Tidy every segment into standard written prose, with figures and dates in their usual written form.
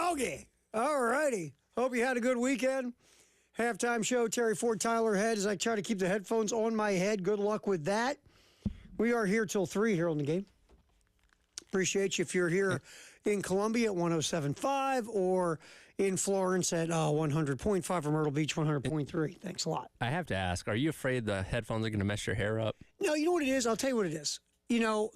Doggy. All righty. Hope you had a good weekend. Halftime show, Terry Ford, Tyler Head, as I try to keep the headphones on my head. Good luck with that. We are here till 3 here on the game. Appreciate you if you're here in Columbia at 107.5 or in Florence at 100.5 or Myrtle Beach 100.3. Thanks a lot. I have to ask, are you afraid the headphones are going to mess your hair up? No, you know what it is? I'll tell you what it is. You know,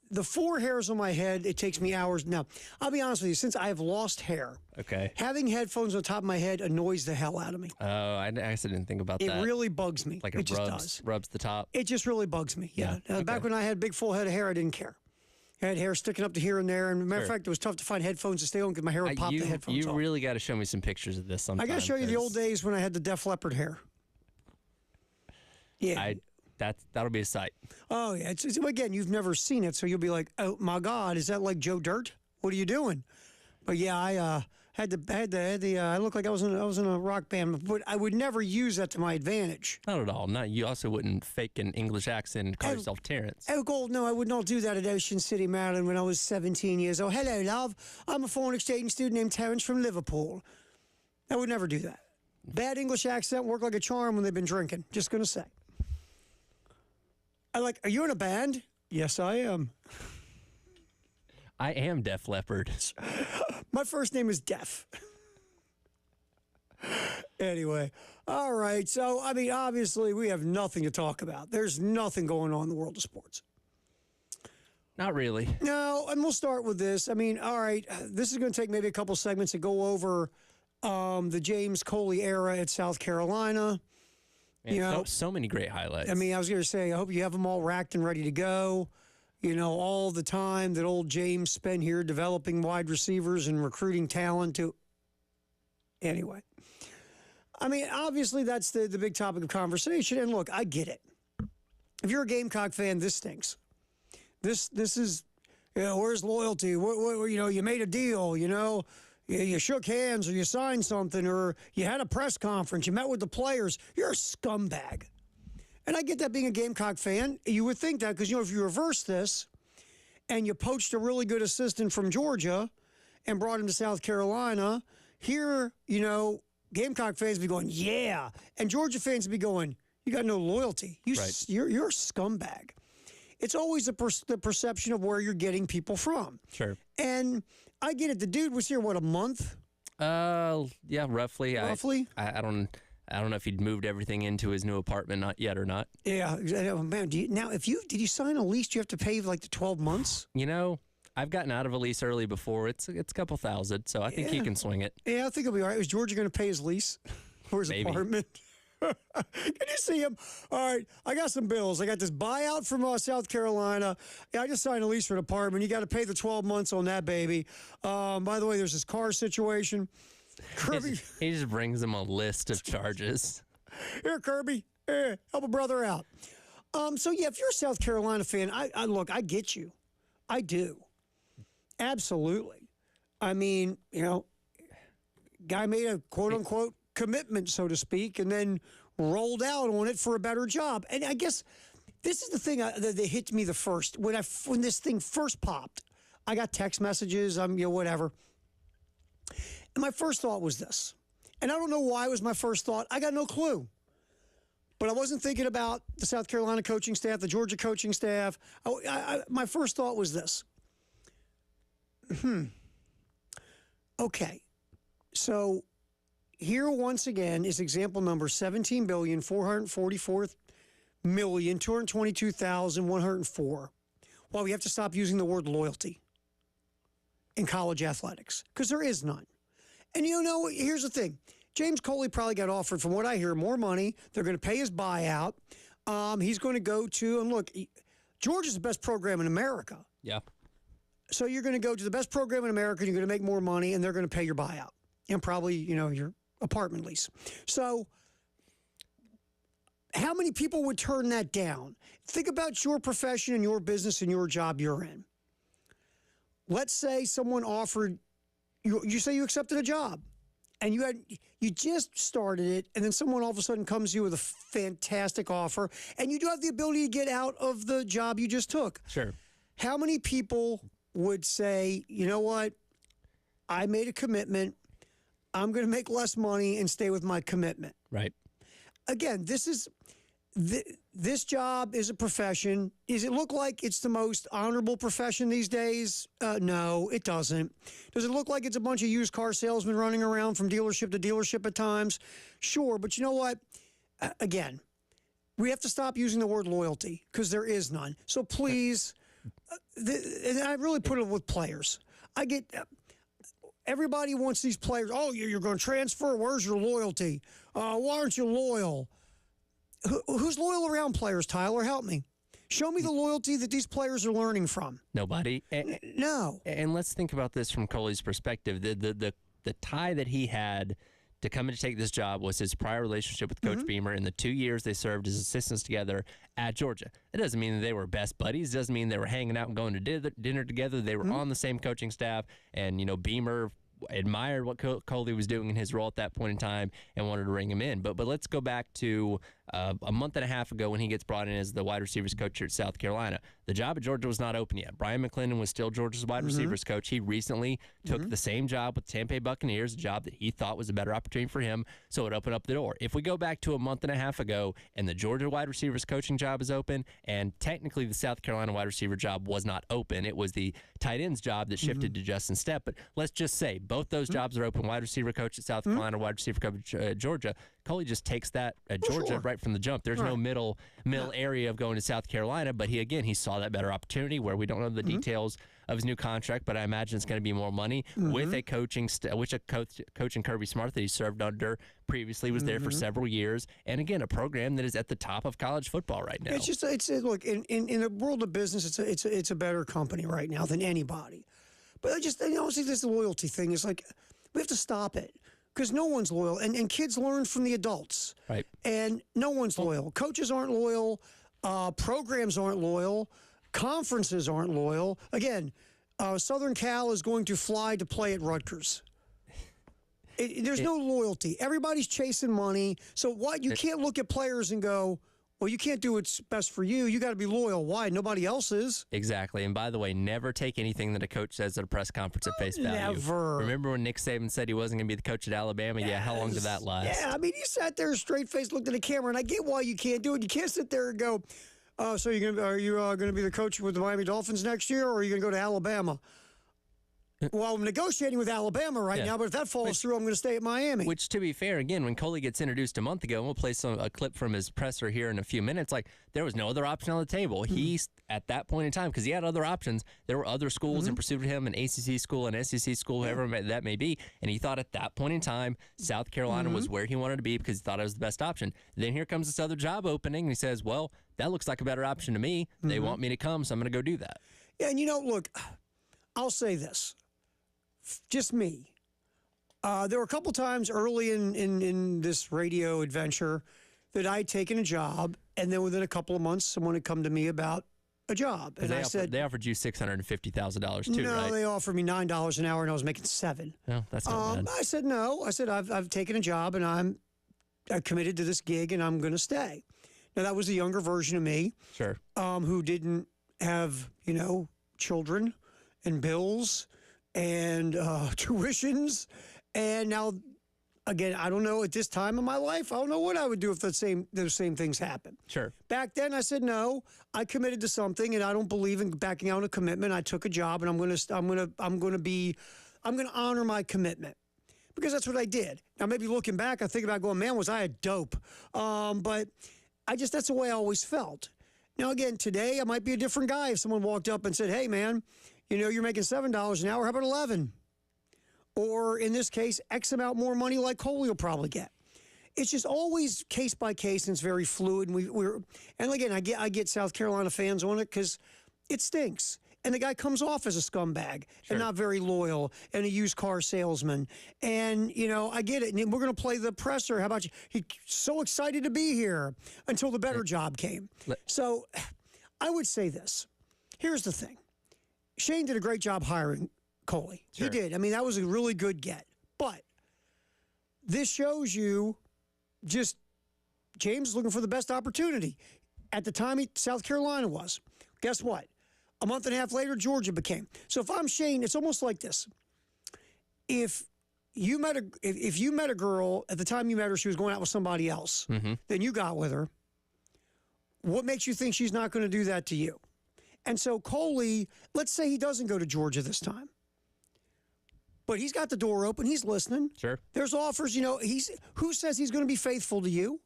the 4 hairs on my head, it takes me hours. Now, I'll be honest with you, since I have lost hair, having headphones on top of my head annoys the hell out of me. Oh, I guess I didn't think about that. It really bugs me. Like it it just rubs the top? It just really bugs me, yeah. Okay. Back when I had a big full head of hair, I didn't care. I had hair sticking up to here and there. And matter of fact, it was tough to find headphones to stay on because my hair would pop the headphones off. You really got to show me some pictures of this sometime. I got to show you the old days when I had the Def Leppard hair. Yeah. That'll be a sight. Oh, yeah. Again, you've never seen it, so you'll be like, oh, my God, is that like Joe Dirt? What are you doing? But, yeah, I I looked like I was in a rock band, but I would never use that to my advantage. Not at all. You also wouldn't fake an English accent and call yourself Terrence. Oh, God, no, I would not do that at Ocean City, Maryland when I was 17 years old. Hello, love. I'm a foreign exchange student named Terrence from Liverpool. I would never do that. Bad English accent work like a charm when they've been drinking. Just going to say. Are you in a band? Yes, I am. I am Def Leppard. My first name is Def. Anyway, all right. So, I mean, obviously, we have nothing to talk about. There's nothing going on in the world of sports. Not really. No, and we'll start with this. I mean, all right, this is going to take maybe a couple segments to go over the James Coley era at South Carolina. Man, so many great highlights. I mean, I was going to say, I hope you have them all racked and ready to go. You know, all the time that old James spent here developing wide receivers and recruiting talent to. Anyway, I mean, obviously that's the big topic of conversation. And look, I get it. If you're a Gamecock fan, this stinks. This is, where's loyalty? What you made a deal, You shook hands or you signed something or you had a press conference, you met with the players. You're a scumbag. And I get that being a Gamecock fan. You would think that because, if you reverse this and you poached a really good assistant from Georgia and brought him to South Carolina, here, Gamecock fans would be going, yeah. And Georgia fans would be going, you got no loyalty. You're a scumbag. It's always the perception of where you're getting people from. Sure. And I get it. The dude was here, a month? Yeah, roughly. Roughly? I don't know if he'd moved everything into his new apartment not yet or not. Yeah, man. Did you sign a lease? Do you have to pay like the 12 months? I've gotten out of a lease early before. It's a couple thousand, so I think he can swing it. Yeah, I think it'll be all right. Was Georgia going to pay his lease for his apartment? Can you see him? All right, I got some bills. I got this buyout from South Carolina. Yeah, I just signed a lease for an apartment. You got to pay the 12 months on that, baby. By the way, there's this car situation. Kirby. He just brings him a list of charges. Here, Kirby. Here, help a brother out. So, yeah, if you're a South Carolina fan, I get you. I do. Absolutely. I mean, guy made a quote-unquote commitment, so to speak, and then rolled out on it for a better job. And I guess this is the thing that hit me the first. When this thing first popped, I got text messages, whatever. And my first thought was this. And I don't know why it was my first thought. I got no clue. But I wasn't thinking about the South Carolina coaching staff, the Georgia coaching staff. My first thought was this. Okay. So here once again is example number 17,444,222,104. Well, we have to stop using the word loyalty in college athletics because there is none. And here's the thing. James Coley probably got offered, from what I hear, more money. They're going to pay his buyout. He's going to go to, and look, Georgia's the best program in America. Yeah. So you're going to go to the best program in America, you're going to make more money, and they're going to pay your buyout and probably, your apartment lease. So how many people would turn that down? Think about your profession and your business and your job you're in. Let's say someone offered, you say you accepted a job, and you just started it, and then someone all of a sudden comes to you with a fantastic offer, and you do have the ability to get out of the job you just took. Sure. How many people would say, you know what, I made a commitment. I'm going to make less money and stay with my commitment. Right. Again, this job is a profession. Does it look like it's the most honorable profession these days? No, it doesn't. Does it look like it's a bunch of used car salesmen running around from dealership to dealership at times? Sure, but you know what? Again, we have to stop using the word loyalty because there is none. So please, and I really put it with players. I get everybody wants these players. Oh, you're going to transfer? Where's your loyalty? Why aren't you loyal? Who's loyal around players, Tyler? Help me. Show me the loyalty that these players are learning from. Nobody. No. And let's think about this from Coley's perspective. The tie that he had to come in to take this job was his prior relationship with Coach Beamer in the 2 years they served as assistants together at Georgia. It doesn't mean that they were best buddies. It doesn't mean they were hanging out and going to dinner together. They were on the same coaching staff, and, you know, Beamer admired what Coley was doing in his role at that point in time and wanted to bring him in. But let's go back to a month and a half ago when he gets brought in as the wide receivers coach here at South Carolina. The job at Georgia was not open yet. Brian McClendon was still Georgia's wide receivers coach. He recently took the same job with Tampa Bay Buccaneers, a job that he thought was a better opportunity for him, so it opened up the door. If we go back to a month and a half ago and the Georgia wide receivers coaching job is open, and technically the South Carolina wide receiver job was not open, it was the tight ends job that shifted to Justin Stepp. But let's just say both those jobs are open. Wide receiver coach at South Carolina, wide receiver coach at Georgia. Coley just takes that at Georgia right from the jump. There's no middle area of going to South Carolina, but he saw that better opportunity where we don't know the details of his new contract, but I imagine it's going to be more money with a coaching coach in Kirby Smart that he served under previously, was there for several years, and again a program that is at the top of college football right now. Look, in the world of business, it's a better company right now than anybody. But I see this loyalty thing is like we have to stop it. Because no one's loyal, and kids learn from the adults. Right. And no one's loyal. Coaches aren't loyal. Programs aren't loyal. Conferences aren't loyal. Again, Southern Cal is going to fly to play at Rutgers. There's no loyalty. Everybody's chasing money. So you can't look at players and go, well, you can't do what's best for you. You got to be loyal. Why? Nobody else is. Exactly. And by the way, never take anything that a coach says at a press conference at face value. Never. Remember when Nick Saban said he wasn't going to be the coach at Alabama? Yes. Yeah, how long did that last? Yeah, I mean, he sat there straight-faced, looked at the camera, and I get why you can't do it. You can't sit there and go, so are you going to be the coach with the Miami Dolphins next year, or are you going to go to Alabama? Well, I'm negotiating with Alabama right now, but if that falls through, I'm going to stay at Miami. Which, to be fair, again, when Coley gets introduced a month ago, and we'll play a clip from his presser here in a few minutes, like, there was no other option on the table. He's, at that point in time, because he had other options, there were other schools in pursuit of him, an ACC school, an SEC school, whoever that may be, and he thought at that point in time, South Carolina was where he wanted to be because he thought it was the best option. Then here comes this other job opening, and he says, well, that looks like a better option to me. They want me to come, so I'm going to go do that. Yeah, and look, I'll say this. Just me. There were a couple times early in this radio adventure that I'd taken a job, and then within a couple of months, someone had come to me about a job. And I said, they offered you $650,000 too, no, right? No, they offered me $9 an hour, and I was making $7. No, that's not bad. I said, no. I said, I've taken a job, and I'm committed to this gig, and I'm going to stay. Now, that was the younger version of me. Sure. Who didn't have, children and bills and tuitions. And now, again, I don't know at this time in my life, I don't know what I would do if those same things happen. Sure. Back then, I said no. I committed to something, and I don't believe in backing out a commitment. I took a job, and I'm going to honor my commitment because that's what I did. Now, maybe looking back, I think about going, man, was I a dope? But that's the way I always felt. Now, again, today I might be a different guy if someone walked up and said, hey, man, you're making $7 an hour. How about 11? Or in this case, X amount more money like Coley will probably get. It's just always case by case, and it's very fluid. And and again, I get South Carolina fans on it because it stinks. And the guy comes off as a scumbag and not very loyal and a used car salesman. And, I get it. And we're going to play the presser. How about you? He's so excited to be here until the better job came. So I would say this. Here's the thing. Shane did a great job hiring Coley. Sure. He did. I mean, that was a really good get. But this shows you just James is looking for the best opportunity. At the time, South Carolina was. Guess what? A month and a half later, Georgia became. So if I'm Shane, it's almost like this. if if you met a girl at the time you met her, she was going out with somebody else, then you got with her. What makes you think she's not going to do that to you? And so Coley, let's say he doesn't go to Georgia this time, but he's got the door open. He's listening. Sure. There's offers. Who says he's going to be faithful to you?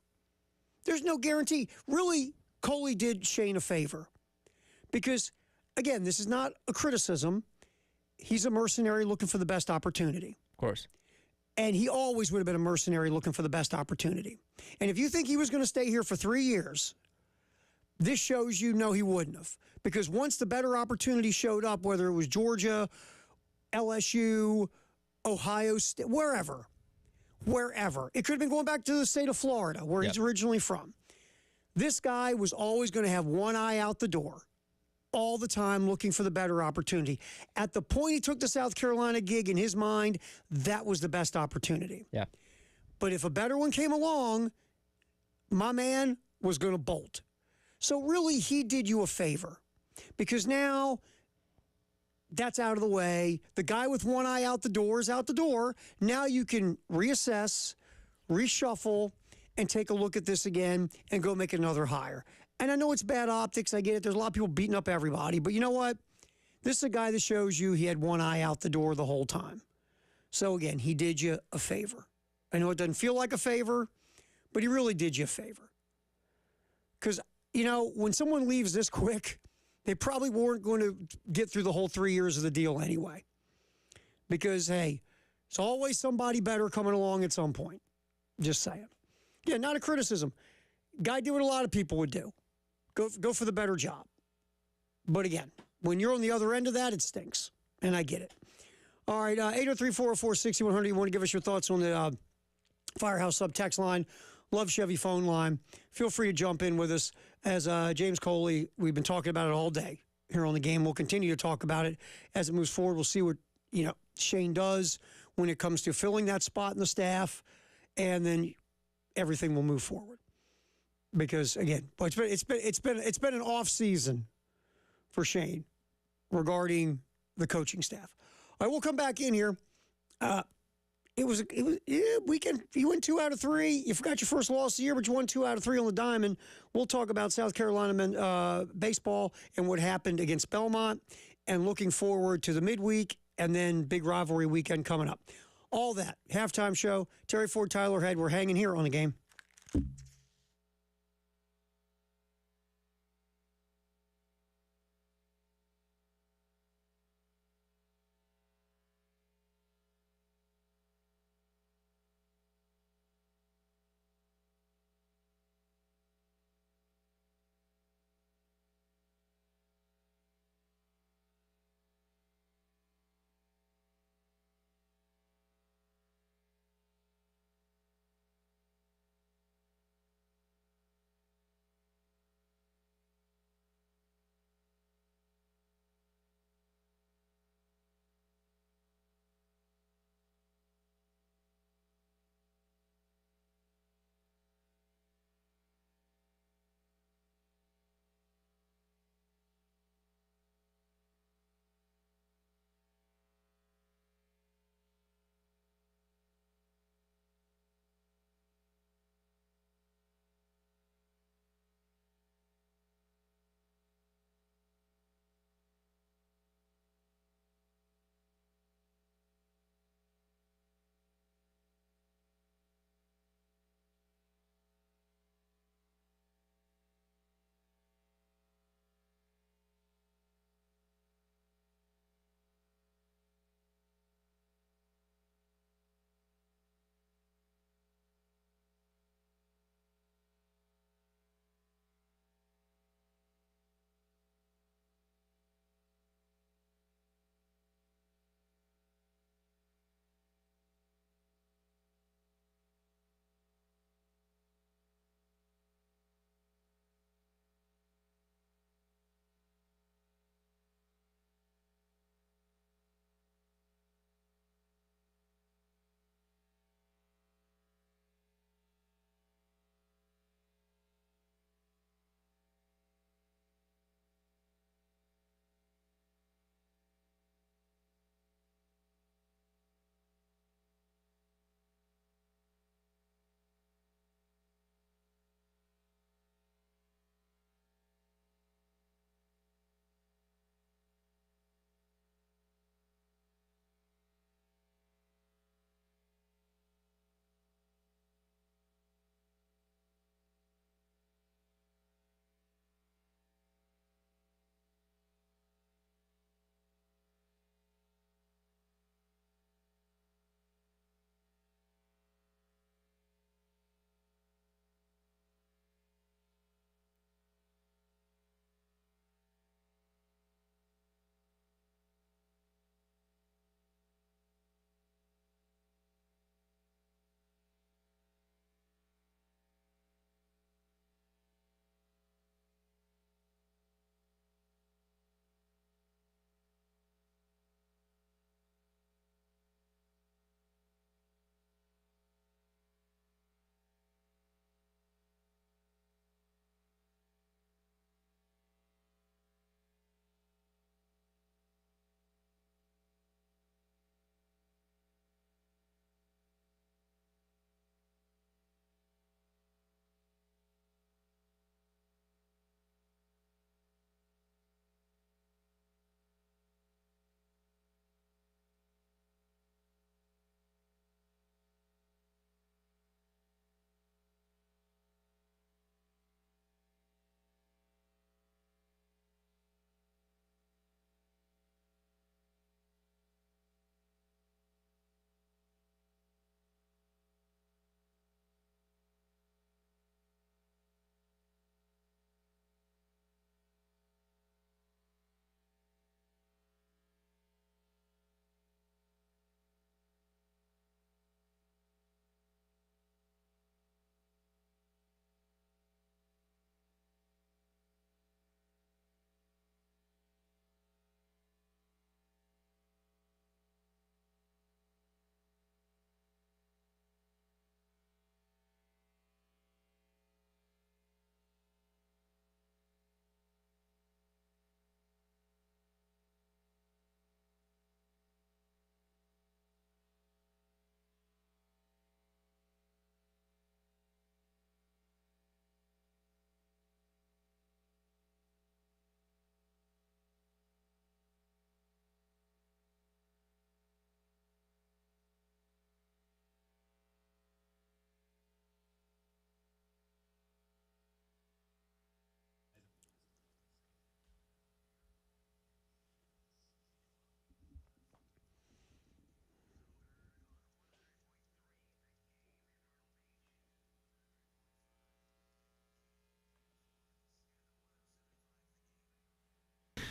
There's no guarantee. Really, Coley did Shane a favor because, again, this is not a criticism. He's a mercenary looking for the best opportunity. Of course. And he always would have been a mercenary looking for the best opportunity. And if you think he was going to stay here for 3 years, this shows you no, he wouldn't have. Because once the better opportunity showed up, whether it was Georgia, LSU, Ohio State, wherever, it could have been going back to the state of Florida, where he's originally from. This guy was always going to have one eye out the door all the time looking for the better opportunity. At the point he took the South Carolina gig, in his mind, that was the best opportunity. Yeah. But if a better one came along, my man was going to bolt. So really, he did you a favor because now that's out of the way. The guy with one eye out the door is out the door. Now you can reassess, reshuffle, and take a look at this again and go make another hire. And I know it's bad optics. I get it. There's a lot of people beating up everybody. But you know what? This is a guy that shows you he had one eye out the door the whole time. So again, he did you a favor. I know it doesn't feel like a favor, but he really did you a favor. Because, when someone leaves this quick, they probably weren't going to get through the whole 3 years of the deal anyway. Because, hey, there's always somebody better coming along at some point. Just saying. Yeah, not a criticism. Guy did what a lot of people would do. Go for the better job. But again, when you're on the other end of that, it stinks. And I get it. All right, 803-404-6100. You want to give us your thoughts on the Firehouse Sub text line, Love Chevy phone line. Feel free to jump in with us. As James Coley, we've been talking about it all day here on the game. We'll continue to talk about it as it moves forward. We'll see what Shane does when it comes to filling that spot in the staff, and then everything will move forward. Because again, it's been an off season for Shane regarding the coaching staff. All right, we'll come back in here. Weekend. You win 2 out of 3. You forgot your first loss of the year, but you won 2 out of 3 on the diamond. We'll talk about South Carolina baseball and what happened against Belmont, and looking forward to the midweek and then big rivalry weekend coming up. All that halftime show. Terry Ford, Tyler Head. We're hanging here on the game.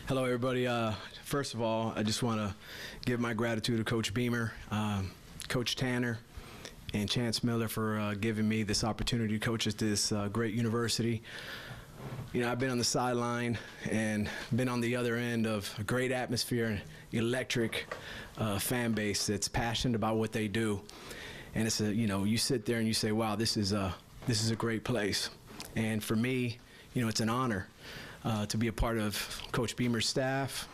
Hello, everybody. First of all, I just want to give my gratitude to Coach Beamer, Coach Tanner, and Chance Miller for giving me this opportunity to coach at this great university. You know, I've been on the sideline and been on the other end of a great atmosphere and electric fan base that's passionate about what they do. And it's you sit there and you say, wow, this is a great place. And for me, it's an honor to be a part of Coach Beamer's staff,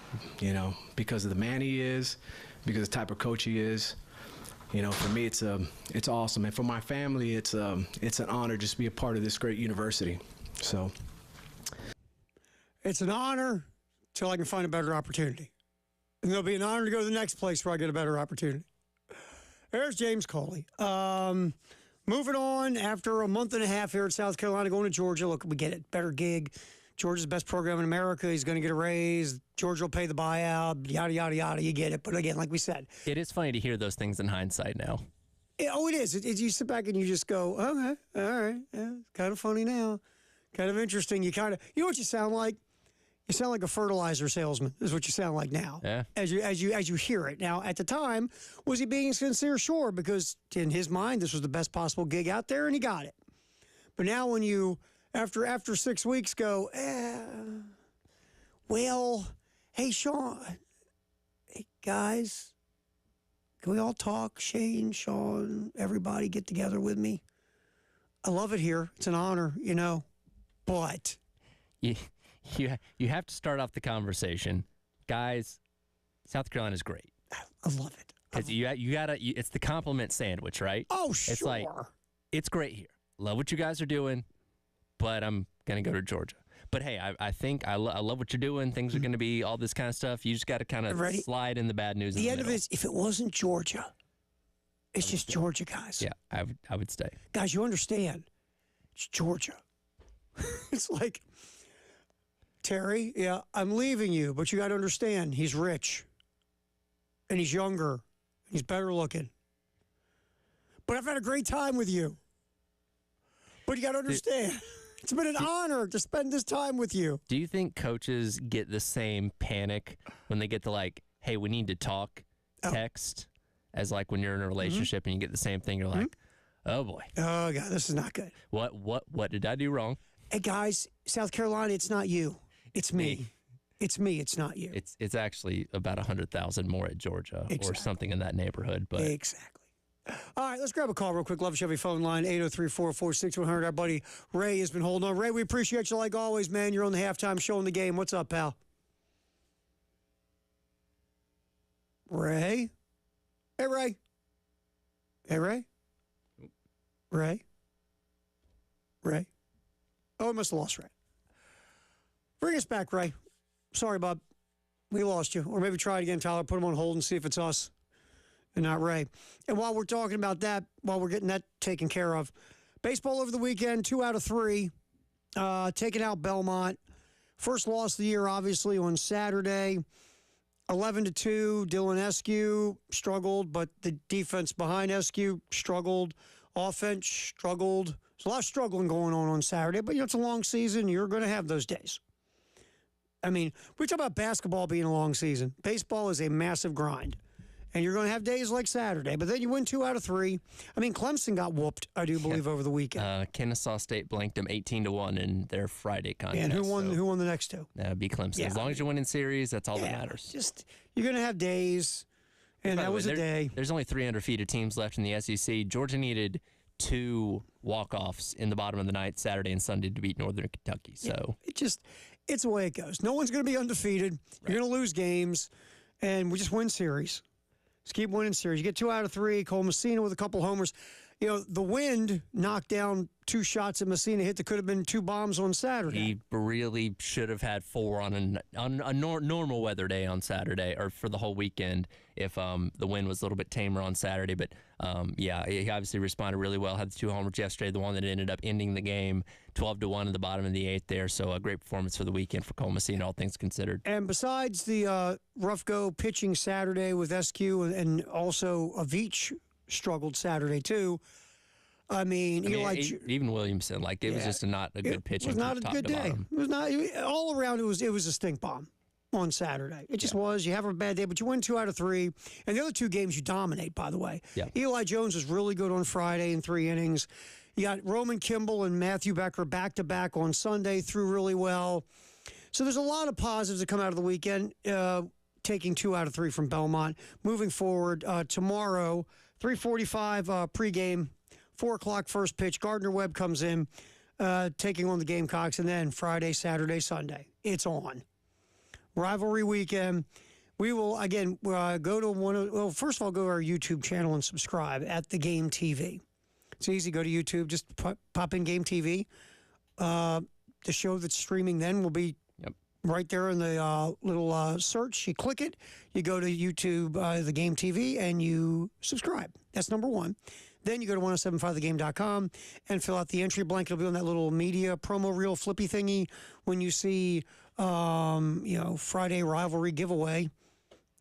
because of the man he is, because of the type of coach he is. For me, it's awesome. And for my family, it's an honor just to be a part of this great university. So it's an honor till I can find a better opportunity. And there'll be an honor to go to the next place where I get a better opportunity. There's James Coley. Moving on, after a month and a half here at South Carolina, going to Georgia. Look, we get it. Better gig. Georgia's the best program in America. He's going to get a raise. Georgia will pay the buyout. Yada, yada, yada. You get it. But again, like we said. It is funny to hear those things in hindsight now. It is. You sit back and you just go, okay, all right. Yeah, kind of funny now. Kind of interesting. You know what you sound like? You sound like a fertilizer salesman is what you sound like now. Yeah. As you hear it. Now, at the time, was he being sincere? Sure, because in his mind, this was the best possible gig out there, and he got it. But now when you, after 6 weeks, go, well, hey, Sean, hey, guys, can we all talk? Shane, Sean, everybody get together with me. I love it here. It's an honor, but... You have to start off the conversation, guys. South Carolina's great. I love it because you gotta. It's the compliment sandwich, right? Oh, sure. It's like it's great here. Love what you guys are doing, but I'm gonna go to Georgia. But hey, I think I love what you're doing. Things are gonna be all this kind of stuff. You just got to kind of slide in the bad news. The end middle. of it is, if it wasn't Georgia, it's just Georgia, guys. Yeah, I would stay. Guys, you understand? It's Georgia. It's like. Terry, yeah, I'm leaving you, but you got to understand, he's rich, and he's younger, and he's better looking. But I've had a great time with you. But you got to understand, it's been an honor to spend this time with you. Do you think coaches get the same panic when they get the hey, we need to talk text as when you're in a relationship and you get the same thing? You're like, oh boy. Oh God, this is not good. What did I do wrong? Hey guys, South Carolina, it's not you. It's me. It's me. It's not you. It's actually about 100,000 more at Georgia or something in that neighborhood. But exactly. All right, let's grab a call real quick. Love Chevy phone line 803-446-100. Our buddy Ray has been holding on. Ray, we appreciate you like always, man. You're on the halftime show in the game. What's up, pal? Ray? Hey, Ray. Hey, Ray. Ray. Ray. Oh, I must have lost Ray. Bring us back, Ray. Sorry, Bob. We lost you. Or maybe try it again, Tyler. Put him on hold and see if it's us and not Ray. And while we're talking about that, while we're getting that taken care of, baseball over the weekend, 2 out of 3, taking out Belmont. First loss of the year, obviously, on Saturday. 11-2, Dylan Eskew struggled, but the defense behind Eskew struggled. Offense struggled. There's a lot of struggling going on Saturday, but it's a long season. You're going to have those days. I mean, we talk about basketball being a long season. Baseball is a massive grind. And you're going to have days like Saturday, but then you win 2 out of 3. I mean, Clemson got whooped, I do believe, over the weekend. Kennesaw State blanked them 18-1 in their Friday contest. And who won the next 2? That'd be Clemson. Yeah. As long as you're winning series, that's all that matters. Just you're going to have days, and that was a day. There's only 300 feet of teams left in the SEC. Georgia needed 2 walk-offs in the bottom of the ninth, Saturday and Sunday, to beat Northern Kentucky. So it's the way it goes. No one's going to be undefeated. You're going to lose games, and we just win series. Just keep winning series. You get 2 out of 3. Cole Messina with a couple homers. The wind knocked down 2 shots that Messina hit that could have been 2 bombs on Saturday. He really should have had 4 on a normal weather day on Saturday, or for the whole weekend if the wind was a little bit tamer on Saturday. But, he obviously responded really well. Had the 2 homers yesterday, the one that ended up ending the game 12-1 in the bottom of the 8th there. So a great performance for the weekend for Cole Messina, all things considered. And besides the rough go pitching Saturday with SQ and also Avich struggled Saturday too. I mean even Williamson, it was just not a good pitching. It was not a good day. It was not all around. It was a stink bomb. on Saturday. It just was. You have a bad day, but you win 2 out of 3. And the other 2 games you dominate, by the way. Yeah. Eli Jones was really good on Friday in 3 innings. You got Roman Kimball and Matthew Becker back-to-back on Sunday, threw really well. So there's a lot of positives that come out of the weekend, taking 2 out of 3 from Belmont. Moving forward, tomorrow, 3:45 pregame, 4 o'clock first pitch. Gardner Webb comes in, taking on the Gamecocks, and then Friday, Saturday, Sunday. It's on. Rivalry weekend. We will, again, go to first of all, go to our YouTube channel and subscribe at The Game TV. It's easy. Go to YouTube. Just pop in Game TV. The show that's streaming then will be right there in the little search. You click it. You go to YouTube, The Game TV, and you subscribe. That's number 1. Then you go to 1075thegame.com and fill out the entry blank. It'll be on that little media promo reel flippy thingy. When you see, Friday rivalry giveaway,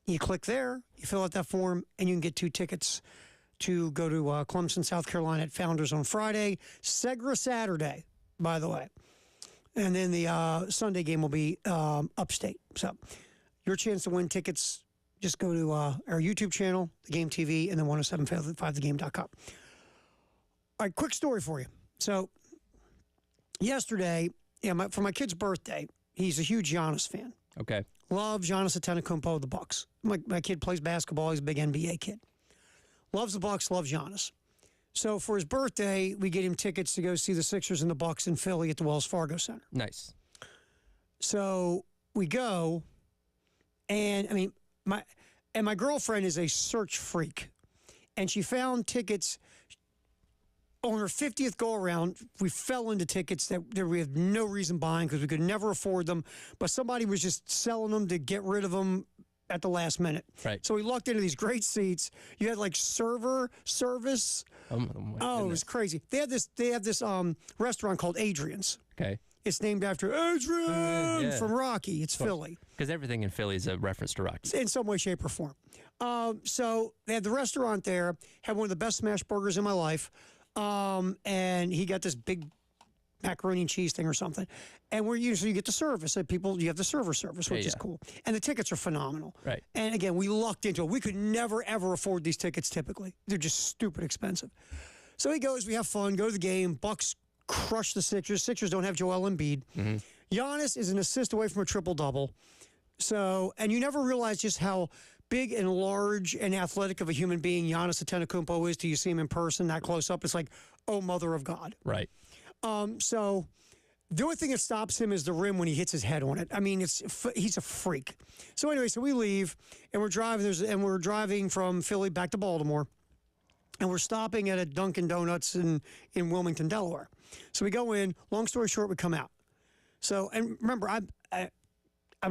you click there, you fill out that form, and you can get 2 tickets to go to Clemson, South Carolina at Founders on Friday. Segra Saturday, by the way. And then the Sunday game will be upstate. So your chance to win tickets, just go to our YouTube channel, The Game TV, and then 1075thegame.com. All right, quick story for you. So yesterday, for my kid's birthday, he's a huge Giannis fan. Okay. Loves Giannis Antetokounmpo of the Bucks. My kid plays basketball. He's a big NBA kid. Loves the Bucks, loves Giannis. So for his birthday, we get him tickets to go see the Sixers and the Bucks in Philly at the Wells Fargo Center. Nice. So we go, and my girlfriend is a search freak, and she found tickets on her 50th go around. We fell into tickets that we had no reason buying because we could never afford them, but somebody was just selling them to get rid of them at the last minute. Right. So we lucked into these great seats. You had like service. Oh, it was crazy. They have this restaurant called Adrian's. Okay. It's named after Adrian from Rocky. It's Philly. Because everything in Philly is a reference to Rocky. In some way, shape, or form. So they had the restaurant there, had one of the best smash burgers in my life. And he got this big macaroni and cheese thing or something. And we're usually, you get the service. You have the server service, which is cool. And the tickets are phenomenal. Right. And again, we lucked into it. We could never, ever afford these tickets typically. They're just stupid expensive. So he goes, we have fun, go to the game. Bucks crush the Sixers. Sixers don't have Joel Embiid. Mm-hmm. Giannis is an assist away from a triple-double. So, and you never realize just how big and large and athletic of a human being Giannis Antetokounmpo is till you see him in person, that close up. It's like, oh, mother of God. Right. So the only thing that stops him is the rim when he hits his head on it. I mean, he's a freak. So anyway, so we leave, and we're driving from Philly back to Baltimore, and we're stopping at a Dunkin' Donuts in Wilmington, Delaware. So we go in. Long story short, we come out. So, and remember, I've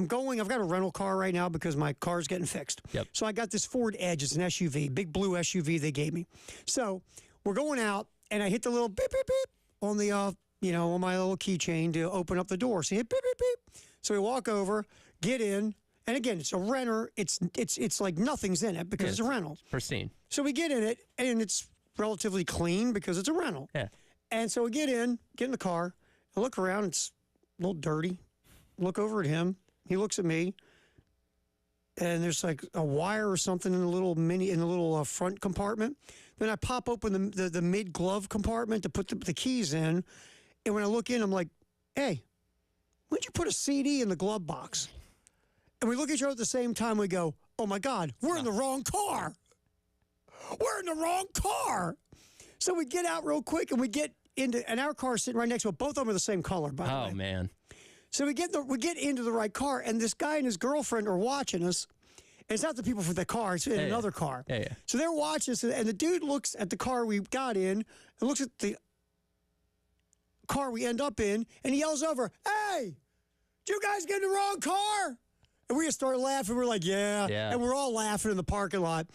got a rental car right now because my car's getting fixed. Yep. So I got this Ford Edge. It's an SUV, big blue SUV they gave me. So we're going out, and I hit the little beep, beep, beep on the, on my little keychain to open up the door. So you hit beep, beep, beep. So we walk over, get in, and again, it's a renter. It's like nothing's in it because it's a rental. It's pristine. So we get in it, and it's relatively clean because it's a rental. Yeah. And so we get in the car, I look around, it's a little dirty. Look over at him. He looks at me, and there's like a wire or something in the little front compartment. Then I pop open the mid glove compartment to put the keys in, and when I look in, I'm like, "Hey, why'd you put a CD in the glove box?" And we look at each other at the same time. We go, "Oh my God, we're in the wrong car. We're in the wrong car." So we get out real quick, and we get into, and our car's sitting right next to it. Both of them are the same color, by the way. Oh man. So we get into the right car, and this guy and his girlfriend are watching us. And it's not the people for the car; it's in another car. Yeah. So they're watching us, and the dude looks at the car we got in, and looks at the car we end up in, and he yells over, "Hey, did you guys get in the wrong car?" And we just start laughing. We're like, yeah. And we're all laughing in the parking lot.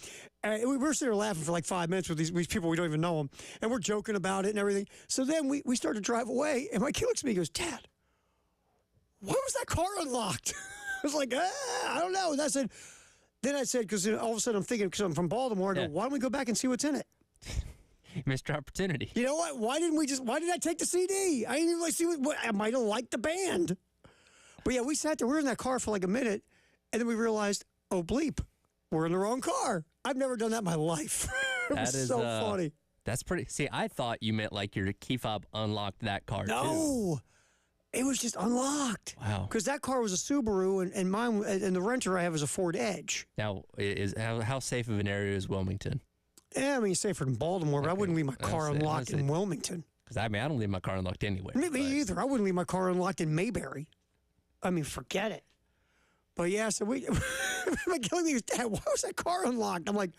And we were sitting there laughing for like 5 minutes with these people, we don't even know them. And we're joking about it and everything. So then we start to drive away, and my kid looks at me and goes, "Dad, why was that car unlocked?" I was like, I don't know. And I said, because all of a sudden I'm thinking, because I'm from Baltimore, I go, why don't we go back and see what's in it? Missed opportunity. You know what? Why did I take the CD? I didn't even see what I might have liked the band. But yeah, we sat there. We were in that car for like a minute, And then we realized, oh, bleep, we're in the wrong car. I've never done that in my life. It was That is so funny. That's pretty. See, I thought you meant like your key fob unlocked that car too. No, it was just unlocked. Wow. Because that car was a Subaru, and mine, and the renter I have is a Ford Edge. Now, how safe of an area is Wilmington? Yeah, I mean, safer than Baltimore, but I wouldn't leave my car unlocked in Wilmington. Because I don't leave my car unlocked anywhere. Me either. I wouldn't leave my car unlocked in Mayberry. I mean, forget it. But yeah, so McGillicuddy was, Dad, why was that car unlocked? I'm like,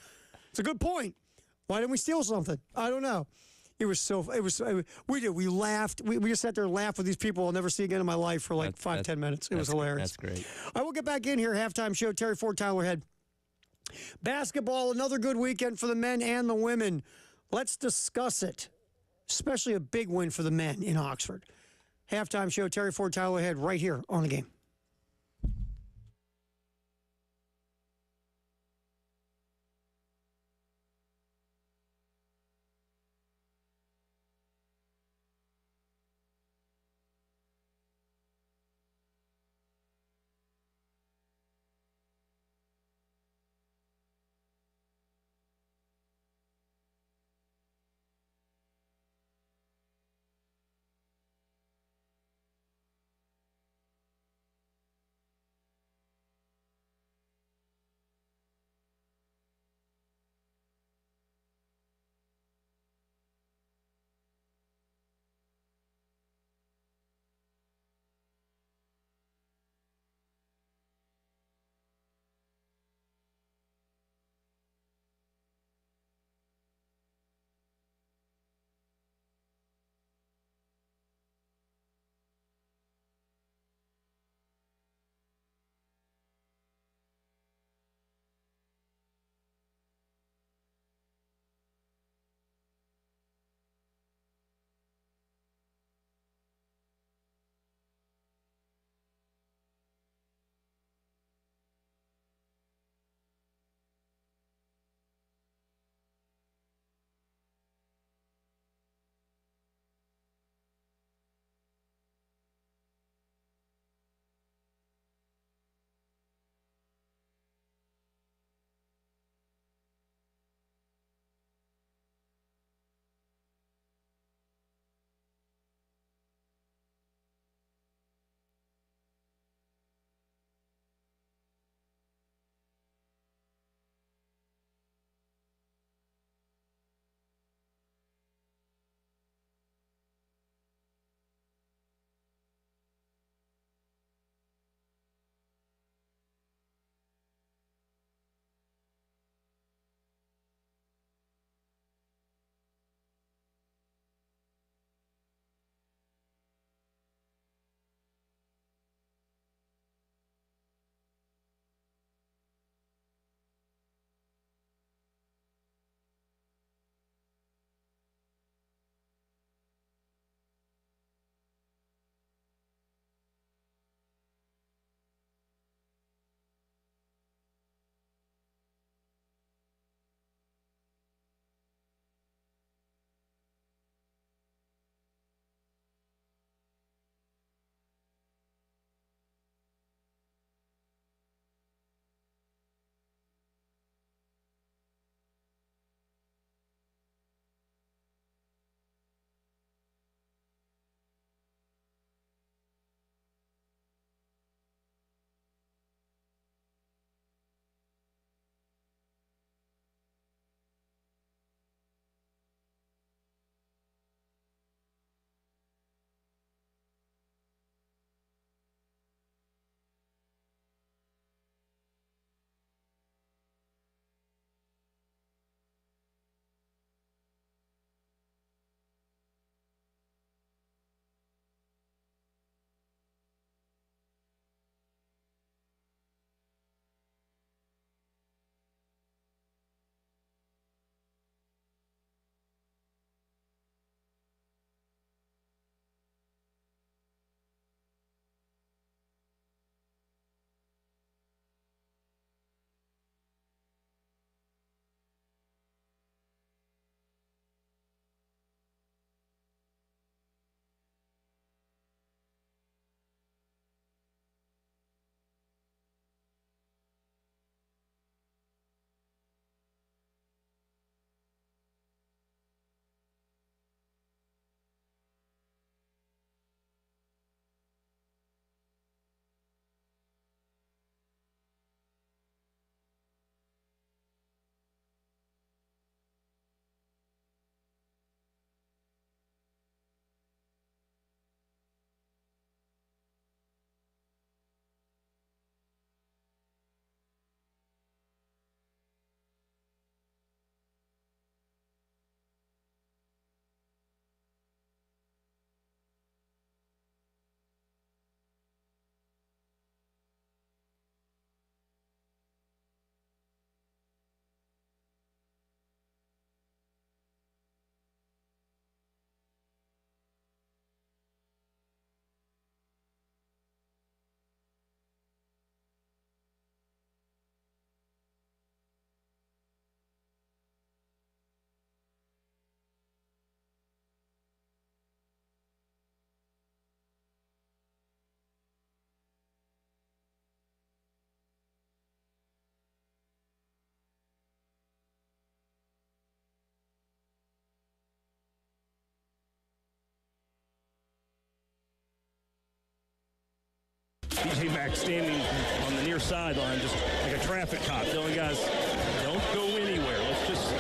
it's a good point. Why didn't we steal something? I don't know. We laughed. We just sat there and laughed with these people I'll never see again in my life for like 5-10 minutes. It was hilarious. That's great. I will get back in here. Halftime show. Terry Ford, Tyler Head. Basketball, another good weekend for the men and the women. Let's discuss it. Especially a big win for the men in Oxford. Halftime show. Terry Ford, Tyler Head, right here on the game. B.J. Mack standing on the near sideline, just like a traffic cop, telling guys, don't go anywhere. Let's just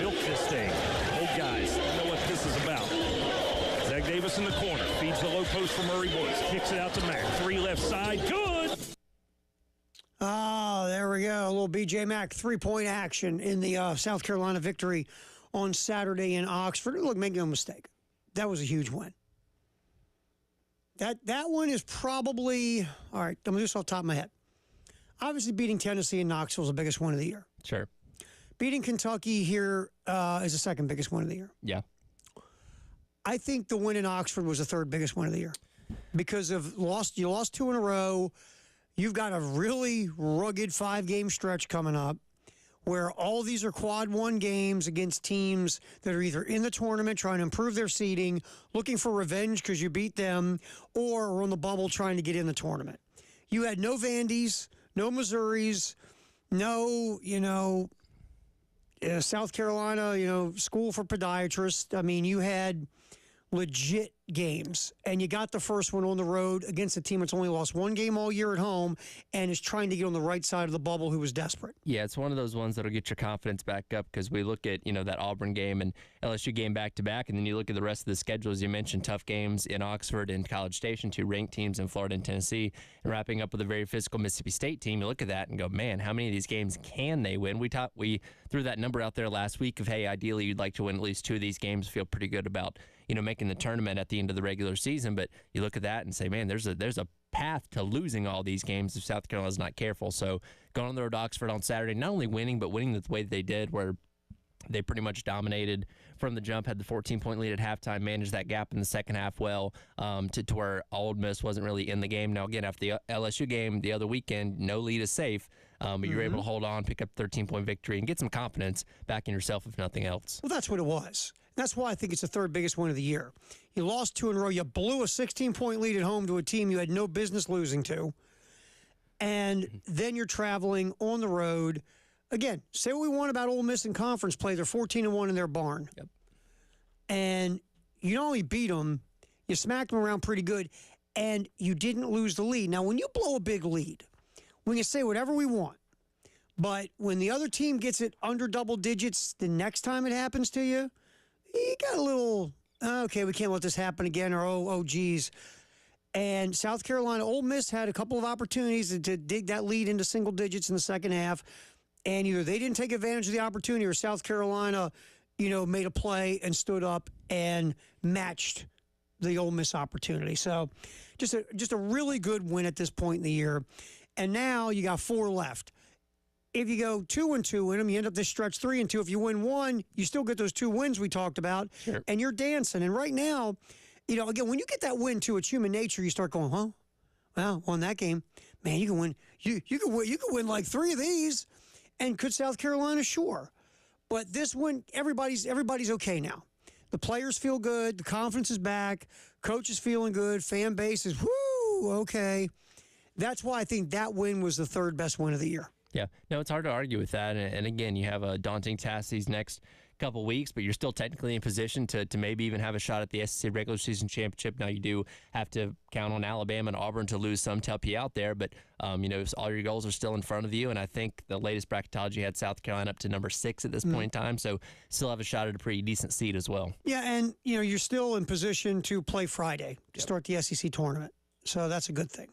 milk this thing. Old guys, you know what this is about. Zach Davis in the corner, feeds the low post for Murray Woods, kicks it out to Mack. 3 left side, good. Oh, there we go. A little B.J. Mack 3-point action in the South Carolina victory on Saturday in Oxford. Look, make no mistake, that was a huge win. That one is probably, all right, I'm going to do this off the top of my head. Obviously, beating Tennessee in Knoxville is the biggest win of the year. Sure. Beating Kentucky here is the second biggest win of the year. Yeah. I think the win in Oxford was the third biggest win of the year because of you lost 2 in a row. You've got a really rugged 5-game stretch coming up where all these are quad 1 games against teams that are either in the tournament trying to improve their seeding, looking for revenge because you beat them, or are on the bubble trying to get in the tournament. You had no Vandy's, no Missouris, no, South Carolina, school for podiatrists. I mean, you had legit games, and you got the first one on the road against a team that's only lost 1 game all year at home and is trying to get on the right side of the bubble, who was desperate. Yeah, it's one of those ones that'll get your confidence back up because we look at, that Auburn game and LSU game back-to-back, and then you look at the rest of the schedule. As you mentioned, tough games in Oxford and College Station, 2 ranked teams in Florida and Tennessee, and wrapping up with a very physical Mississippi State team. You look at that and go, man, how many of these games can they win? We threw that number out there last week of, hey, ideally you'd like to win at least 2 of these games, feel pretty good about making the tournament at the end of the regular season. But you look at that and say, man, there's a path to losing all these games if South Carolina's not careful. So going on the road to Oxford on Saturday, not only winning, but winning the way that they did, where they pretty much dominated from the jump, had the 14-point lead at halftime, managed that gap in the second half well, to where Ole Miss wasn't really in the game. Now, again, after the LSU game the other weekend, no lead is safe, but you're able to hold on, pick up a 13-point victory, and get some confidence back in yourself, if nothing else. Well, that's what it was. That's why I think it's the third biggest win of the year. You lost 2 in a row. You blew a 16-point lead at home to a team you had no business losing to. And then you're traveling on the road. Again, say what we want about Ole Miss in conference play. They're 14-1 in their barn. Yep. And you not only beat them, you smacked them around pretty good, and you didn't lose the lead. Now, when you blow a big lead, we can say whatever we want. But when the other team gets it under double digits the next time it happens to you, you got a little, okay, we can't let this happen again, or oh, geez. And South Carolina, Ole Miss had a couple of opportunities to dig that lead into single digits in the second half, and either they didn't take advantage of the opportunity or South Carolina, made a play and stood up and matched the Ole Miss opportunity. So just a really good win at this point in the year. And now you got 4 left. If you go 2-2 in them, you end up this stretch 3-2. If you win 1, you still get those 2 wins we talked about, sure, and you're dancing. And right now, again, when you get that win too, it's human nature. You start going, well, on that game, man, you can win. You can win like 3 of these, and could South Carolina? Sure, but this win, everybody's okay now. The players feel good. The confidence is back. Coach is feeling good. Fan base is okay. That's why I think that win was the third best win of the year. Yeah, no, it's hard to argue with that. And again, you have a daunting task these next couple weeks, but you're still technically in position to maybe even have a shot at the SEC regular season championship. Now, you do have to count on Alabama and Auburn to lose some to help you out there, but all your goals are still in front of you. And I think the latest bracketology had South Carolina up to number 6 at this point in time, so still have a shot at a pretty decent seed as well. Yeah, and you're still in position to play Friday to start the SEC tournament, so that's a good thing.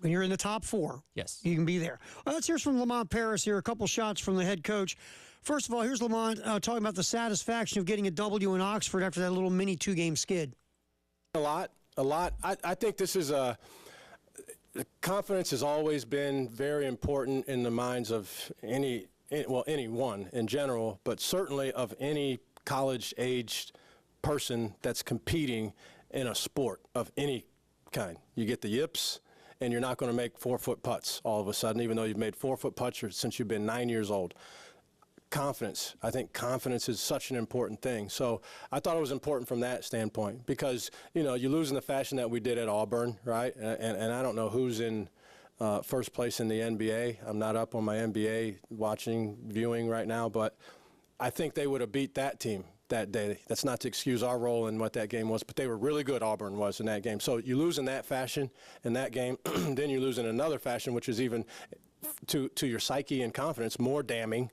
When you're in the top 4, yes, you can be there. Well, let's hear from Lamont Paris here. A couple shots from the head coach. First of all, here's Lamont talking about the satisfaction of getting a W in Oxford after that little mini 2-game skid. A lot. I think this is confidence has always been very important in the minds of anyone in general, but certainly of any college-aged person that's competing in a sport of any kind. You get the yips, and you're not going to make 4-foot putts all of a sudden, even though you've made 4-foot putts since you've been 9 years old. Confidence. I think confidence is such an important thing. So I thought it was important from that standpoint because, you lose in the fashion that we did at Auburn, right? And I don't know who's in first place in the NBA. I'm not up on my NBA viewing right now, but I think they would have beat that team that day. That's not to excuse our role in what that game was, but they were really good, Auburn was, in that game. So you lose in that fashion in that game, then you lose in another fashion, which is even to your psyche and confidence more damning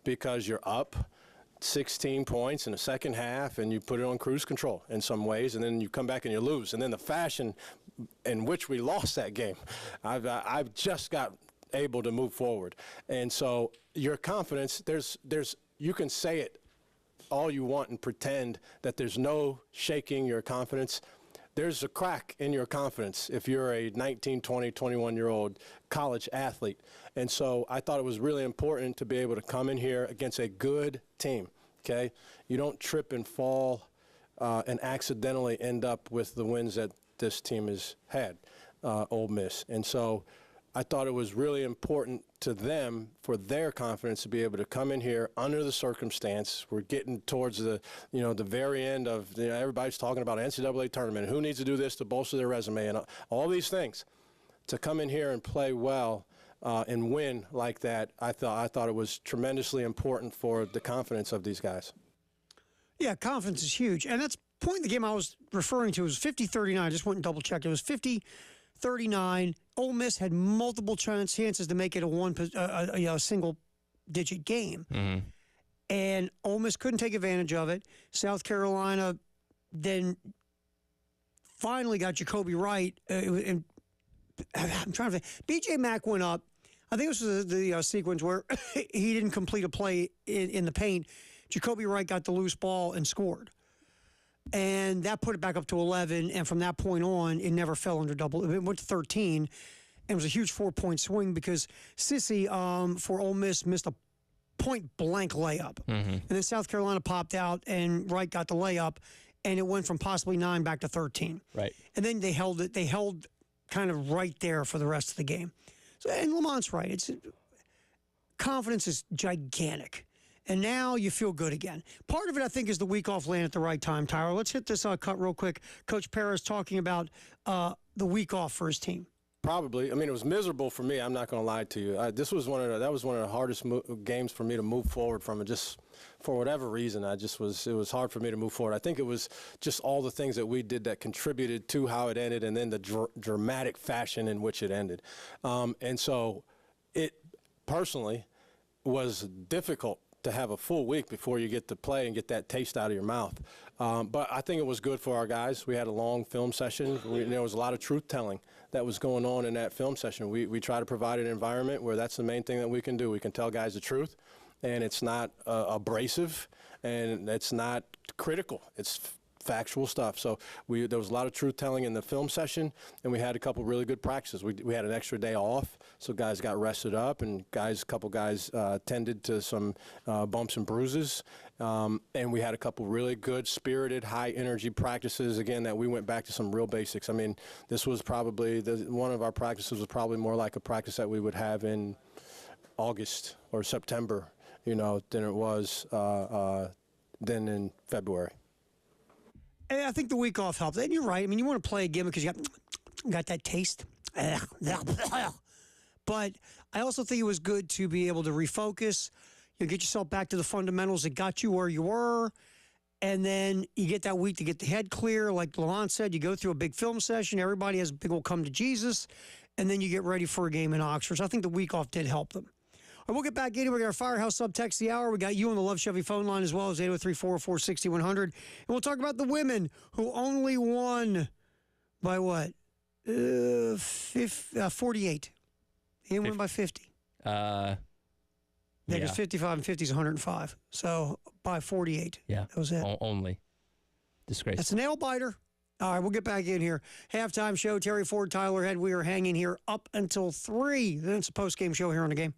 because you're up 16 points in the second half and you put it on cruise control in some ways, and then you come back and you lose. And then the fashion in which we lost that game, I've just got able to move forward. And so your confidence, you can say it all you want and pretend that there's no shaking your confidence. There's a crack in your confidence if you're a 19, 20, 21-year-old college athlete. And so I thought it was really important to be able to come in here against a good team, okay? You don't trip and fall and accidentally end up with the wins that this team has had, Ole Miss. And so I thought it was really important to them for their confidence to be able to come in here under the circumstance. We're getting towards the very end of, everybody's talking about NCAA tournament. Who needs to do this to bolster their resume and all these things. To come in here and play well and win like that, I thought it was tremendously important for the confidence of these guys. Yeah, confidence is huge. And that's the point of the game I was referring to. It was 50-39. I just went and double-checked. It was 50-39. Ole Miss had multiple chances to make it a single-digit game. Mm-hmm. And Ole Miss couldn't take advantage of it. South Carolina then finally got Jacoby Wright. And I'm trying to think. B.J. Mack went up. I think this was the sequence where he didn't complete a play in the paint. Jacoby Wright got the loose ball and scored. And that put it back up to 11, and from that point on, it never fell under double. It went to 13, and it was a huge 4-point swing because Sissy for Ole Miss missed a point-blank layup. Mm-hmm. And then South Carolina popped out, and Wright got the layup, and it went from possibly 9 back to 13. Right. And then they held it. They held kind of right there for the rest of the game. So, and Lamont's right. Confidence is gigantic. And now you feel good again. Part of it, I think, is the week off land at the right time, Tyler. Let's hit this cut real quick. Coach Paris talking about the week off for his team. Probably. I mean, it was miserable for me. I'm not going to lie to you. That was one of the hardest games for me to move forward from. It just, for whatever reason, it was hard for me to move forward. I think it was just all the things that we did that contributed to how it ended, and then the dramatic fashion in which it ended. And so, it personally was difficult to have a full week before you get to play and get that taste out of your mouth. But I think it was good for our guys. We had a long film session. There was a lot of truth-telling that was going on in that film session. We try to provide an environment where that's the main thing that we can do. We can tell guys the truth, and it's not abrasive, and it's not critical. It's factual stuff. So there was a lot of truth-telling in the film session, and we had a couple really good practices. We had an extra day off, so guys got rested up, and a couple guys tended to some bumps and bruises. And we had a couple really good, spirited, high-energy practices, again, that we went back to some real basics. I mean, this was probably one of our practices was probably more like a practice that we would have in August or September, than it was then in February. And I think the week off helps. And you're right. I mean, you want to play a game because you got that taste. But I also think it was good to be able to refocus. You get yourself back to the fundamentals that got you where you were. And then you get that week to get the head clear. Like Lamont said, you go through a big film session. Everybody has a big old come to Jesus. And then you get ready for a game in Oxford. So I think the week off did help them. All right, we'll get back into it. We got our Firehouse Subtext the hour. We got you on the Love Chevy phone line as well as 803-404-6100. And we'll talk about the women who only won by what? 48. He didn't win by 50. Because 55 and 50 is 105. So by 48. Yeah. That was it. Only. Disgrace. That's a nail biter. All right, we'll get back in here. Halftime show, Terry Ford, Tyler Head. We are hanging here up until 3. Then it's a post-game show here on the game.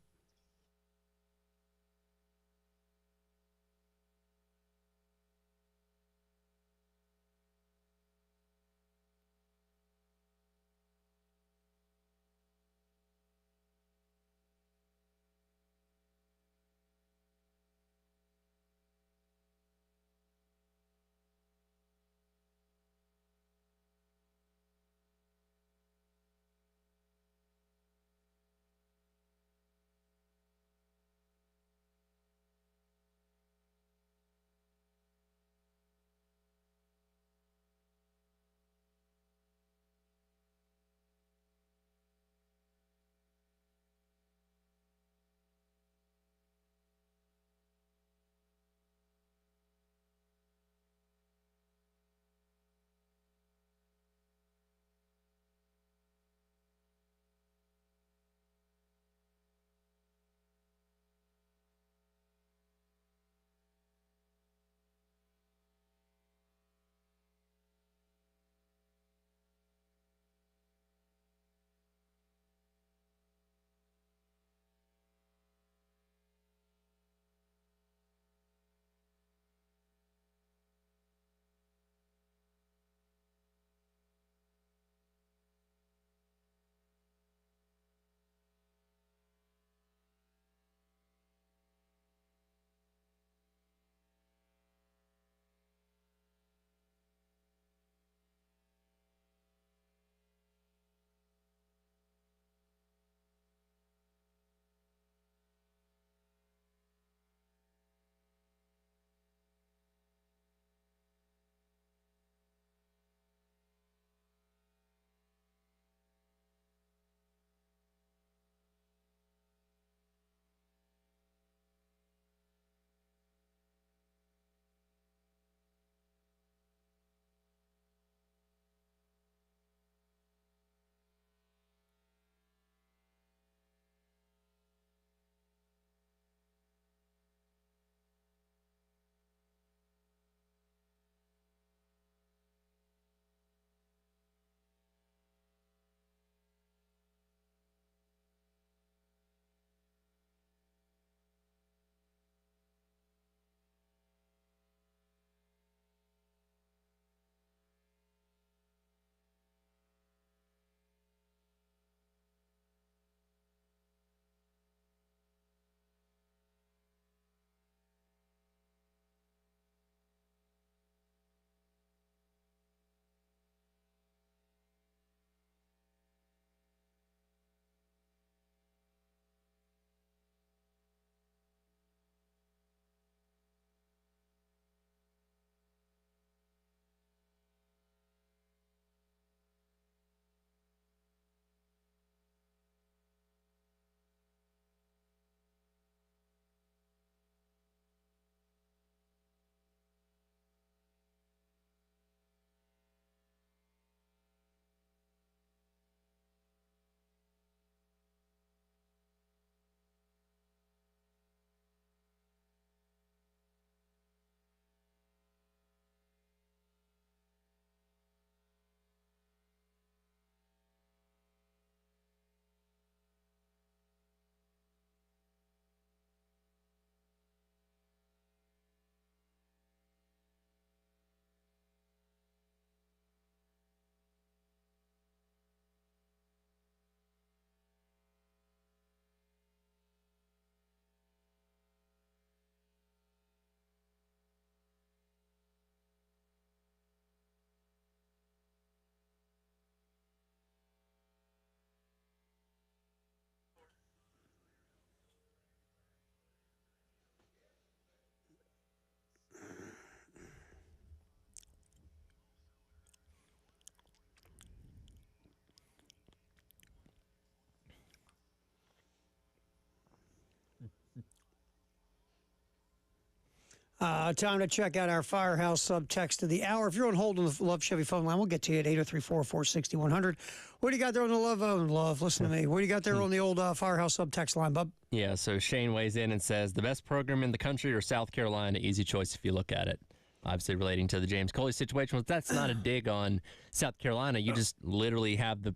Time to check out our Firehouse subtext of the hour. If you're on hold on the Love Chevy phone line, we'll get to you at 803-446-100. What do you got there on the Love? Listen to me. What do you got there on the old Firehouse subtext line, bub? Yeah, so Shane weighs in and says, the best program in the country or South Carolina, easy choice if you look at it. Obviously relating to the James Coley situation. Well, that's not a dig on South Carolina. You just literally have the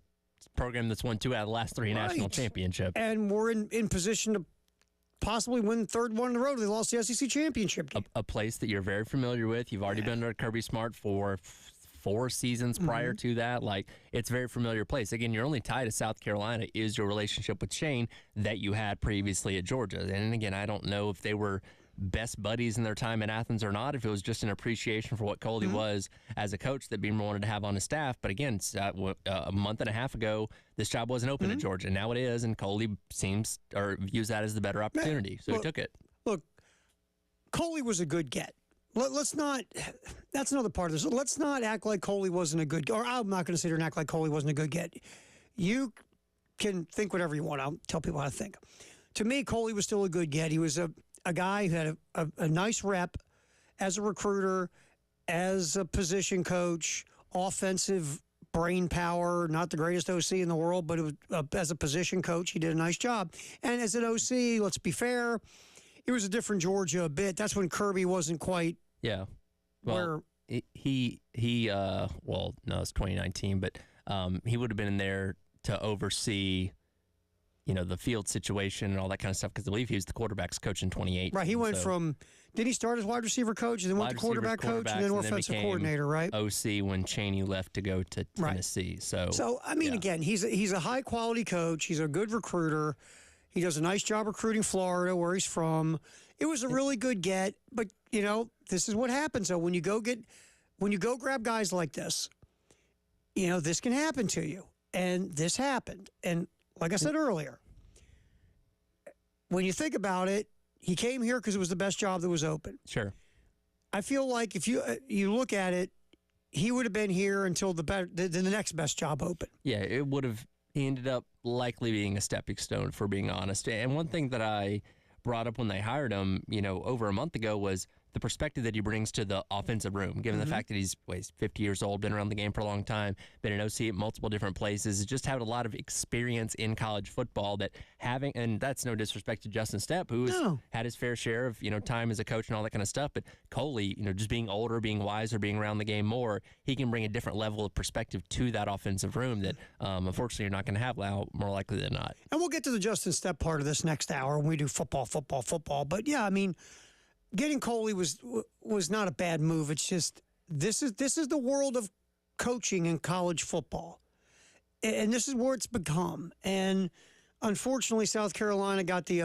program that's won 2 out of the last 3 national championships. And we're in position to possibly win the third one in a row. They lost the SEC championship game. A place that you're very familiar with. You've already been under Kirby Smart for 4 seasons prior to that. Like, it's a very familiar place. Again, your only tie to South Carolina is your relationship with Shane that you had previously at Georgia. And again, I don't know if they were best buddies in their time in Athens or not, if it was just an appreciation for what Coley was as a coach that Beamer wanted to have on his staff. But again, a month and a half ago, this job wasn't open at Georgia. Now it is, and Coley views that as the better opportunity, so he took it. Look, Coley was a good get. Let's not, that's another part of this. Let's not act like Coley wasn't a good, or I'm not going to sit here and act like Coley wasn't a good get. You can think whatever you want. I'll tell people how to think. To me, Coley was still a good get. He was a guy who had a nice rep as a recruiter, as a position coach, offensive brain power, not the greatest OC in the world, but it was, as a position coach, he did a nice job. And as an OC, let's be fair, it was a different Georgia a bit. That's when Kirby wasn't quite well, where well, no, it's 2019, but he would have been in there to oversee the field situation and all that kind of stuff, because I believe he was the quarterback's coach in 2018. Right, he went from, did he start as wide receiver coach and then went to quarterback coach and then offensive coordinator, right? OC when Chaney left to go to Tennessee. Right. So I mean, again, he's a high-quality coach. He's a good recruiter. He does a nice job recruiting Florida, where he's from. It was a really good get, but, this is what happens, though. When you go grab guys like this, this can happen to you. And this happened. And like I said earlier, when you think about it, he came here because it was the best job that was open. Sure. I feel like if you look at it, he would have been here until the next best job open. Yeah, it would have. He ended up likely being a stepping stone, for being honest. And one thing that I brought up when they hired him, over a month ago, was the perspective that he brings to the offensive room, given the fact that he's 50 years old, been around the game for a long time, been an OC at multiple different places, just had a lot of experience in college football and that's no disrespect to Justin Stepp, who's had his fair share of, time as a coach and all that kind of stuff. But Coley, just being older, being wiser, being around the game more, he can bring a different level of perspective to that offensive room that, unfortunately, you're not going to have now, more likely than not. And we'll get to the Justin Stepp part of this next hour when we do football. But yeah, I mean, getting Coley was not a bad move. It's just this is the world of coaching in college football, and this is where it's become. And unfortunately, South Carolina got the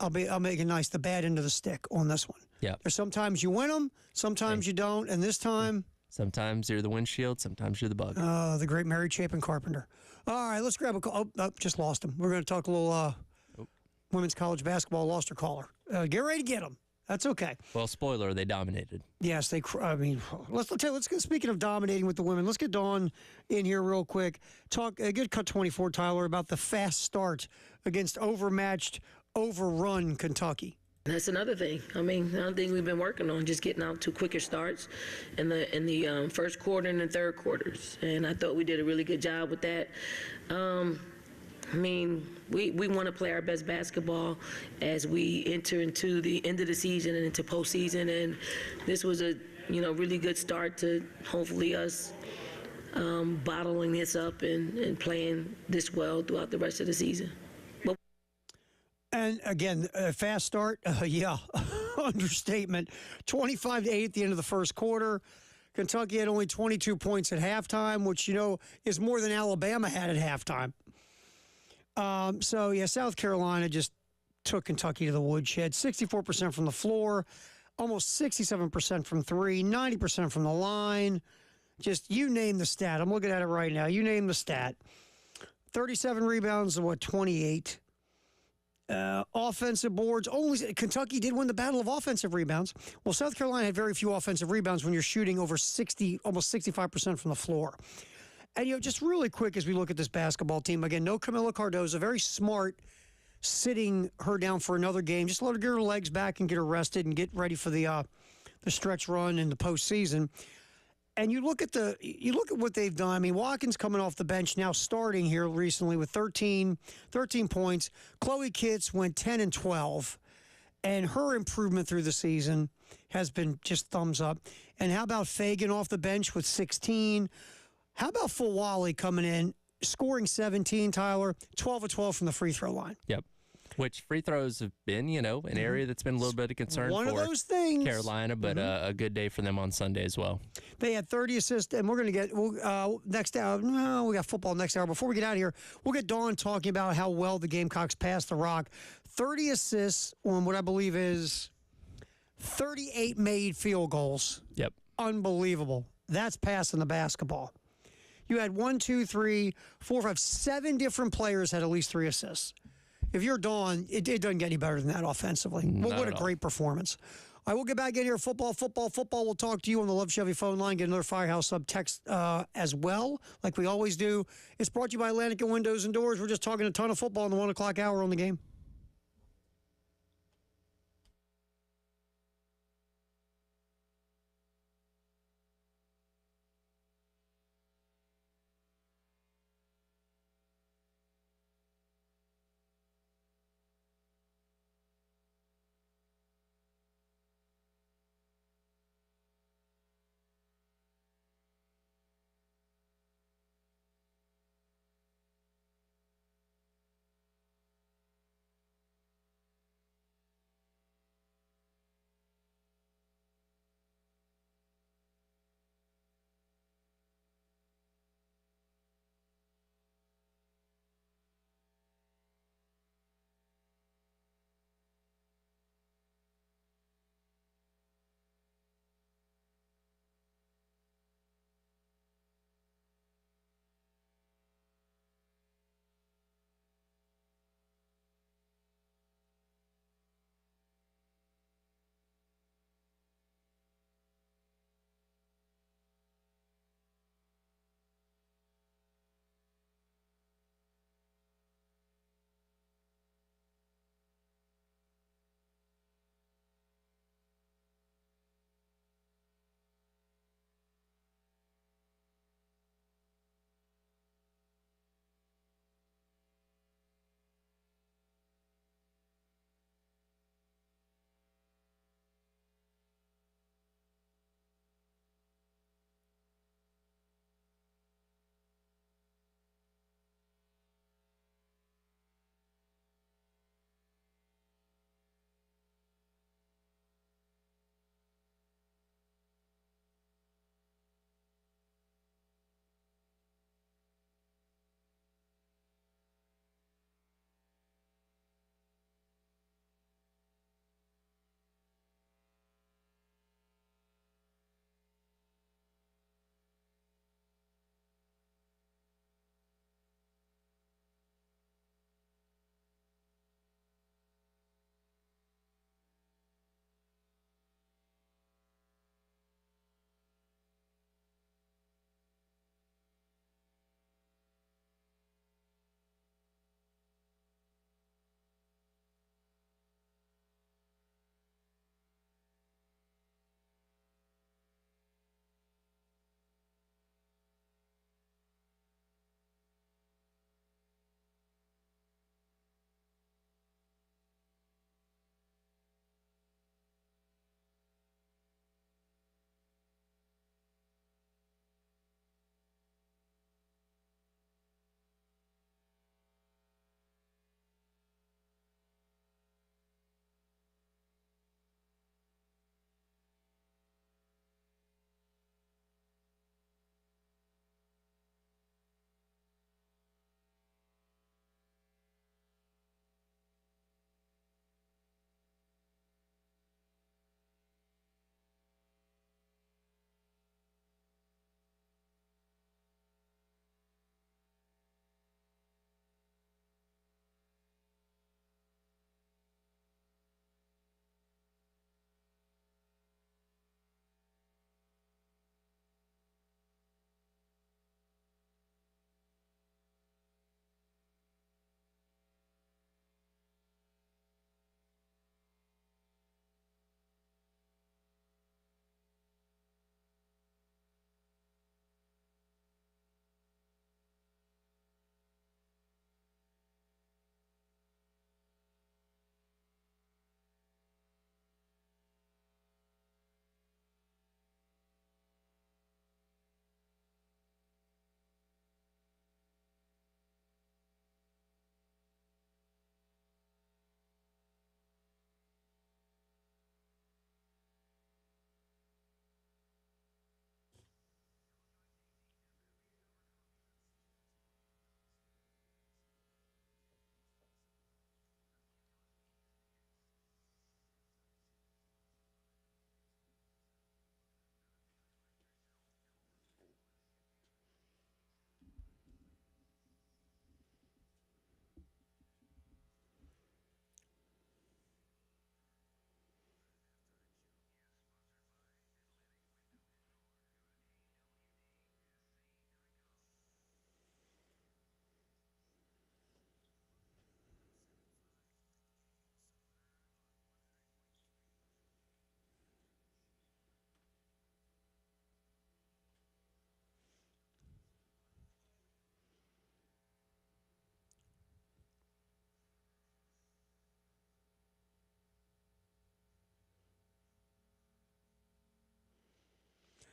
I'll make it nice, the bad end of the stick on this one. Yeah. There's sometimes you win them, sometimes you don't, and this time sometimes you're the windshield, sometimes you're the bug. The great Mary Chapin Carpenter. All right, let's grab a call. Oh, just lost him. We're going to talk a little women's college basketball. Lost her caller. Get ready to get them. That's okay. Well, spoiler, they dominated. Yes, let's get, speaking of dominating with the women, let's get Dawn in here real quick. Talk, get cut 24, Tyler, about the fast start against overmatched, overrun Kentucky. That's another thing. Another thing we've been working on, just getting out to quicker starts in the first quarter and the third quarters. And I thought we did a really good job with that. We want to play our best basketball as we enter into the end of the season and into postseason. And this was a really good start to hopefully us bottling this up and playing this well throughout the rest of the season. And again, a fast start, understatement. 25-8 at the end of the first quarter. Kentucky had only 22 points at halftime, which, is more than Alabama had at halftime. South Carolina just took Kentucky to the woodshed. 64% from the floor, almost 67% from three, 90% from the line. Just you name the stat. I'm looking at it right now. You name the stat. 37 rebounds to 28. Offensive boards. Only Kentucky did win the battle of offensive rebounds. Well, South Carolina had very few offensive rebounds when you're shooting over 60, almost 65% from the floor. And, just really quick as we look at this basketball team, again, no Camila Cardozo, very smart sitting her down for another game. Just let her get her legs back and get her rested and get ready for the stretch run in the postseason. And you look at what they've done. I mean, Watkins coming off the bench now, starting here recently with 13 points. Chloe Kitts went 10 and 12, and her improvement through the season has been just thumbs up. And how about Fagan off the bench with 16? How about Fulwali coming in, scoring 17, Tyler, 12 of 12 from the free throw line? Yep. Which free throws have been, an area that's been a little bit of concern One for of those things. Carolina, but a good day for them on Sunday as well. They had 30 assists, and we're going to get next hour. No, we got football next hour. Before we get out of here, we'll get Dawn talking about how well the Gamecocks passed the rock. 30 assists on what I believe is 38 made field goals. Yep. Unbelievable. That's passing the basketball. You had 1, 2, 3, 4, 5, 7 different players had at least 3 assists. If you're Dawn, it doesn't get any better than that offensively. What a great performance. I will get back in here. Football. We'll talk to you on the Love Chevy phone line. Get another Firehouse Sub text as well, like we always do. It's brought to you by Atlantic Windows and Doors. We're just talking a ton of football in the 1 o'clock hour on the game.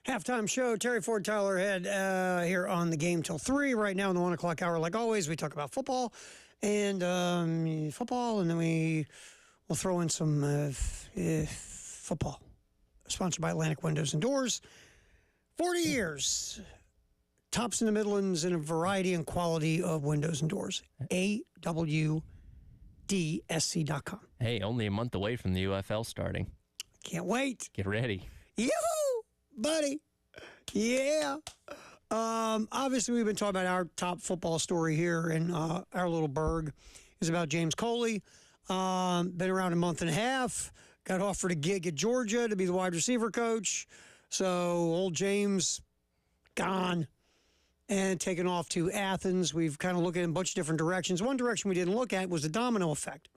Halftime show, Terry Ford, Tyler Head here on the Game Till 3. Right now in the 1 o'clock hour, like always, we talk about football and then we'll throw in some football. Sponsored by Atlantic Windows and Doors. 40 years. Tops in the Midlands in a variety and quality of windows and doors. AWDSC.com. Hey, only a month away from the UFL starting. Can't wait. Get ready. Yoo-hoo, buddy. Yeah. Obviously, we've been talking about our top football story here in our little burg. Is about James Coley. Been around a month and a half. Got offered a gig at Georgia to be the wide receiver coach. So old James gone and taken off to Athens. We've kind of looked at a bunch of different directions. One direction we didn't look at was the domino effect.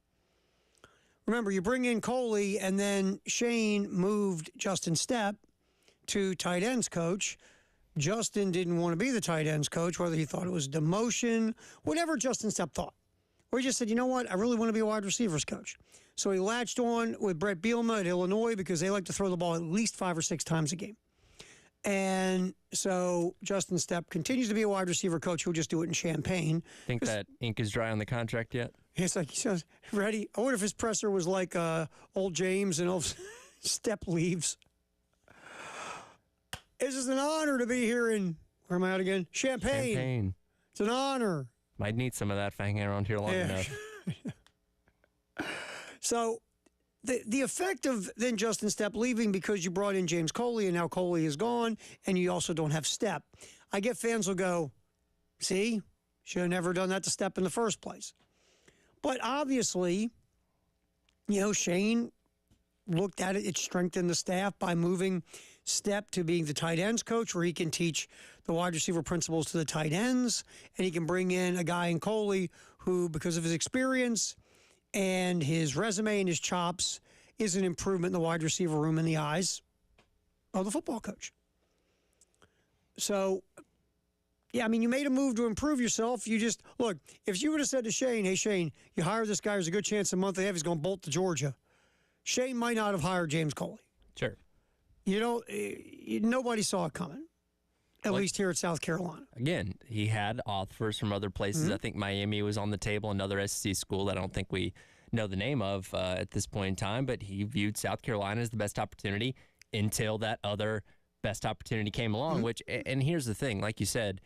Remember, you bring in Coley, and then Shane moved Justin Stepp to tight ends coach. Justin didn't want to be the tight ends coach, whether he thought it was demotion, whatever Justin Stepp thought. Or he just said, you know what, I really want to be a wide receivers coach. So he latched on with Brett Bielema at Illinois because they like to throw the ball at least 5 or 6 times a game. And so Justin Stepp continues to be a wide receiver coach. He'll just do it in Champaign. Think that ink is dry on the contract yet? It's like, he says, ready? I wonder if his presser was like old James and old Stepp leaves. It's just an honor to be here in, where am I at again? Champaign. It's an honor. Might need some of that for hanging around here long enough. So the effect of then Justin Stepp leaving because you brought in James Coley and now Coley is gone and you also don't have Stepp. I get fans will go, see, should have never done that to Stepp in the first place. But obviously, you know, Shane looked at it. It strengthened the staff by moving Stepp to being the tight ends coach where he can teach the wide receiver principles to the tight ends and he can bring in a guy in Coley who, because of his experience and his resume and his chops, is an improvement in the wide receiver room in the eyes of the football coach. So, yeah, I mean, you made a move to improve yourself. You just, look, if you would have said to Shane, hey, Shane, you hire this guy, there's a good chance a month and a half he's going to bolt to Georgia, Shane might not have hired James Coley. Sure. You know, nobody saw it coming, at least here at South Carolina. Again, he had offers from other places. Mm-hmm. I think Miami was on the table, another SEC school that I don't think we know the name of at this point in time, but he viewed South Carolina as the best opportunity until that other best opportunity came along, which, and here's the thing, like you said,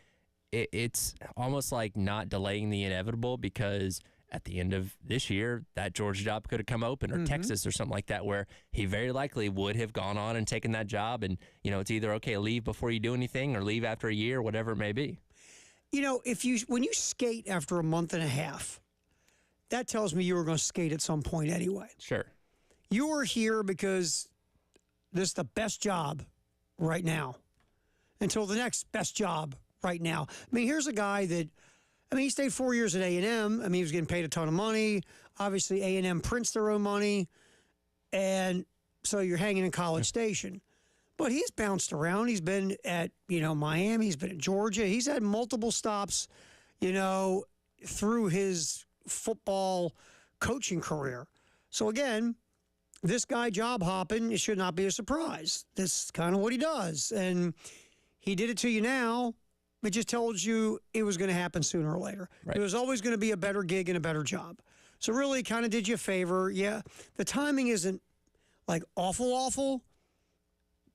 it's almost like not delaying the inevitable because at the end of this year, that Georgia job could have come open or Texas or something like that where he very likely would have gone on and taken that job. And, you know, it's either, okay, leave before you do anything or leave after a year, whatever it may be. You know, when you skate after a month and a half, that tells me you were going to skate at some point anyway. Sure. You are here because this is the best job right now until the next best job right now. I mean, here's a guy that, I mean, he stayed 4 years at A&M. I mean, he was getting paid a ton of money. Obviously, A&M prints their own money. And so you're hanging in College Station. But he's bounced around. He's been at, you know, Miami. He's been at Georgia. He's had multiple stops, you know, through his football coaching career. So, again, this guy job hopping, it should not be a surprise. This is kind of what he does. And he did it to you now. It just told you it was going to happen sooner or later. Right. There was always going to be a better gig and a better job. So really kind of did you a favor. Yeah, the timing isn't like awful,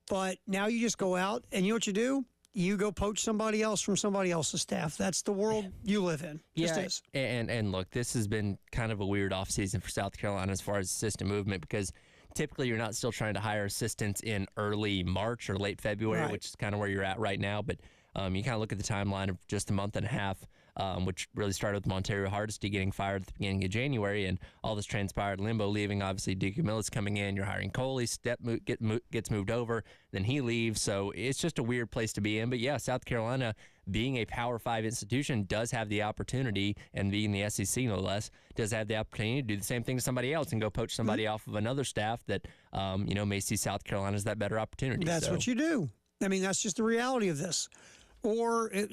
but now you just go out and you know what you do? You go poach somebody else from somebody else's staff. That's the world you live in. Just is. And look, this has been kind of a weird offseason for South Carolina as far as assistant movement because typically you're not still trying to hire assistants in early March or late February, Right. which is kind of where you're at right now. But you kind of look at the timeline of just a month and a half, which really started with Montario Hardesty getting fired at the beginning of January, and all this transpired. Limbo leaving, obviously Duke Millis coming in. You're hiring Coley. Stepp gets moved over, then he leaves. So it's just a weird place to be in. But yeah, South Carolina, being a Power 5 institution, does have the opportunity, and being the SEC no less, does have the opportunity to do the same thing to somebody else and go poach somebody off of another staff that may see South Carolina as that better opportunity. That's what you do. I mean, that's just the reality of this. Or, I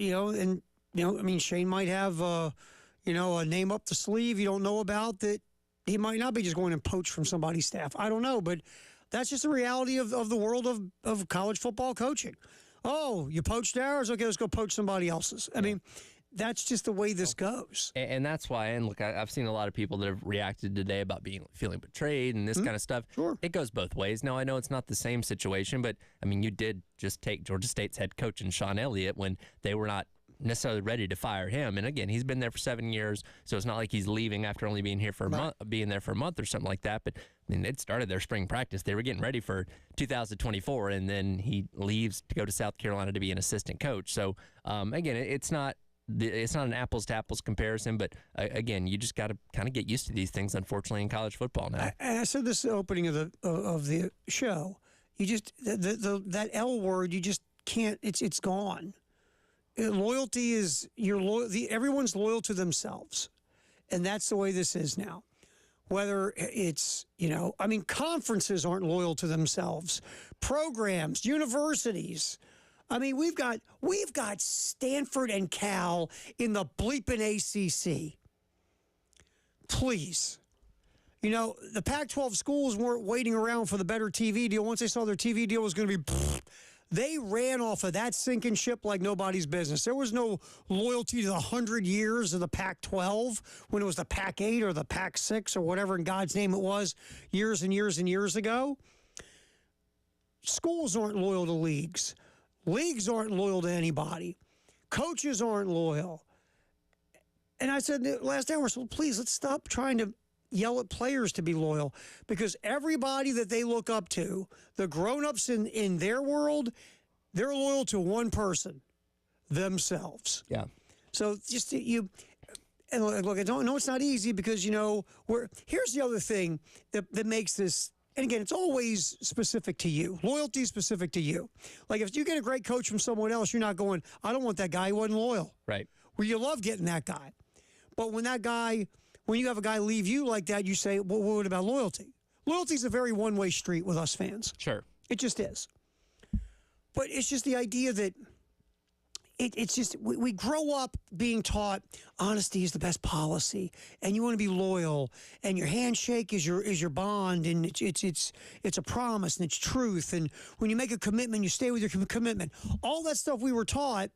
mean, Shane might have, a name up the sleeve you don't know about that he might not be just going and poach from somebody's staff. I don't know, but That's just the reality of the world of college football coaching. Oh, you poached ours? Okay, let's go poach somebody else's. I mean, that's just the way this goes. And that's why, and look, I've seen a lot of people that have reacted today about feeling betrayed and this kind of stuff. Sure. It goes both ways. Now, I know it's not the same situation, but, I mean, you did just take Georgia State's head coach and Sean Elliott when they were not necessarily ready to fire him. And again, he's been there for 7 years, so it's not like he's leaving after only being here for a month, being there for a month or something like that. But I mean, they'd started their spring practice. They were getting ready for 2024, and then he leaves to go to South Carolina to be an assistant coach. So again, it's not an apples to apples comparison, but again, you just got to kind of get used to these things, unfortunately, in college football now. I said this at the opening of the show. You just that L word, you just can't. It's gone. Loyalty is everyone's loyal to themselves, and that's the way this is now. Whether it's conferences aren't loyal to themselves, programs, universities. I mean, we've got Stanford and Cal in the bleeping ACC. Please. The Pac-12 schools weren't waiting around for the better TV deal. Once they saw their TV deal was going to be, they ran off of that sinking ship like nobody's business. There was no loyalty to the 100 years of the Pac-12 when it was the Pac-8 or the Pac-6 or whatever in God's name it was years and years and years ago. Schools aren't loyal to leagues. Leagues aren't loyal to anybody. Coaches aren't loyal. And I said last hour, so please, let's stop trying to yell at players to be loyal, because everybody that they look up to, the grown-ups in their world, they're loyal to one person, themselves. Yeah. So just and look, I don't know it's not easy because, here's the other thing that makes this, and again, it's always specific to you. Loyalty is specific to you. Like if you get a great coach from someone else, you're not going, I don't want that guy, he wasn't loyal. Right. Well, you love getting that guy. But when you have a guy leave you like that, you say, well, what about loyalty? Loyalty is a very one-way street with us fans. Sure. It just is. But it's just the idea that it's just we grow up being taught honesty is the best policy, and you want to be loyal, and your handshake is your bond, and it's a promise and it's truth, and when you make a commitment, you stay with your commitment. All that stuff we were taught.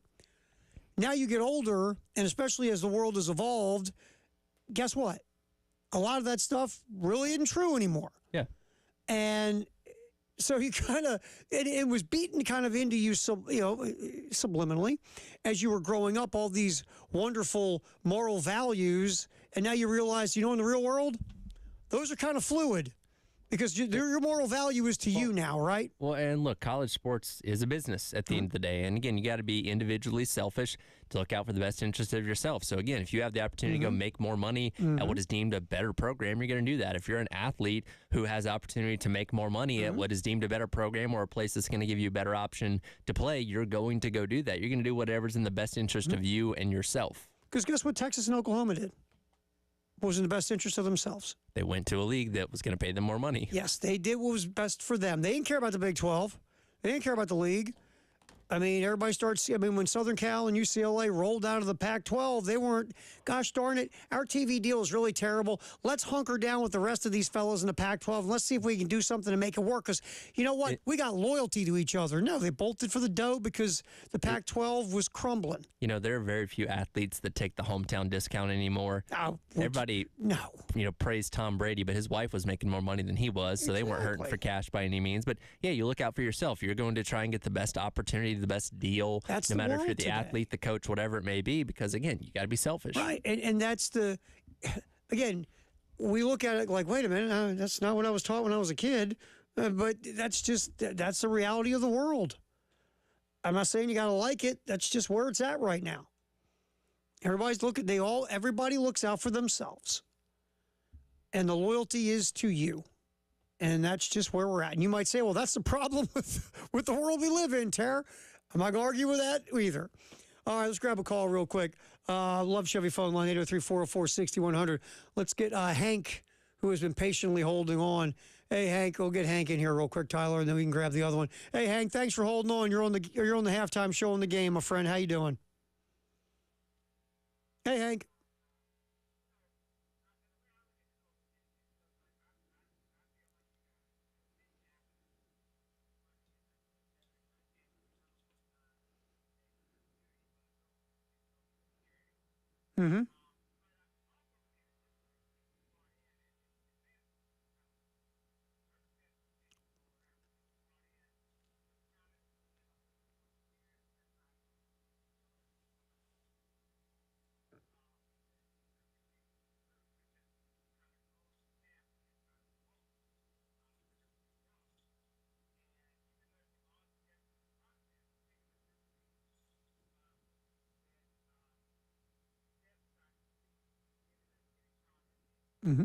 Now you get older, and especially as the world has evolved, guess what? A lot of that stuff really isn't true anymore. Yeah. And so you kind of, it was beaten kind of into you, subliminally, as you were growing up, all these wonderful moral values, and now you realize, in the real world, those are kind of fluid. Because your moral value is to you now, right? Well, and look, college sports is a business at the end of the day. And again, you got to be individually selfish to look out for the best interest of yourself. So again, if you have the opportunity to go make more money at what is deemed a better program, you're going to do that. If you're an athlete who has the opportunity to make more money at what is deemed a better program or a place that's going to give you a better option to play, you're going to go do that. You're going to do whatever's in the best interest of you and yourself. Because guess what Texas and Oklahoma did? What was in the best interest of themselves? They went to a league that was going to pay them more money. Yes, they did what was best for them. They didn't care about the Big 12. They didn't care about the league. I mean, everybody starts, when Southern Cal and UCLA rolled out of the Pac-12, they weren't, gosh darn it, our TV deal is really terrible. Let's hunker down with the rest of these fellows in the Pac-12 and let's see if we can do something to make it work. Because you know what? We got loyalty to each other. No, they bolted for the dough because the Pac-12 was crumbling. There are very few athletes that take the hometown discount anymore. Everybody, praised Tom Brady, but his wife was making more money than he was, so they weren't hurting for cash by any means. But yeah, you look out for yourself. You're going to try and get the best opportunity, the best deal, that's no matter if you're the today. athlete, the coach, whatever it may be, because again, you got to be selfish. Right. And that's again, we look at it like, wait a minute, that's not what I was taught when I was a kid. But that's the reality of the world. I'm not saying you got to like it. That's just where it's at right now. Everybody looks out for themselves. And the loyalty is to you. And that's just where we're at. And you might say, well, that's the problem with the world we live in, Tara. I'm not going to argue with that either. All right, let's grab a call real quick. Love Chevy phone line, 803-404-6100. Let's get Hank, who has been patiently holding on. Hey, Hank, we'll get Hank in here real quick, Tyler, and then we can grab the other one. Hey, Hank, thanks for holding on. You're on the halftime show in the game, my friend. How you doing? Hey, Hank. Mm-hmm. Mm-hmm.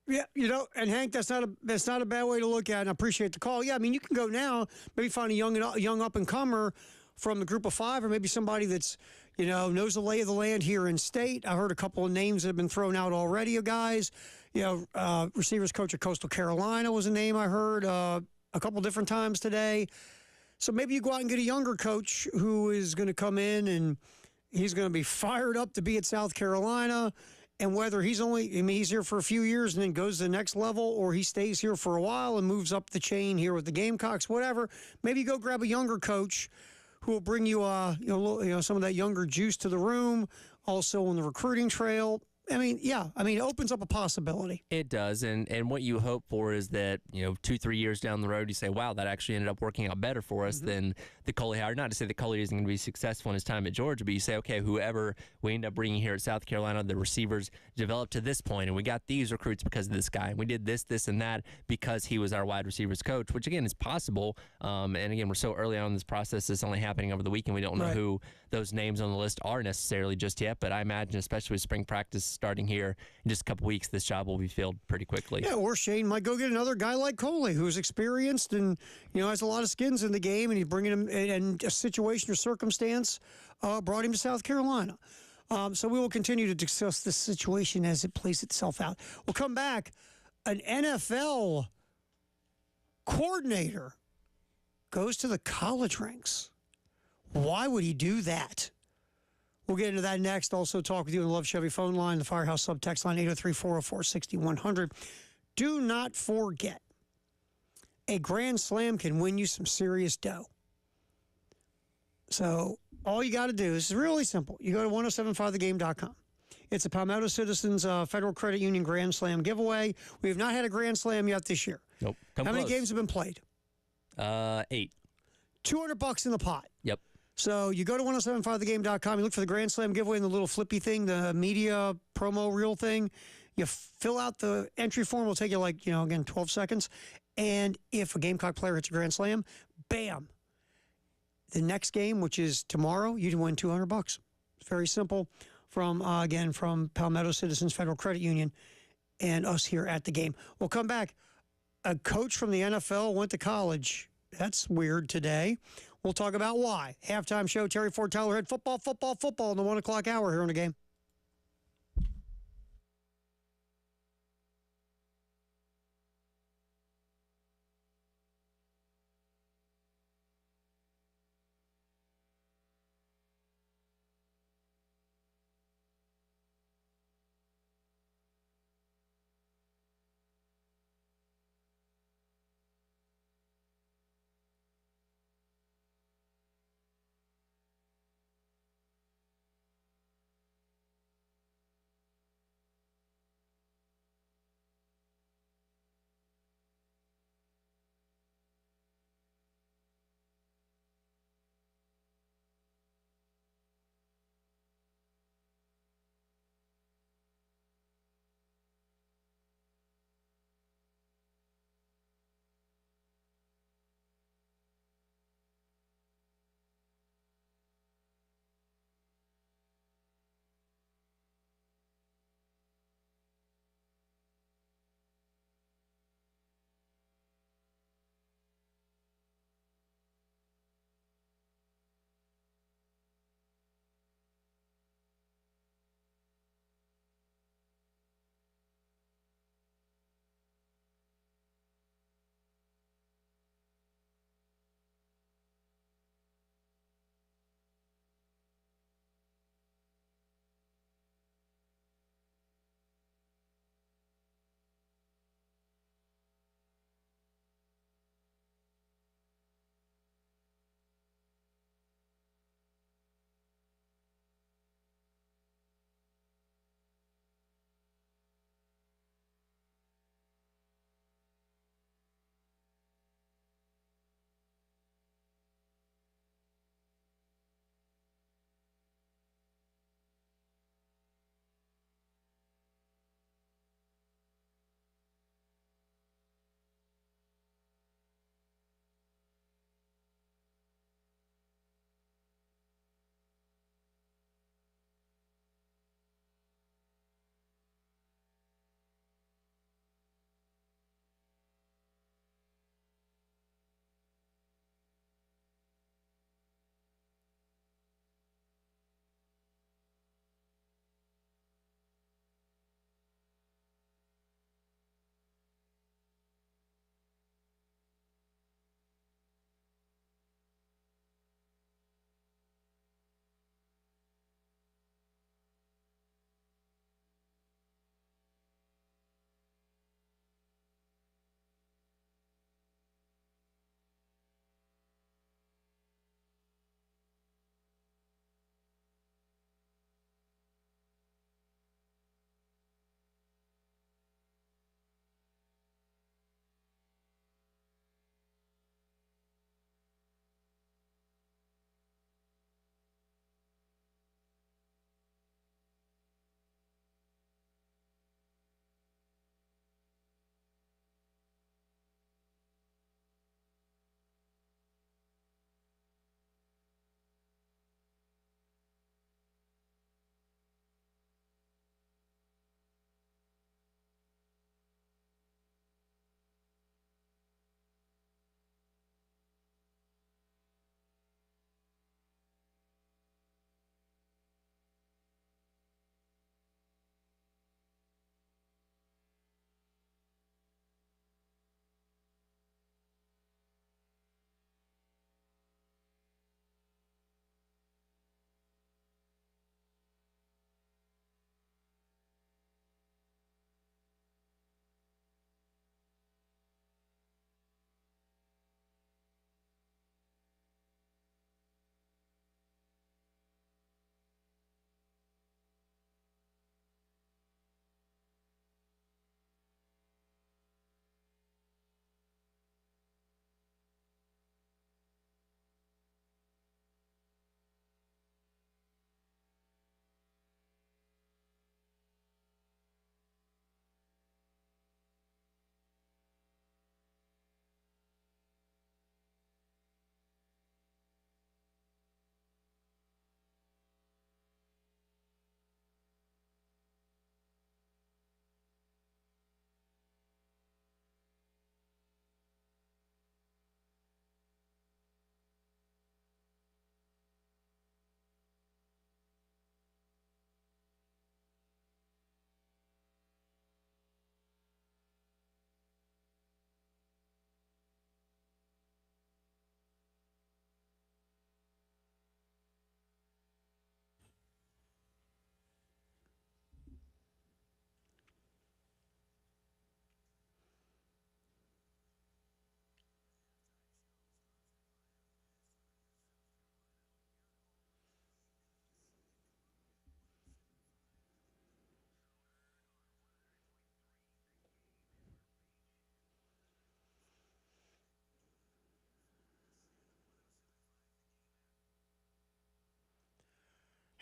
Yeah, and Hank, that's not a bad way to look at it. And I appreciate the call. Yeah, I mean, you can go now, maybe find a young up and comer from the group of five, or maybe somebody that's knows the lay of the land here in state. I heard a couple of names that have been thrown out already of guys. Receivers coach at Coastal Carolina was a name I heard a couple different times today. So maybe you go out and get a younger coach who is going to come in and he's going to be fired up to be at South Carolina. And whether he's here for a few years and then goes to the next level, or he stays here for a while and moves up the chain here with the Gamecocks, whatever. Maybe you go grab a younger coach who will bring you, some of that younger juice to the room. Also on the recruiting trail. I mean, yeah. I mean, it opens up a possibility. It does, and what you hope for is that 2-3 years down the road, you say, "Wow, that actually ended up working out better for us than the Coley hire." Not to say that Coley isn't going to be successful in his time at Georgia, but you say, "Okay, whoever we end up bringing here at South Carolina, the receivers developed to this point, and we got these recruits because of this guy, and we did this, and that because he was our wide receivers coach," which again is possible. And again, we're so early on in this process; it's only happening over the weekend. We don't know who those names on the list are necessarily just yet, but I imagine, especially with spring practice starting here in just a couple weeks, this job will be filled pretty quickly. Yeah, or Shane might go get another guy like Coley, who's experienced and has a lot of skins in the game, and he's bringing him in a situation or circumstance brought him to South Carolina. So we will continue to discuss this situation as it plays itself out. We'll come back. An NFL coordinator goes to the college ranks. Why would he do that? We'll get into that next. Also talk with you on the Love Chevy phone line, the Firehouse subtext line, 803-404-6100. Do not forget, a Grand Slam can win you some serious dough. So all you got to do is really simple. You go to 1075thegame.com. It's a Palmetto Citizens Federal Credit Union Grand Slam giveaway. We have not had a Grand Slam yet this year. Nope. How many games have been played? 8. $200 in the pot. Yep. So you go to 1075thegame.com, you look for the Grand Slam giveaway and the little flippy thing, the media promo reel thing. You fill out the entry form. It'll take you 12 seconds. And if a Gamecock player hits a Grand Slam, bam. The next game, which is tomorrow, you can win $200. It's very simple. From Palmetto Citizens Federal Credit Union and us here at the game. We'll come back. A coach from the NFL went to college. That's weird today. We'll talk about why. Halftime show, Terry Ford, Tyler Head, football in the 1 o'clock hour here on the game.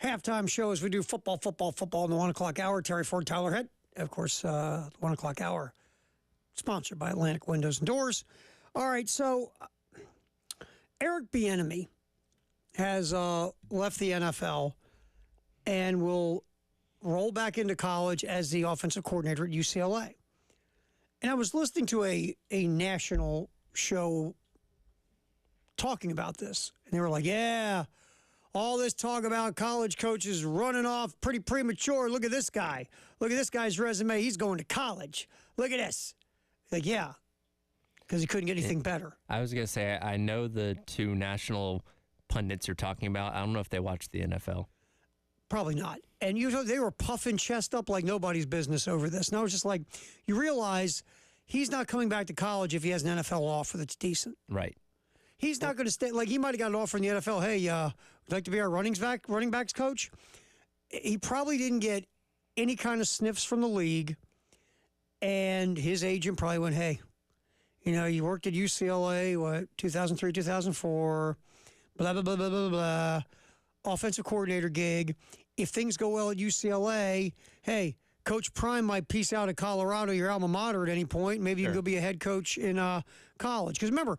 halftime show as we do football in the 1 o'clock hour. Terry Ford, Tyler Head. Of course, 1 o'clock hour, sponsored by Atlantic Windows and Doors. All right, so Eric Bieniemy has left the NFL and will roll back into college as the offensive coordinator at UCLA. And I was listening to a national show talking about this, and they were like, yeah, all this talk about college coaches running off pretty premature. Look at this guy. Look at this guy's resume. He's going to college. Look at this. Like, yeah, because he couldn't get anything better. I was going to say, I know the two national pundits you're talking about. I don't know if they watch the NFL. Probably not. And they were puffing chest up like nobody's business over this. And I was just like, you realize he's not coming back to college if he has an NFL offer that's decent. Right. He's not going to stay. Like, he might have got an offer in the NFL. Hey, would like to be our running backs coach? He probably didn't get any kind of sniffs from the league. And his agent probably went, hey, you worked at UCLA, 2003, 2004, blah, blah, blah, blah, blah, blah. Offensive coordinator gig. If things go well at UCLA, hey, Coach Prime might peace out at Colorado, your alma mater, at any point. Maybe you can go be a head coach in college. Because remember,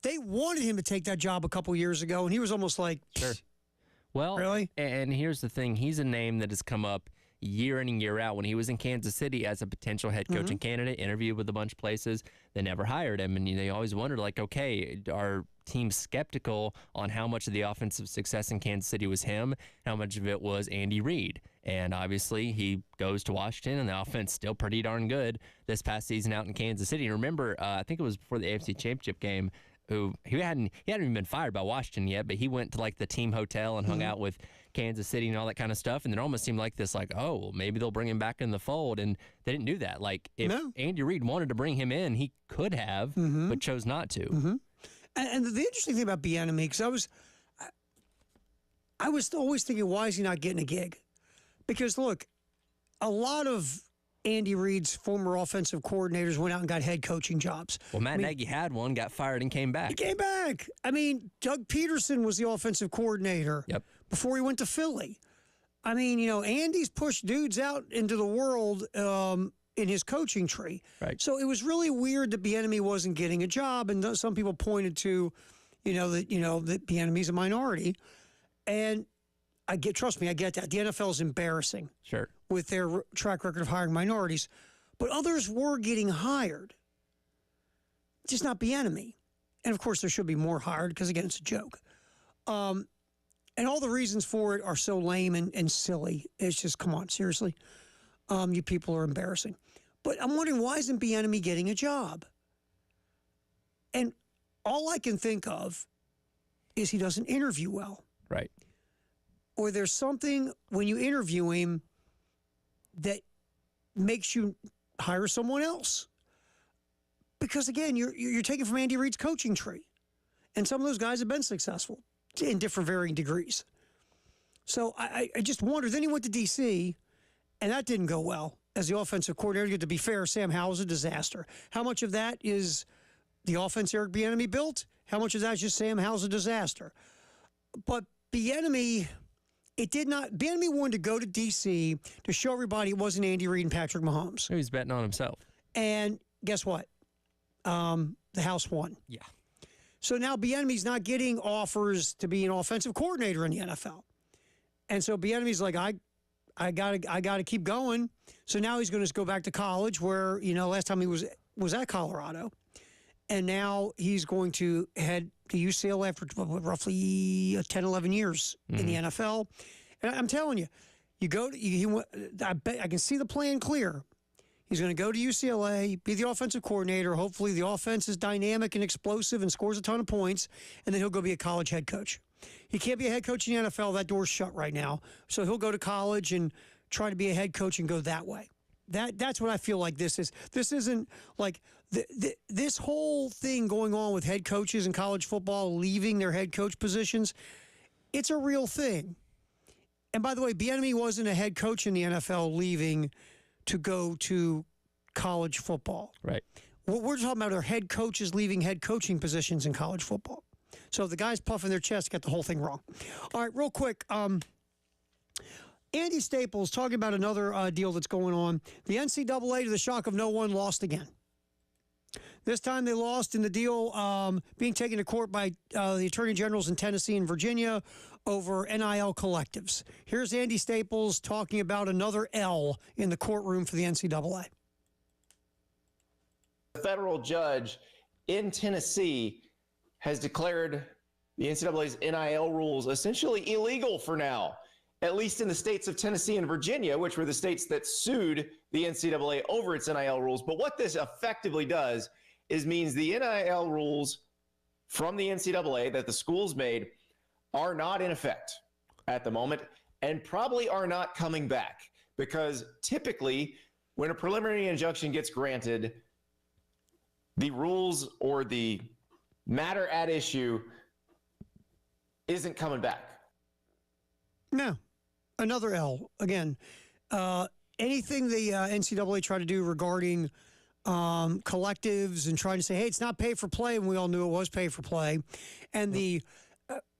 they wanted him to take that job a couple years ago, and he was almost like, sure. Well, really? And here's the thing. He's a name that has come up year in and year out. When he was in Kansas City as a potential head coaching candidate, interviewed with a bunch of places, they never hired him. And they always wondered, like, okay, are teams skeptical on how much of the offensive success in Kansas City was him, how much of it was Andy Reid? And obviously he goes to Washington, and the offense still pretty darn good this past season out in Kansas City. And remember, I think it was before the AFC Championship game, he hadn't even been fired by Washington yet, but he went to like the team hotel and hung out with Kansas City and all that kind of stuff. And it almost seemed like this, like, oh, well, maybe they'll bring him back in the fold. And they didn't do that. Like, if Andy Reid wanted to bring him in, he could have, but chose not to. And the interesting thing about Bieniemy, because I was always thinking, why is he not getting a gig? Because look, a lot of Andy Reid's former offensive coordinators went out and got head coaching jobs. Well, Matt Nagy had one, got fired, and came back. He came back. I mean, Doug Peterson was the offensive coordinator before he went to Philly. I mean, Andy's pushed dudes out into the world in his coaching tree. Right. So it was really weird that Bieniemy wasn't getting a job, and some people pointed to, that Bieniemy's a minority. And trust me, I get that. The NFL is embarrassing. Sure. With their track record of hiring minorities. But others were getting hired. Just not Bieniemy. And, of course, there should be more hired because, again, it's a joke. And all the reasons for it are so lame and silly. It's just, come on, seriously. You people are embarrassing. But I'm wondering, why isn't Bieniemy getting a job? And all I can think of is he doesn't interview well. Right. Or there's something when you interview him that makes you hire someone else. Because, again, you're taking from Andy Reid's coaching tree. And some of those guys have been successful in different varying degrees. So I just wondered. Then he went to D.C., and that didn't go well as the offensive coordinator. To be fair, Sam Howell was a disaster. How much of that is the offense Eric Bieniemy built? How much of that is just Sam Howell's a disaster? But Bieniemy wanted to go to D.C. to show everybody it wasn't Andy Reid and Patrick Mahomes. He was betting on himself. And guess what? The House won. Yeah. So now Bieniemy's not getting offers to be an offensive coordinator in the NFL. And so Bieniemy's like, I gotta keep going. So now he's going to go back to college where, last time he was at Colorado. And now he's going to head to UCLA after roughly 10, 11 years in the NFL. And I'm telling you, I can see the plan clear. He's going to go to UCLA, be the offensive coordinator. Hopefully the offense is dynamic and explosive and scores a ton of points, and then he'll go be a college head coach. He can't be a head coach in the NFL. That door's shut right now. So he'll go to college and try to be a head coach and go that way. That's what I feel like this is. This isn't like this whole thing going on with head coaches in college football leaving their head coach positions. It's a real thing. And by the way, Bieniemy wasn't a head coach in the NFL leaving to go to college football. Right. What we're talking about are head coaches leaving head coaching positions in college football. So the guys puffing their chest got the whole thing wrong. All right, real quick. Andy Staples talking about another deal that's going on. The NCAA, to the shock of no one, lost again. This time they lost in the deal being taken to court by the attorney generals in Tennessee and Virginia over NIL collectives. Here's Andy Staples talking about another L in the courtroom for the NCAA. A federal judge in Tennessee has declared the NCAA's NIL rules essentially illegal for now, at least in the states of Tennessee and Virginia, which were the states that sued the NCAA over its NIL rules. But what this effectively does is means the NIL rules from the NCAA that the schools made are not in effect at the moment and probably are not coming back, because typically when a preliminary injunction gets granted, the rules or the matter at issue isn't coming back. No, another L. Again, anything the NCAA tried to do regarding collectives and trying to say, hey, it's not pay for play, and we all knew it was pay for play. And the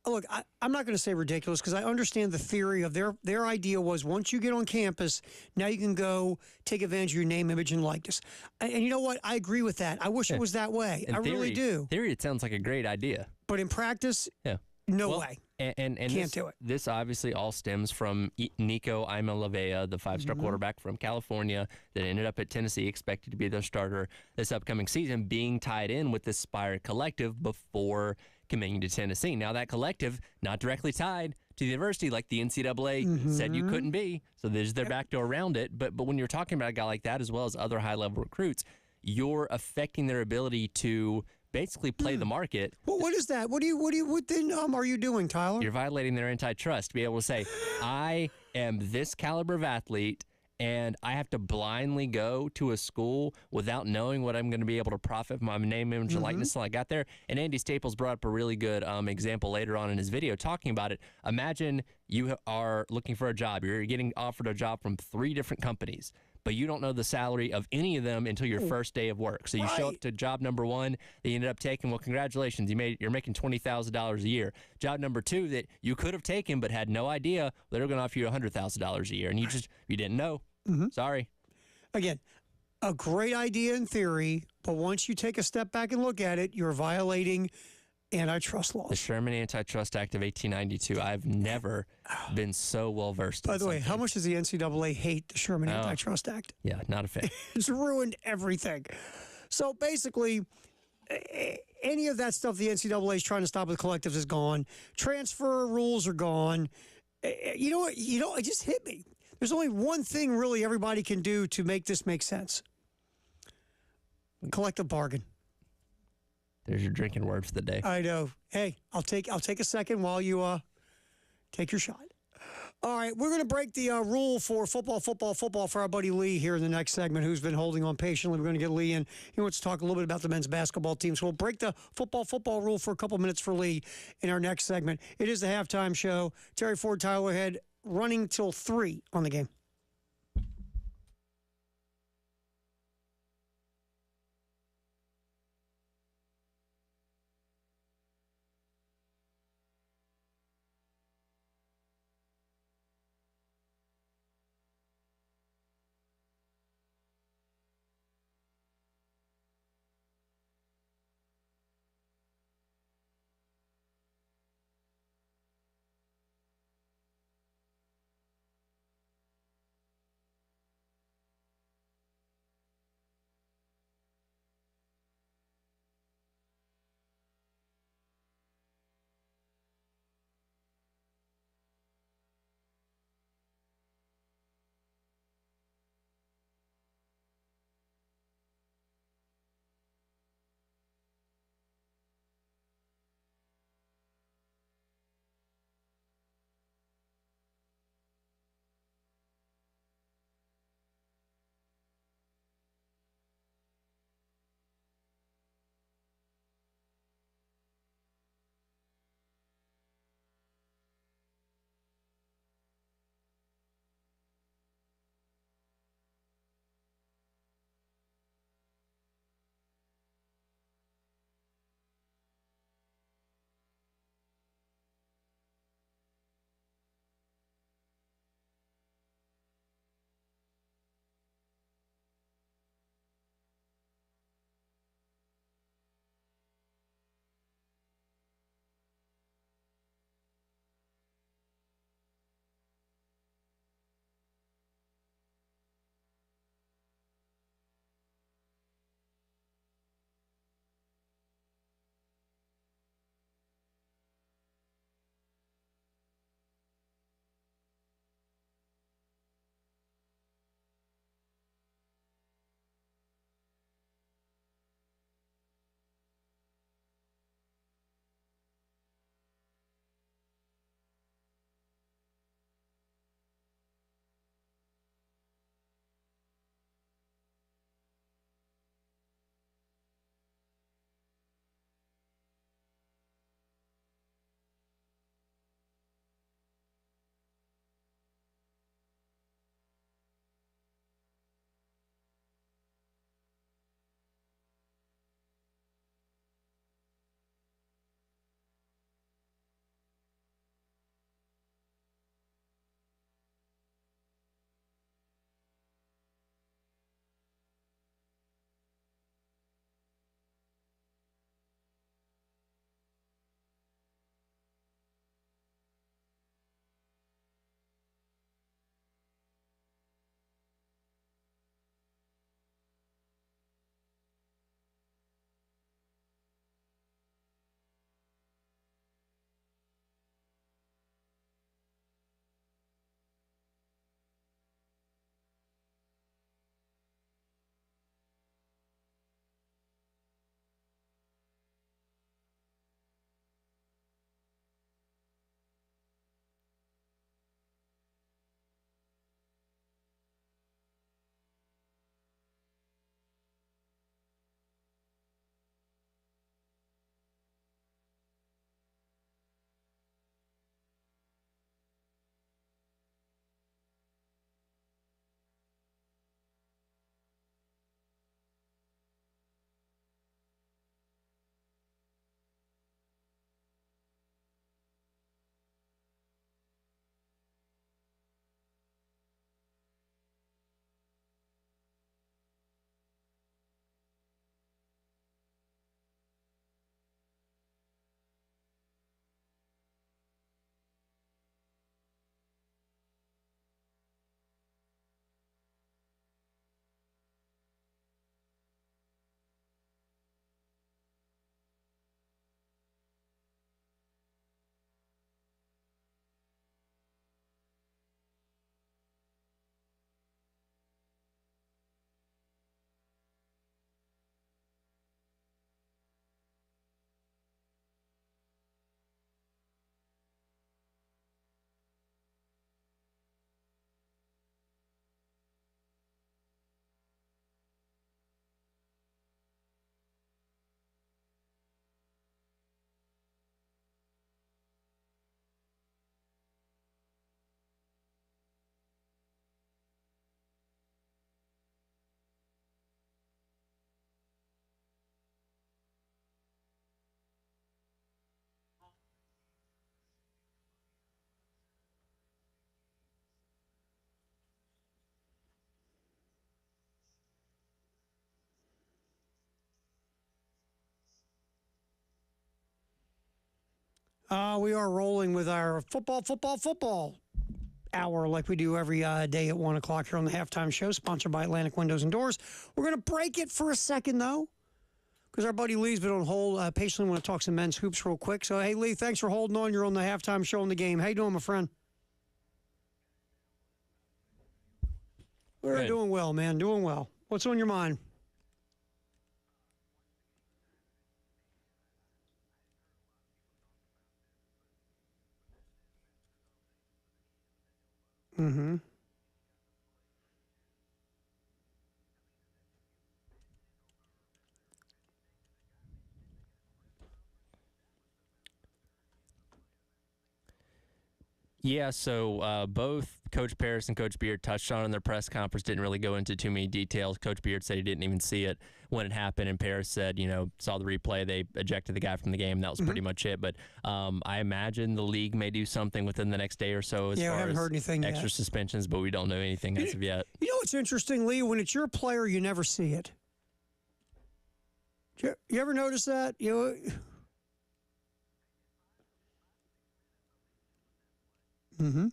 look, I'm not going to say ridiculous because I understand the theory of their idea was once you get on campus, now you can go take advantage of your name, image, and likeness. And you know what? I agree with that. I wish it was that way. I really do. In theory, it sounds like a great idea. But in practice, no way. And Can't do it. This obviously all stems from Nico Iamaleava, the five-star quarterback from California that ended up at Tennessee, expected to be their starter this upcoming season, being tied in with this Spire collective before committing to Tennessee. Now that collective, not directly tied to the university like the NCAA said you couldn't be, so there's their backdoor around it. But when you're talking about a guy like that, as well as other high-level recruits, you're affecting their ability to basically play the market. Well, what is that? What then are you doing, Tyler? You're violating their antitrust to be able to say, I am this caliber of athlete, and I have to blindly go to a school without knowing what I'm going to be able to profit from my name, image, and likeness until I got there. And Andy Staples brought up a really good example later on in his video talking about it. Imagine you are looking for a job. You're getting offered a job from 3 different companies, but you don't know the salary of any of them until your first day of work. So you show up to job number 1 that you ended up taking. Well, congratulations, you're making $20,000 a year. Job number 2 that you could have taken but had no idea they were going to offer you $100,000 a year, and you didn't know. Sorry. Again, a great idea in theory, but once you take a step back and look at it, you're violating antitrust laws. The Sherman Antitrust Act of 1892. I've never been so well versed in By the way, something. how much does the NCAA hate the Sherman Antitrust Act? Yeah, not a fan. It's ruined everything. So basically, any of that stuff the NCAA is trying to stop with collectives is gone. Transfer rules are gone. You know what? It just hit me. There's only one thing really everybody can do to make this make sense. Collective bargain. There's your drinking word for the day. I know. Hey, I'll take a second while you take your shot. All right, we're going to break the rule for football for our buddy Lee here in the next segment, who's been holding on patiently. We're going to get Lee in. He wants to talk a little bit about the men's basketball team. So we'll break the football rule for a couple minutes for Lee in our next segment. It is the halftime show. Terry Ford, Tyler Head, running till 3 on the game. We are rolling with our football hour like we do every day at 1 o'clock here on the Halftime Show, sponsored by Atlantic Windows and Doors. We're going to break it for a second, though, because our buddy Lee's been on hold patiently want to talk some men's hoops real quick. So, hey, Lee, thanks for holding on. You're on the Halftime Show in the game. How you doing, my friend? We're doing well, man. Doing well. What's on your mind? Mm-hmm. Yeah, so both Coach Paris and Coach Beard touched on it in their press conference, didn't really go into too many details. Coach Beard said he didn't even see it when it happened, and Paris said, saw the replay, they ejected the guy from the game. That was pretty much it. But I imagine the league may do something within the next day or so as I far haven't as heard anything extra yet. suspensions, but we don't know anything as of yet. You know what's interesting, Lee? When it's your player, you never see it. You ever notice that? Mm-hmm.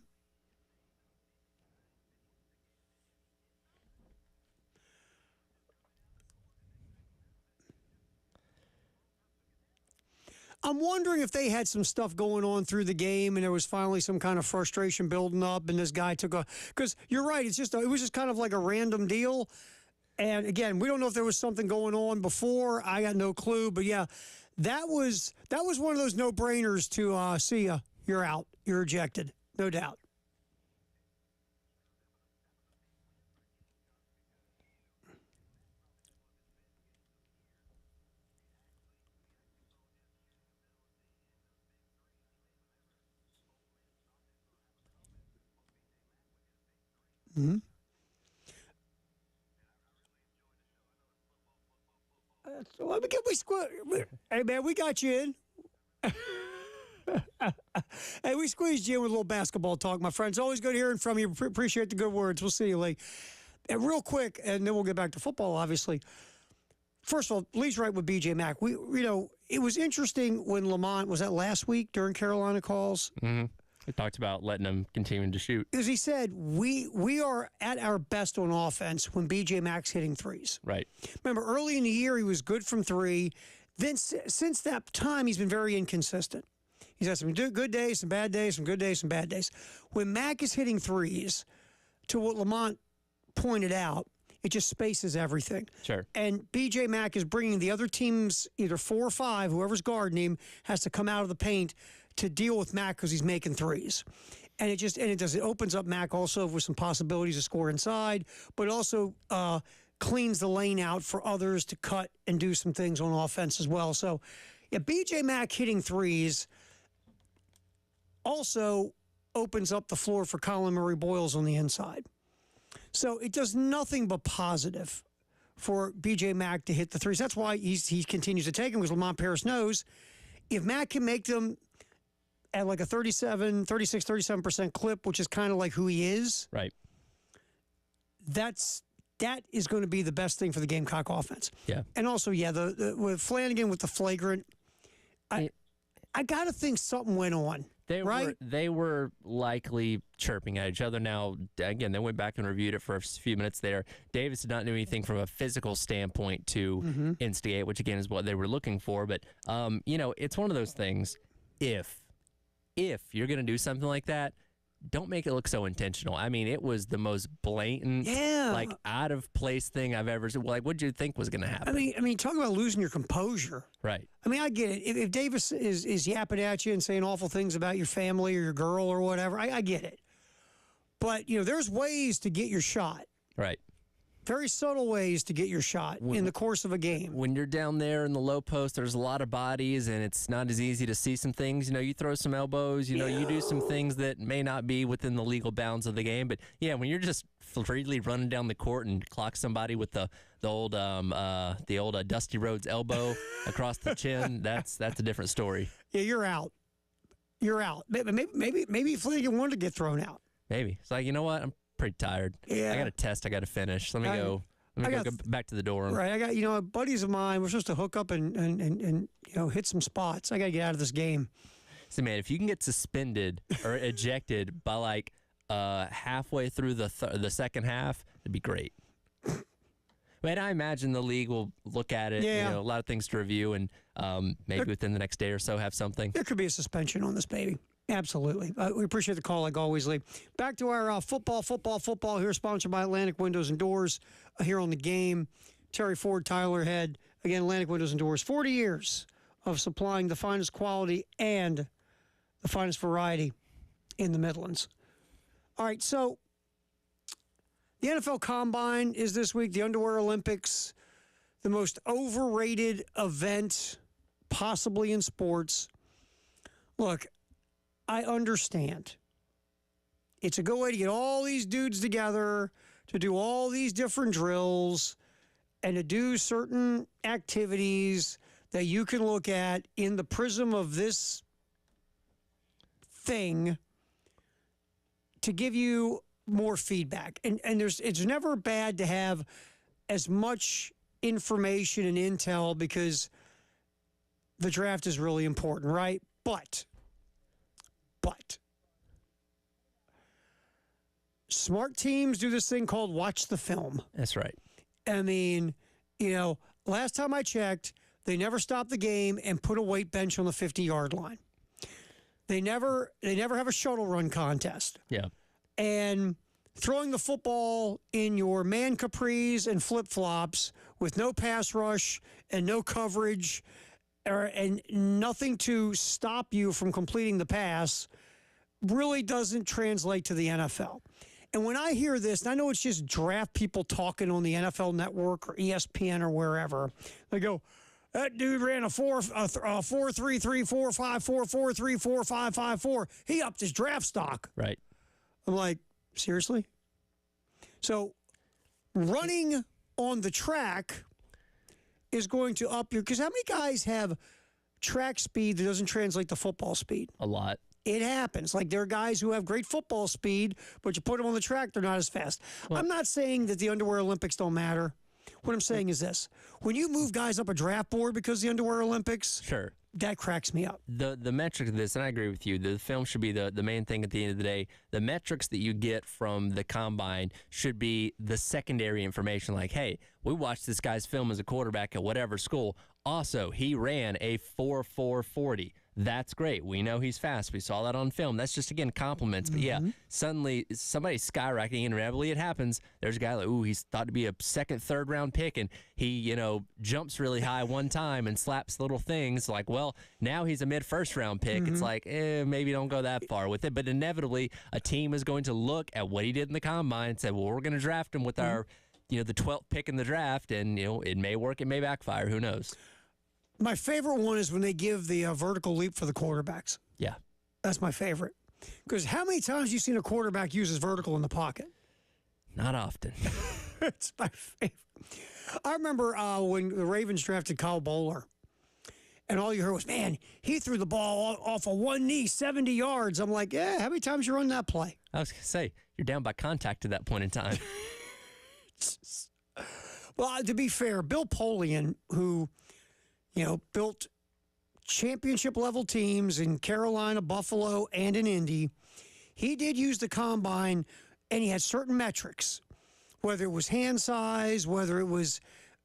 I'm wondering if they had some stuff going on through the game and there was finally some kind of frustration building up and this guy took a... Because you're right, it was just kind of like a random deal. And again, we don't know if there was something going on before. I got no clue. But yeah, that was one of those no-brainers to see ya. You're out. You're ejected. No doubt. Mm-hmm. Let me get Hey, man, we got you in. Hey, we squeezed you in with a little basketball talk, my friends. Always good hearing from you. Appreciate the good words. We'll see you, Lee. And real quick, and then we'll get back to football, obviously. First of all, Lee's right with B.J. Mack. It was interesting when Lamont, was that last week during Carolina calls? Mm-hmm. We talked about letting him continue to shoot. Because he said, we are at our best on offense when B.J. Mack's hitting threes. Right. Remember, early in the year, he was good from three. Then since that time, he's been very inconsistent. He's had some good days, some bad days, some good days, some bad days. When Mack is hitting threes, to what Lamont pointed out, it just spaces everything. Sure. And B.J. Mack is bringing the other teams, either 4 or 5, whoever's guarding him, has to come out of the paint to deal with Mack because he's making threes. And it opens up Mack also with some possibilities to score inside, but also cleans the lane out for others to cut and do some things on offense as well. So, yeah, B.J. Mack hitting threes also opens up the floor for Colin Murray Boyles on the inside. So it does nothing but positive for B.J. Mack to hit the threes. That's why he continues to take them, because Lamont Paris knows if Mack can make them at like a 37% clip, which is kind of like who he is. Right. That is going to be the best thing for the Gamecock offense. Yeah. And also, with Flanagan with the flagrant, I got to think something went on. They were likely chirping at each other. Now, again, they went back and reviewed it for a few minutes there. Davis did not do anything from a physical standpoint to instigate, which, again, is what they were looking for. But, it's one of those things. If you're going to do something like that, don't make it look so intentional. I mean, it was the most blatant, out of place thing I've ever seen. Like, what did you think was going to happen? I mean, talk about losing your composure. Right. I mean, I get it. If Davis is yapping at you and saying awful things about your family or your girl or whatever, I get it. But, there's ways to get your shot. Right. Very subtle ways to get your shot in the course of a game. When you're down there in the low post, there's a lot of bodies, and it's not as easy to see some things. You throw some elbows. You do some things that may not be within the legal bounds of the game. But, yeah, when you're just freely running down the court and clock somebody with the old Dusty Rhodes elbow across the chin, that's a different story. Yeah, you're out. You're out. Maybe Flanagan wanted to get thrown out. Maybe. It's like, you know what? I'm pretty tired. Yeah. I got a test I got to finish. Let me go back to the dorm. Right. I got, buddies of mine, we're supposed to hook up and hit some spots. I got to get out of this game. So, man, if you can get suspended or ejected by like halfway through the second half, it'd be great. But I imagine the league will look at it. Yeah. You know, a lot of things to review, and maybe within the next day or so have something. There could be a suspension on this baby. Absolutely. We appreciate the call, like always, Lee. Back to our football here, sponsored by Atlantic Windows and Doors here on the game. Terry Ford, Tyler Head. Again, Atlantic Windows and Doors, 40 years of supplying the finest quality and the finest variety in the Midlands. All right, so the NFL Combine is this week, the Underwear Olympics, the most overrated event possibly in sports. Look, I understand. It's a good way to get all these dudes together to do all these different drills and to do certain activities that you can look at in the prism of this thing to give you more feedback. And it's never bad to have as much information and intel because the draft is really important, right? But smart teams do this thing called watch the film. That's right. I mean, you know, last time I checked, they never stopped the game and put a weight bench on the 50-yard line. They never have a shuttle run contest. Yeah. And throwing the football in your man capris and flip-flops with no pass rush and no coverage and nothing to stop you from completing the pass really doesn't translate to the NFL. And when I hear this, and I know it's just draft people talking on the NFL Network or ESPN or wherever, they go, that dude ran a 4.33, 3.45, 4.43, 4.554. He upped his draft stock. Right. I'm like, seriously? So running on the track is going to up your, because how many guys have track speed that doesn't translate to football speed? A lot. It happens. Like there are guys who have great football speed, but you put them on the track, they're not as fast. Well, I'm not saying that the Underwear Olympics don't matter. What I'm saying is this. When you move guys up a draft board because of the Underwear Olympics, sure, that cracks me up. The metric of this, and I agree with you, the film should be the main thing at the end of the day. The metrics that you get from the combine should be the secondary information like, hey, we watched this guy's film as a quarterback at whatever school. Also, he ran a 4.440. That's great. We know he's fast. We saw that on film. That's just, again, compliments. But, yeah, suddenly somebody's skyrocketing, and inevitably it happens. There's a guy like, ooh, he's thought to be a second, third-round pick, and he, you know, jumps really high one time and slaps little things. Like, well, now he's a mid-first-round pick. It's like, maybe don't go that far with it. But inevitably, a team is going to look at what he did in the combine and say, well, we're going to draft him with our, you know, the 12th pick in the draft, and, you know, it may work, it may backfire. Who knows? My favorite one is when they give the vertical leap for the quarterbacks. Yeah. That's my favorite. Because how many times have you seen a quarterback use his vertical in the pocket? Not often. It's my favorite. I remember when the Ravens drafted Kyle Bowler, and all you heard was, man, he threw the ball off of one knee, 70 yards. I'm like, yeah, how many times you run that play? I was going to say, you're down by contact at that point in time. Well, to be fair, Bill Polian, who, you know, built championship-level teams in Carolina, Buffalo, and in Indy, he did use the combine, and he had certain metrics, whether it was hand size, whether it was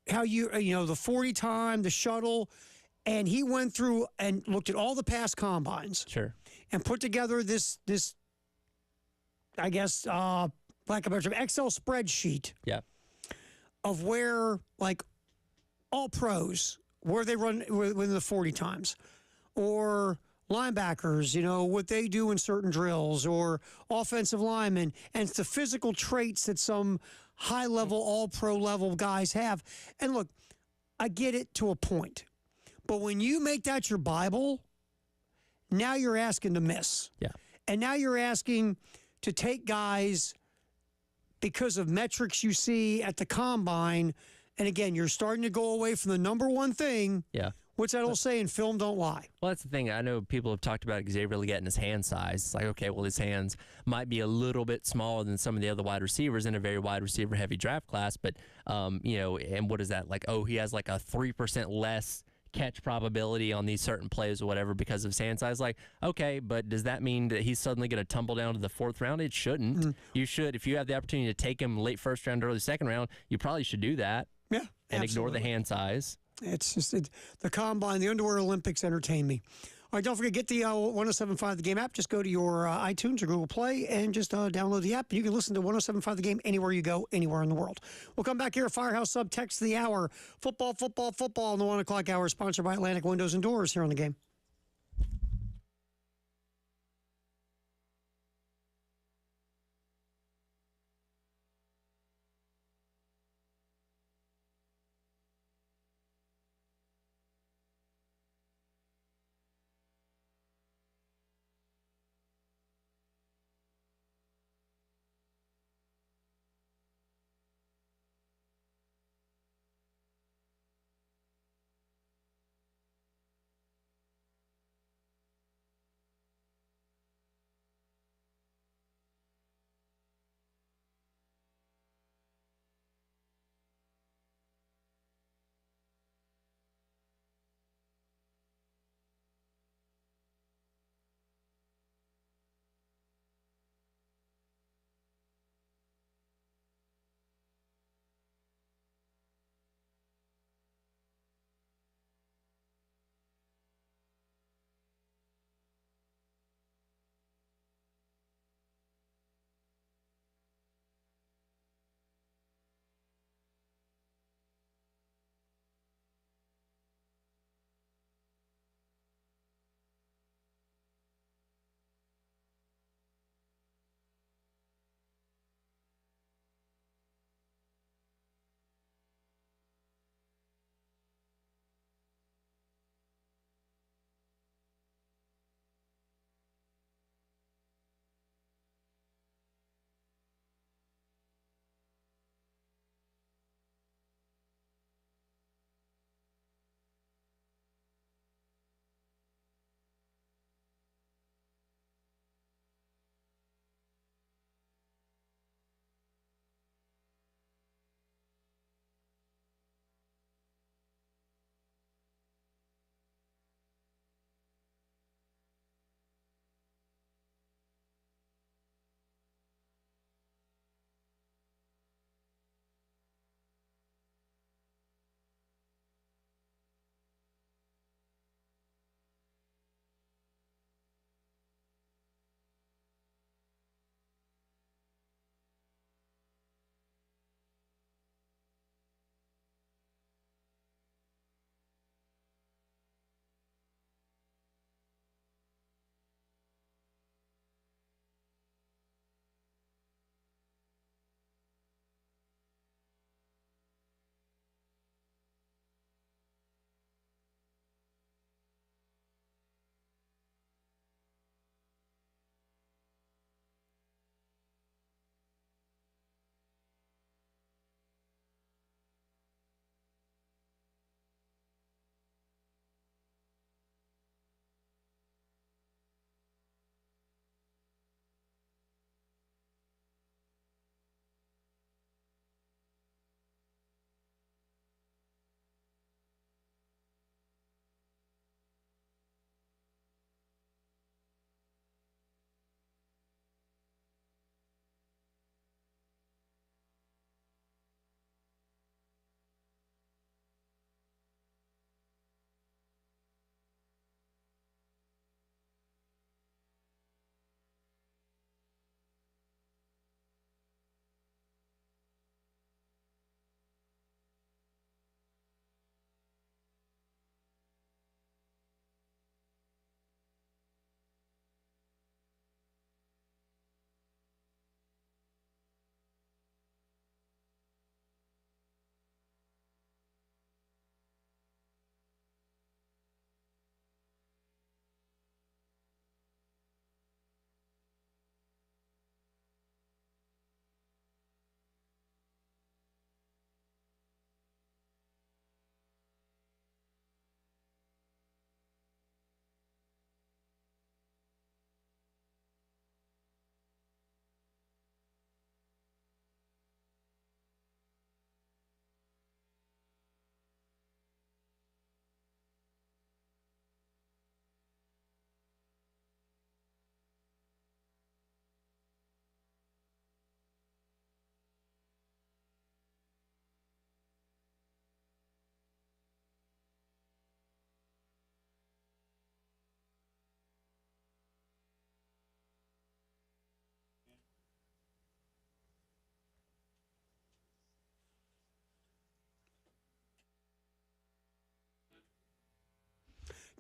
how you know, the 40 time, the shuttle, and he went through and looked at all the past combines. Sure. And put together this I guess, like a better Excel spreadsheet. Yeah. Of where, like, all pros, where they run within the 40 times, or linebackers, you know, what they do in certain drills, or offensive linemen, and it's the physical traits that some high-level, all-pro level guys have. And look, I get it to a point. But when you make that your Bible, now you're asking to miss. Yeah. And now you're asking to take guys because of metrics you see at the combine. And again, you're starting to go away from the number one thing. Yeah. What's that old saying? Film don't lie. Well, that's the thing. I know people have talked about Xavier Legette and his hand size. It's like, okay, well, his hands might be a little bit smaller than some of the other wide receivers in a very wide receiver heavy draft class. But, you know, and what is that? Like, oh, he has like a 3% less catch probability on these certain plays or whatever because of hand size. Like, okay, but does that mean that he's suddenly going to tumble down to the 4th round? It shouldn't. You should, if you have the opportunity to take him late 1st round, early 2nd round, you probably should do that. Yeah, and absolutely. ignore the hand size. It's just the combine, the underwear Olympics entertain me. All right, don't forget, get the 107.5 The Game app. Just go to your iTunes or Google Play and just download the app. You can listen to 107.5 The Game anywhere you go, anywhere in the world. We'll come back here at Firehouse Sub Text of the Hour. Football in the 1 o'clock hour, sponsored by Atlantic Windows and Doors here on The Game.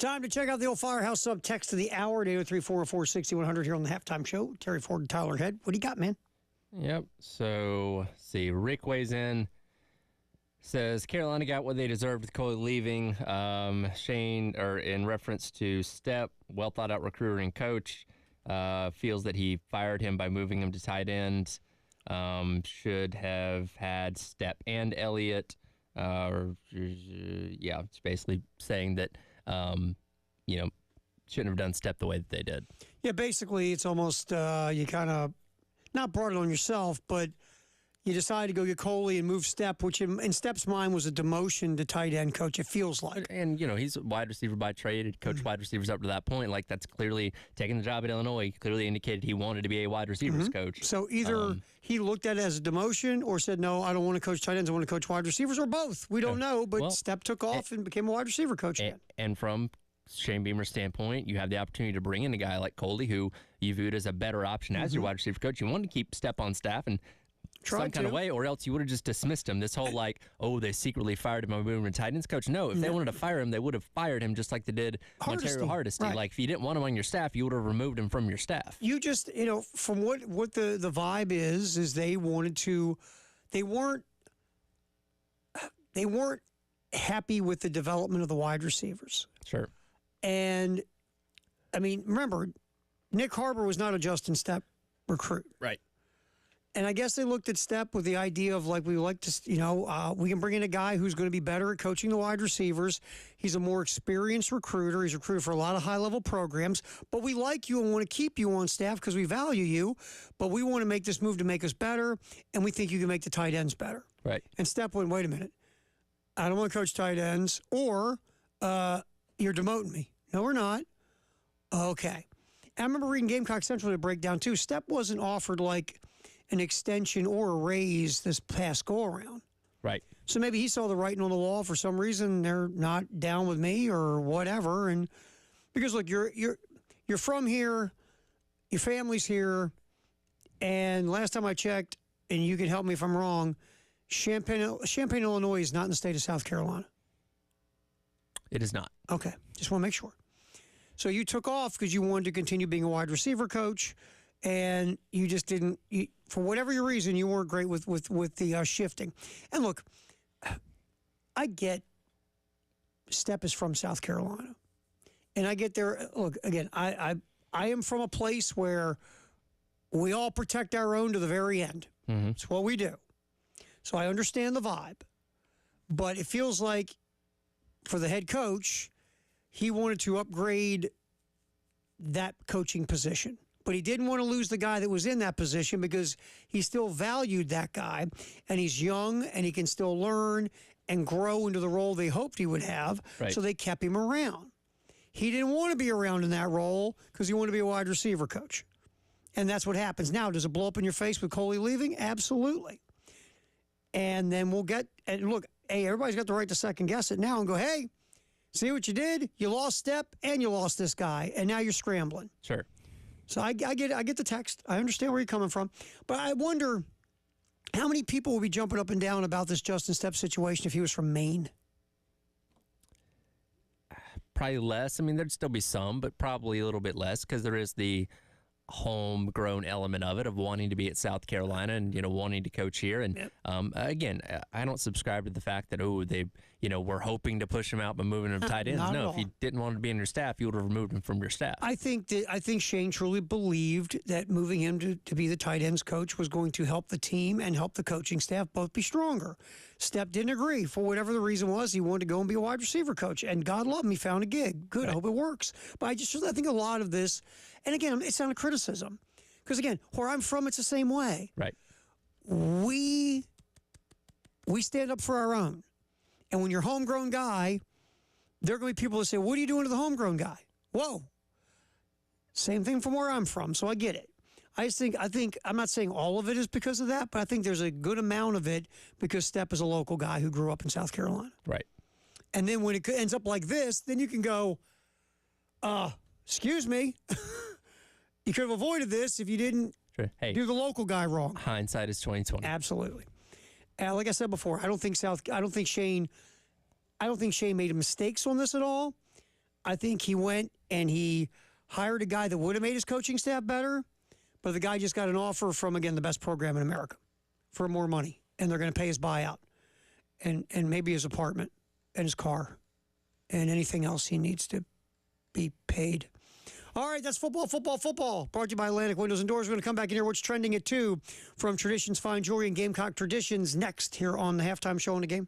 Time to check out the old Firehouse Sub text of the hour at 803-404-6100 here on the Halftime Show. Terry Ford and Tyler Head. What do you got, man? Yep. So, see, Rick weighs in. Says Carolina got what they deserved with Coley leaving. Shane, or in reference to Step, well thought out recruiter and coach, feels that he fired him by moving him to tight end. Should have had Step and Elliott. It's basically saying that, shouldn't have done Step the way that they did. Yeah, basically, it's almost you kind of not brought it on yourself, but you decided to go get Coley and move Step, which in Step's mind was a demotion to tight end coach, it feels like. And, he's a wide receiver by trade. He coached wide receivers up to that point. Like, that's clearly taking the job at Illinois. He clearly indicated he wanted to be a wide receivers coach. So either he looked at it as a demotion or said, no, I don't want to coach tight ends. I want to coach wide receivers, or both. We don't know, but Step took off and became a wide receiver coach again. And from Shane Beamer's standpoint, you have the opportunity to bring in a guy like Coley, who you viewed as a better option as your wide receiver coach. You wanted to keep Step on staff and some kind of way, or else you would have just dismissed him. This whole they secretly fired him by moving him to tight ends coach. No, if they wanted to fire him, they would have fired him just like they did Montario Hardesty. Right. Like, if you didn't want him on your staff, you would have removed him from your staff. You just, from what the vibe is they wanted to, they weren't happy with the development of the wide receivers. Sure. And, I mean, remember, Nick Harbor was not a Justin Step recruit. Right. And I guess they looked at Step with the idea of, like, we like to, we can bring in a guy who's going to be better at coaching the wide receivers. He's a more experienced recruiter. He's recruited for a lot of high-level programs. But we like you and want to keep you on staff because we value you. But we want to make this move to make us better, and we think you can make the tight ends better. Right. And Step went, wait a minute. I don't want to coach tight ends, or you're demoting me. No, we're not. Okay. And I remember reading Gamecock Central to break down, too. Step wasn't offered, like, an extension or a raise this past go-around. Right. So maybe he saw the writing on the wall. For some reason, they're not down with me or whatever. And because, look, you're from here, your family's here, and last time I checked, and you can help me if I'm wrong, Champaign, Illinois is not in the state of South Carolina. It is not. Okay. Just want to make sure. So you took off because you wanted to continue being a wide receiver coach, and you just didn't, for whatever your reason, you weren't great with the shifting. And look, I get Step is from South Carolina, and I get there. Look, again, I am from a place where we all protect our own to the very end. Mm-hmm. It's what we do. So I understand the vibe, but it feels like for the head coach, he wanted to upgrade that coaching position. But he didn't want to lose the guy that was in that position because he still valued that guy, and he's young, and he can still learn and grow into the role they hoped he would have, right. So they kept him around. He didn't want to be around in that role because he wanted to be a wide receiver coach. And that's what happens. Now, does it blow up in your face with Coley leaving? Absolutely. And then and look, hey, everybody's got the right to second guess it now and go, hey, see what you did? You lost Step and you lost this guy, and now you're scrambling. Sure. So I get the text. I understand where you're coming from. But I wonder how many people will be jumping up and down about this Justin Step situation if he was from Maine? Probably less. I mean, there'd still be some, but probably a little bit less because there is the homegrown element of it, of wanting to be at South Carolina and, wanting to coach here. And again, I don't subscribe to the fact that, they, we're hoping to push him out by moving him to tight ends. No, if you didn't want to be in your staff, you would have removed him from your staff. I think Shane truly believed that moving him to be the tight ends coach was going to help the team and help the coaching staff both be stronger. Step didn't agree for whatever the reason was. He wanted to go and be a wide receiver coach, and God love him, he found a gig. Good, right. I hope it works. But I think a lot of this, and again, it's not a criticism, because again, where I'm from, it's the same way. Right. We stand up for our own. And when you're a homegrown guy, there are going to be people that say, what are you doing to the homegrown guy? Whoa. Same thing from where I'm from, so I get it. I think I'm not saying all of it is because of that, but I think there's a good amount of it because Step is a local guy who grew up in South Carolina. Right. And then when it ends up like this, then you can go, excuse me, you could have avoided this if you didn't do the local guy wrong. Hindsight is 20/20. Absolutely. Like I said before, I don't think Shane made mistakes on this at all. I think he went and he hired a guy that would have made his coaching staff better, but the guy just got an offer from, again, the best program in America for more money, and they're going to pay his buyout and maybe his apartment and his car and anything else he needs to be paid. All right, that's football. Brought to you by Atlantic Windows and Doors. We're going to come back in here. What's trending at 2 from Traditions Fine Jewelry and Gamecock Traditions next here on the Halftime Show in the Game.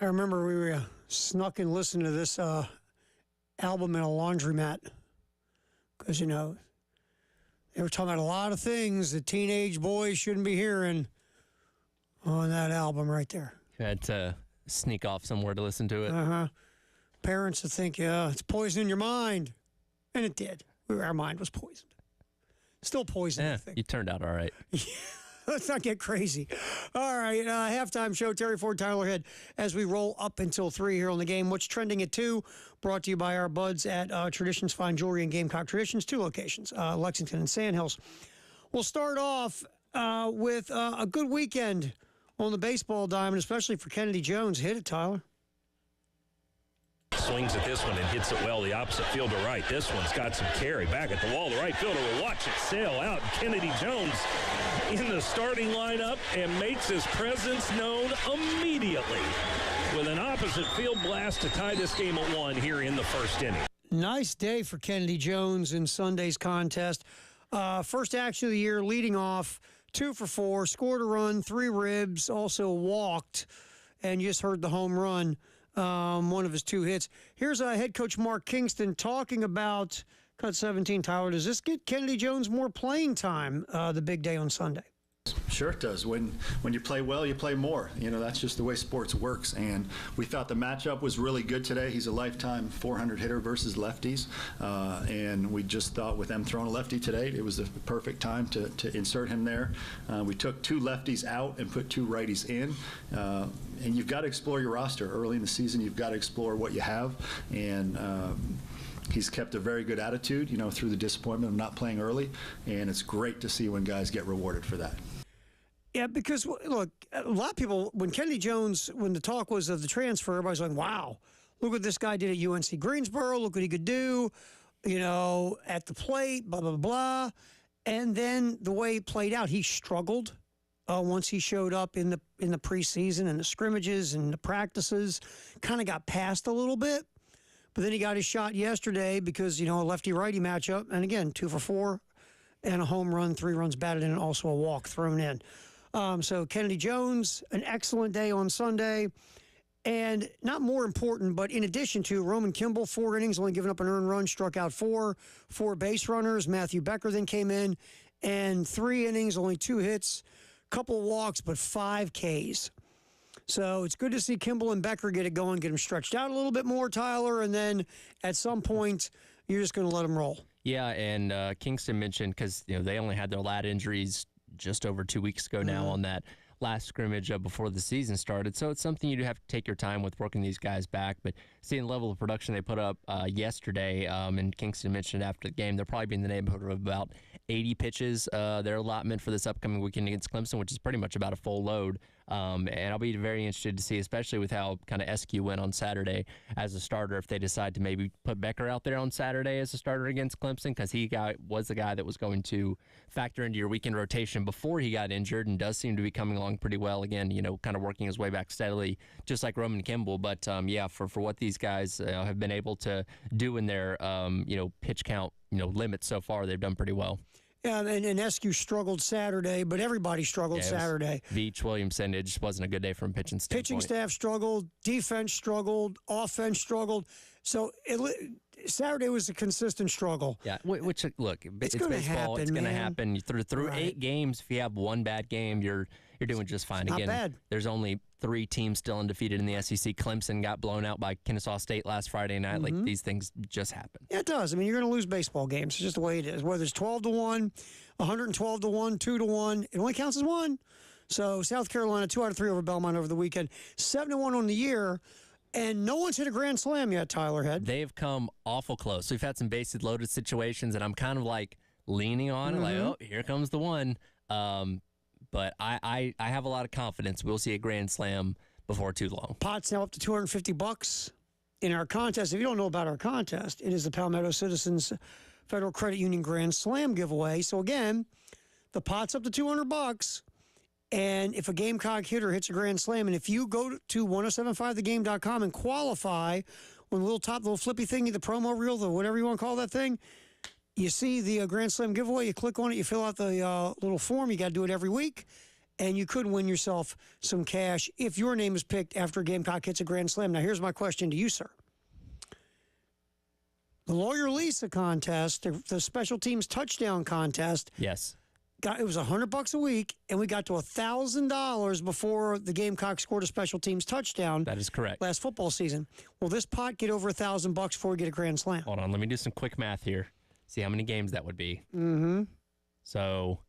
I remember we were snuck and listened to this album in a laundromat because, you know, they were talking about a lot of things that teenage boys shouldn't be hearing on that album right there. You had to sneak off somewhere to listen to it. Uh-huh. Parents would think, yeah, it's poisoning your mind. And it did. Our mind was poisoned. Still poisoned, I think. You turned out all right. Let's not get crazy. All right, halftime show, Terry Ford, Tyler Head, as we roll up until 3 here on the game. What's trending at 2? Brought to you by our buds at Traditions Fine Jewelry and Gamecock Traditions, 2 locations, Lexington and Sandhills. We'll start off with a good weekend on the baseball diamond, especially for Kennedy Jones. Hit it, Tyler. Swings at this one and hits it well. The opposite field to right. This one's got some carry. Back at the wall. The right fielder will watch it sail out. Kennedy Jones in the starting lineup and makes his presence known immediately with an opposite field blast to tie this game at 1 here in the first inning. Nice day for Kennedy Jones in Sunday's contest. First action of the year, leading off, 2 for 4, scored a run, 3 ribs, also walked, and you just heard the home run. One of his 2 hits. Here's head coach Mark Kingston talking about cut 17. Tyler, does this get Kennedy Jones more playing time the big day on Sunday? Sure it does. When you play well, you play more. You know, that's just the way sports works. And we thought the matchup was really good today. He's a lifetime 400 hitter versus lefties. And we just thought with them throwing a lefty today, it was the perfect time to insert him there. We took 2 lefties out and put 2 righties in. And you've got to explore your roster early in the season. You've got to explore what you have. And he's kept a very good attitude, you know, through the disappointment of not playing early. And it's great to see when guys get rewarded for that. Yeah, because, look, a lot of people, when Kennedy Jones, when the talk was of the transfer, everybody's like, wow, look what this guy did at UNC Greensboro. Look what he could do, you know, at the plate, blah, blah, blah. And then the way it played out, he struggled once he showed up in the preseason and the scrimmages and the practices, kind of got passed a little bit. But then he got his shot yesterday because, you know, a lefty-righty matchup. And again, 2 for 4 and a home run, 3 runs batted in, and also a walk thrown in. So Kennedy Jones, an excellent day on Sunday. And not more important, but in addition to Roman Kimball, 4 innings, only giving up an earned run, struck out 4 base runners. Matthew Becker then came in, and 3 innings, only 2 hits, couple walks, but 5 Ks. So it's good to see Kimball and Becker get it going, get them stretched out a little bit more, Tyler, and then at some point, you're just going to let them roll. Yeah, and Kingston mentioned, because you know they only had their lat injuries just over 2 weeks ago now on that last scrimmage before the season started. So it's something you do have to take your time with working these guys back. But seeing the level of production they put up yesterday, and Kingston mentioned after the game, they'll probably be in the neighborhood of about 80 pitches, their allotment for this upcoming weekend against Clemson, which is pretty much about a full load. And I'll be very interested to see, especially with how kind of SQ went on Saturday as a starter, if they decide to maybe put Becker out there on Saturday as a starter against Clemson, because he was the guy that was going to factor into your weekend rotation before he got injured, and does seem to be coming along pretty well again, you know, kind of working his way back steadily, just like Roman Kimball. But yeah, for what these guys have been able to do in their you know, pitch count, you know, limits so far, they've done pretty well. Yeah, and SQ struggled Saturday, but everybody struggled Saturday. Veach, Williamson, it just wasn't a good day from a pitching standpoint. Pitching staff struggled, defense struggled, offense struggled. So Saturday was a consistent struggle. Yeah, which look, it's gonna baseball. Happen, it's going to man. happen. Through Right. 8 games, if you have one bad game, you're doing just fine. Not Again, bad. There's only 3 teams still undefeated in the SEC. Clemson got blown out by Kennesaw State last Friday night. Like, these things just happen. Yeah, it does. I mean, you're going to lose baseball games. It's just the way it is. Whether it's 12-1, 112-1, 2-1, it only counts as 1. So South Carolina, 2 out of 3 over Belmont over the weekend, 7-1 on the year, and no one's hit a grand slam yet, Tyler Head. They've come awful close. We've had some bases loaded situations, and I'm kind of like leaning on it, like, oh, here comes the one. But I have a lot of confidence we'll see a grand slam before too long. Pot's now up to $250 in our contest. If you don't know about our contest, it is the Palmetto Citizens Federal Credit Union Grand Slam giveaway. So again, the pot's up to $200. And if a Gamecock hitter hits a grand slam, and if you go to 1075thegame.com and qualify on the little flippy thingy, the promo reel, the whatever you want to call that thing, you see the grand slam giveaway, you click on it, you fill out the little form. You got to do it every week. and you could win yourself some cash if your name is picked after a Gamecock hits a grand slam. Now, here's my question to you, sir. The Lawyer Lisa contest, the special teams touchdown contest, Yes. it was $100 a week, and we got to $1,000 before the Gamecock scored a special teams touchdown. That is correct. Last football season. Will this pot get over $1,000 before we get a grand slam? Hold on, let me do some quick math here. See how many games that would be. Mm-hmm. So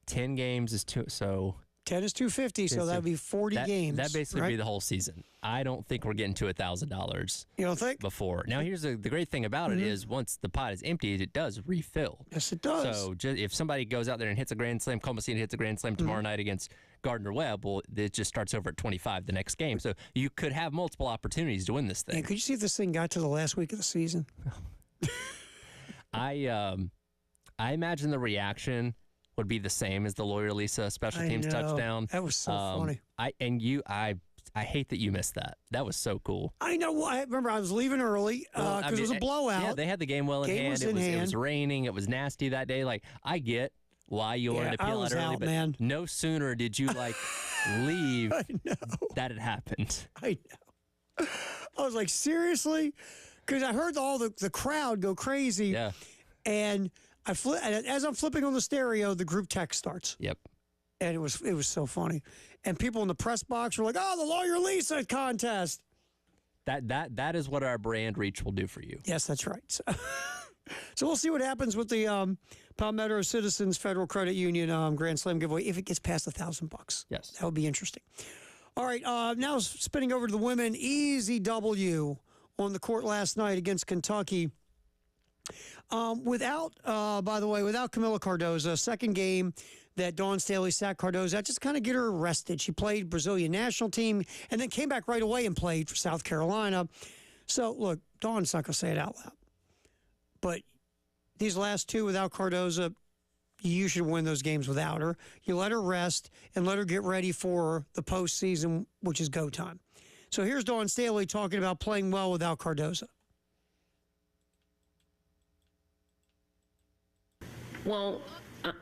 10 games is 10 is 250, so that would be 40 games. That basically right? be the whole season. I don't think we're getting to $1,000 You don't think? before. Now, here's the great thing about it is once the pot is emptied, it does refill. Yes, it does. So if somebody goes out there and hits a grand slam, Cole Messina hits a grand slam tomorrow night against Gardner Webb, well, it just starts over at 25 the next game. So you could have multiple opportunities to win this thing. And could you see if this thing got to the last week of the season? I imagine the reaction would be the same as the Lawyer Lisa special I teams know. touchdown. That was so funny. I hate that you missed that. That was so cool. I know. I remember I was leaving early Well, because it was a blowout. Yeah, they had the game well in Game hand. was It in was hand. raining. It was nasty that day. Like, I get why you wanted to I peel was out early, out, but man. no sooner did you leave that it happened. I know. I was like, seriously? Because I heard all the crowd go crazy. Yeah. And as I'm flipping on the stereo, the group text starts. Yep. And it was so funny. And people in the press box were like, "Oh, the Lawyer Lisa contest." That is what our brand reach will do for you. Yes, that's right. So we'll see what happens with the Palmetto Citizens Federal Credit Union Grand Slam giveaway if it gets past $1,000. Yes. That would be interesting. All right, now spinning over to the women. Easy W on the court last night against Kentucky. Without Camila Cardoza, second game that Dawn Staley sat Cardoza, just kind of get her rested. She played Brazilian national team and then came back right away and played for South Carolina. So, look, Dawn's not going to say it out loud. But these last two without Cardoza, you should win those games without her. You let her rest and let her get ready for the postseason, which is go time. So here's Dawn Staley talking about playing well without Cardoza. Well,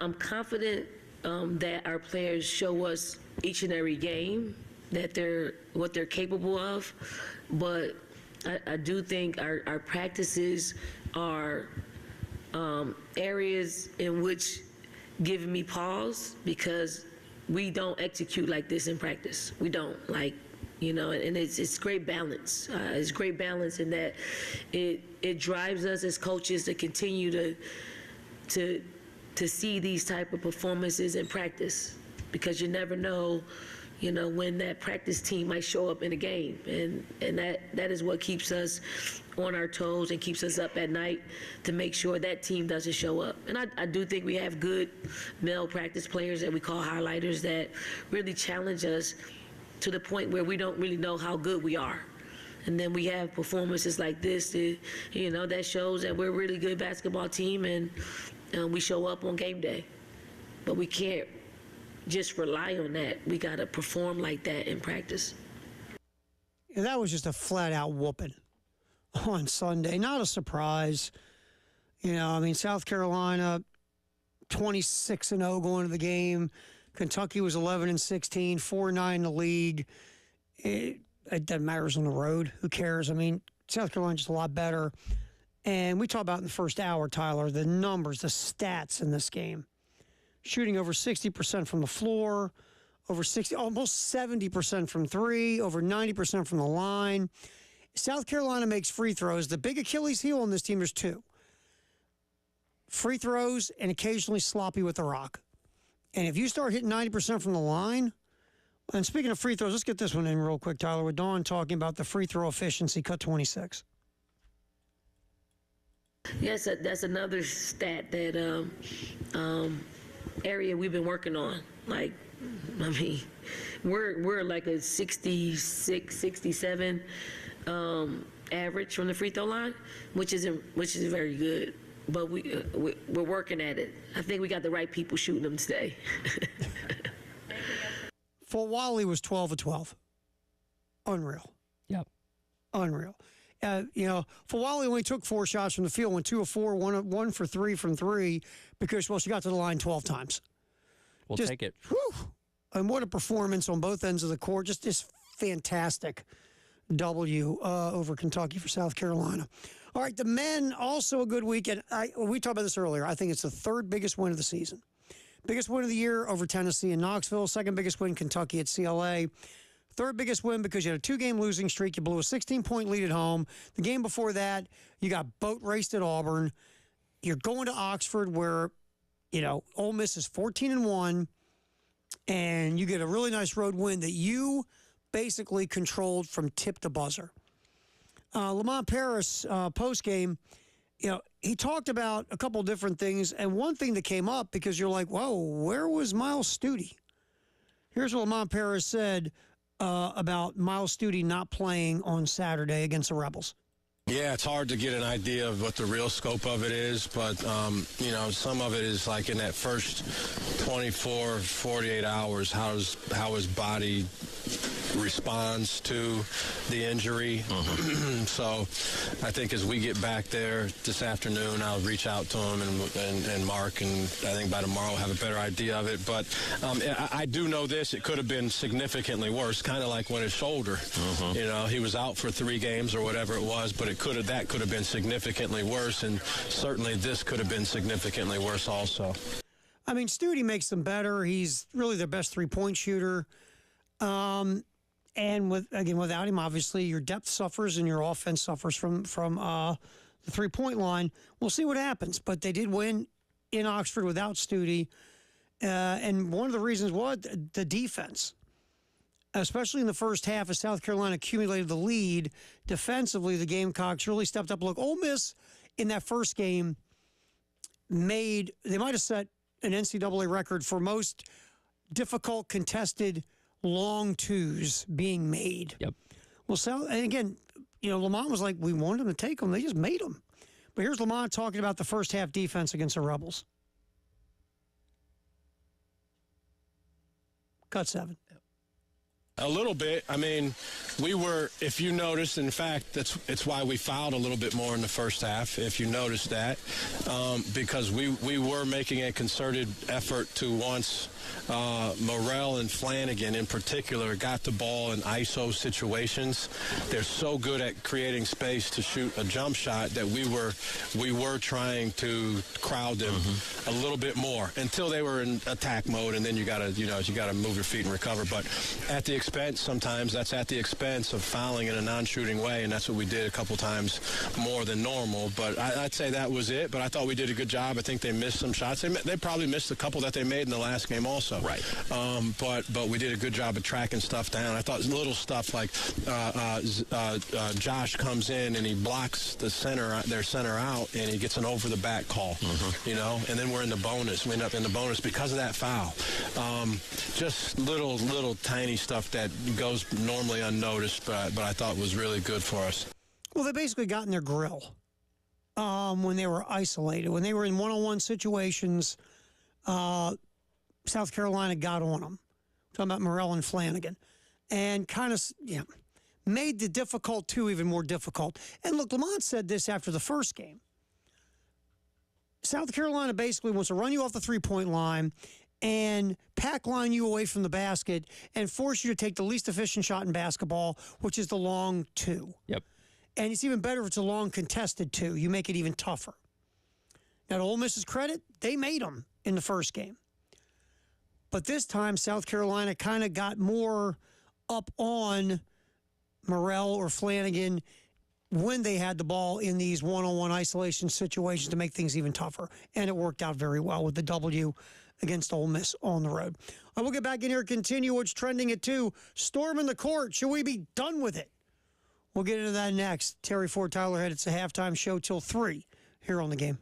I'm confident that our players show us each and every game that what they're capable of, but I do think our practices are areas in which giving me pause because we don't execute like this in practice. We don't and it's great balance. It's great balance in that it drives us as coaches to continue to see these type of performances in practice because you never know, when that practice team might show up in a game. And that is what keeps us on our toes and keeps us up at night to make sure that team doesn't show up. And I do think we have good male practice players that we call highlighters that really challenge us to the point where we don't really know how good we are. And then we have performances like this that shows that we're a really good basketball team and we show up on game day. But we can't just rely on that. We got to perform like that in practice. And that was just a flat-out whooping on Sunday. Not a surprise. South Carolina, 26-0 going into the game. Kentucky was 11-16, 4-9 in the league. It doesn't matter who's on the road. Who cares? South Carolina's just a lot better. And we talked about in the first hour, Tyler, the numbers, the stats in this game. Shooting over 60% from the floor, almost 70% from three, over 90% from the line. South Carolina makes free throws. The big Achilles heel on this team is two. Free throws and occasionally sloppy with the rock. And if you start hitting 90% from the line, and speaking of free throws, let's get this one in real quick, Tyler, with Dawn talking about the free throw efficiency, cut 26. Yes, that's another stat that area we've been working on. We're like a 66, 67 average from the free throw line, which is very good. But we're working at it. I think we got the right people shooting them today. Fort Wally was 12 of 12. Unreal. Yep. Unreal. Fort Wally only took 4 shots from the field, went 2 of 4, 1 for 3 from 3 because, she got to the line 12 times. We'll take it. Whew, And what a performance on both ends of the court. Just this fantastic W over Kentucky for South Carolina. All right, the men, also a good weekend. We talked about this earlier. I think it's the third biggest win of the season. Biggest win of the year over Tennessee in Knoxville. Second biggest win, Kentucky at CLA. Third biggest win because you had a 2-game losing streak. You blew a 16-point lead at home. The game before that, you got boat raced at Auburn. You're going to Oxford where, Ole Miss is 14-1, and you get a really nice road win that you basically controlled from tip to buzzer. Lamont Paris, post-game, he talked about a couple different things, and one thing that came up because you're like, whoa, where was Miles Stute? Here's what Lamont Paris said about Miles Stute not playing on Saturday against the Rebels. Yeah, it's hard to get an idea of what the real scope of it is, but, some of it is like in that first 24, 48 hours, how his body responds to the injury. So I think as we get back there this afternoon, I'll reach out to him and Mark, and I think by tomorrow we'll have a better idea of it. But I do know this, it could have been significantly worse, kind of like when his shoulder, he was out for 3 games or whatever it was, but that could have been significantly worse, and certainly this could have been significantly worse also. I mean, Stute makes them better. He's really their best three-point shooter. And without him, obviously, your depth suffers and your offense suffers from the three-point line. We'll see what happens. But they did win in Oxford without Stute. And one of the reasons was the defense. Especially in the first half, as South Carolina accumulated the lead, defensively, the Gamecocks really stepped up. Look, Ole Miss in that first game they might have set an NCAA record for most difficult contested long twos being made. Yep. Well, and again, Lamont was like, we wanted them to take them. They just made them. But here's Lamont talking about the first half defense against the Rebels. Cut 7. A little bit. I mean, if you noticed, in fact, it's why we fouled a little bit more in the first half, if you noticed that, because we were making a concerted effort to once Morrell and Flanagan in particular got the ball in ISO situations. They're so good at creating space to shoot a jump shot that we were trying to crowd them a little bit more until they were in attack mode, and then you gotta move your feet and recover. But at the expense, sometimes that's at the expense of fouling in a non-shooting way, and that's what we did a couple times more than normal. But I'd say that was it. But I thought we did a good job. I think they missed some shots. They probably missed a couple that they made in the last game also. Right. But we did a good job of tracking stuff down. I thought little stuff like Josh comes in and he blocks their center out, and he gets an over the back call. And then we're in the bonus. We end up in the bonus because of that foul. Just little tiny stuff that goes normally unnoticed, but I thought was really good for us. Well, they basically got in their grill when they were isolated. When they were in one-on-one situations, South Carolina got on them. I'm talking about Morrell and Flanagan. And kind of, made the difficult two even more difficult. And look, Lamont said this after the first game. South Carolina basically wants to run you off the three-point line and pack line you away from the basket and force you to take the least efficient shot in basketball, which is the long two. Yep. And it's even better if it's a long contested two. You make it even tougher. Now, to Ole Miss's credit, they made them in the first game. But this time, South Carolina kind of got more up on Morrell or Flanagan when they had the ball in these one-on-one isolation situations to make things even tougher. And it worked out very well with the W against Ole Miss on the road. I will get back in here and continue what's trending at 2. Storm in the court. Should we be done with it? We'll get into that next. Terry Ford, Tyler Head. It's a halftime show till 3 here on The Game.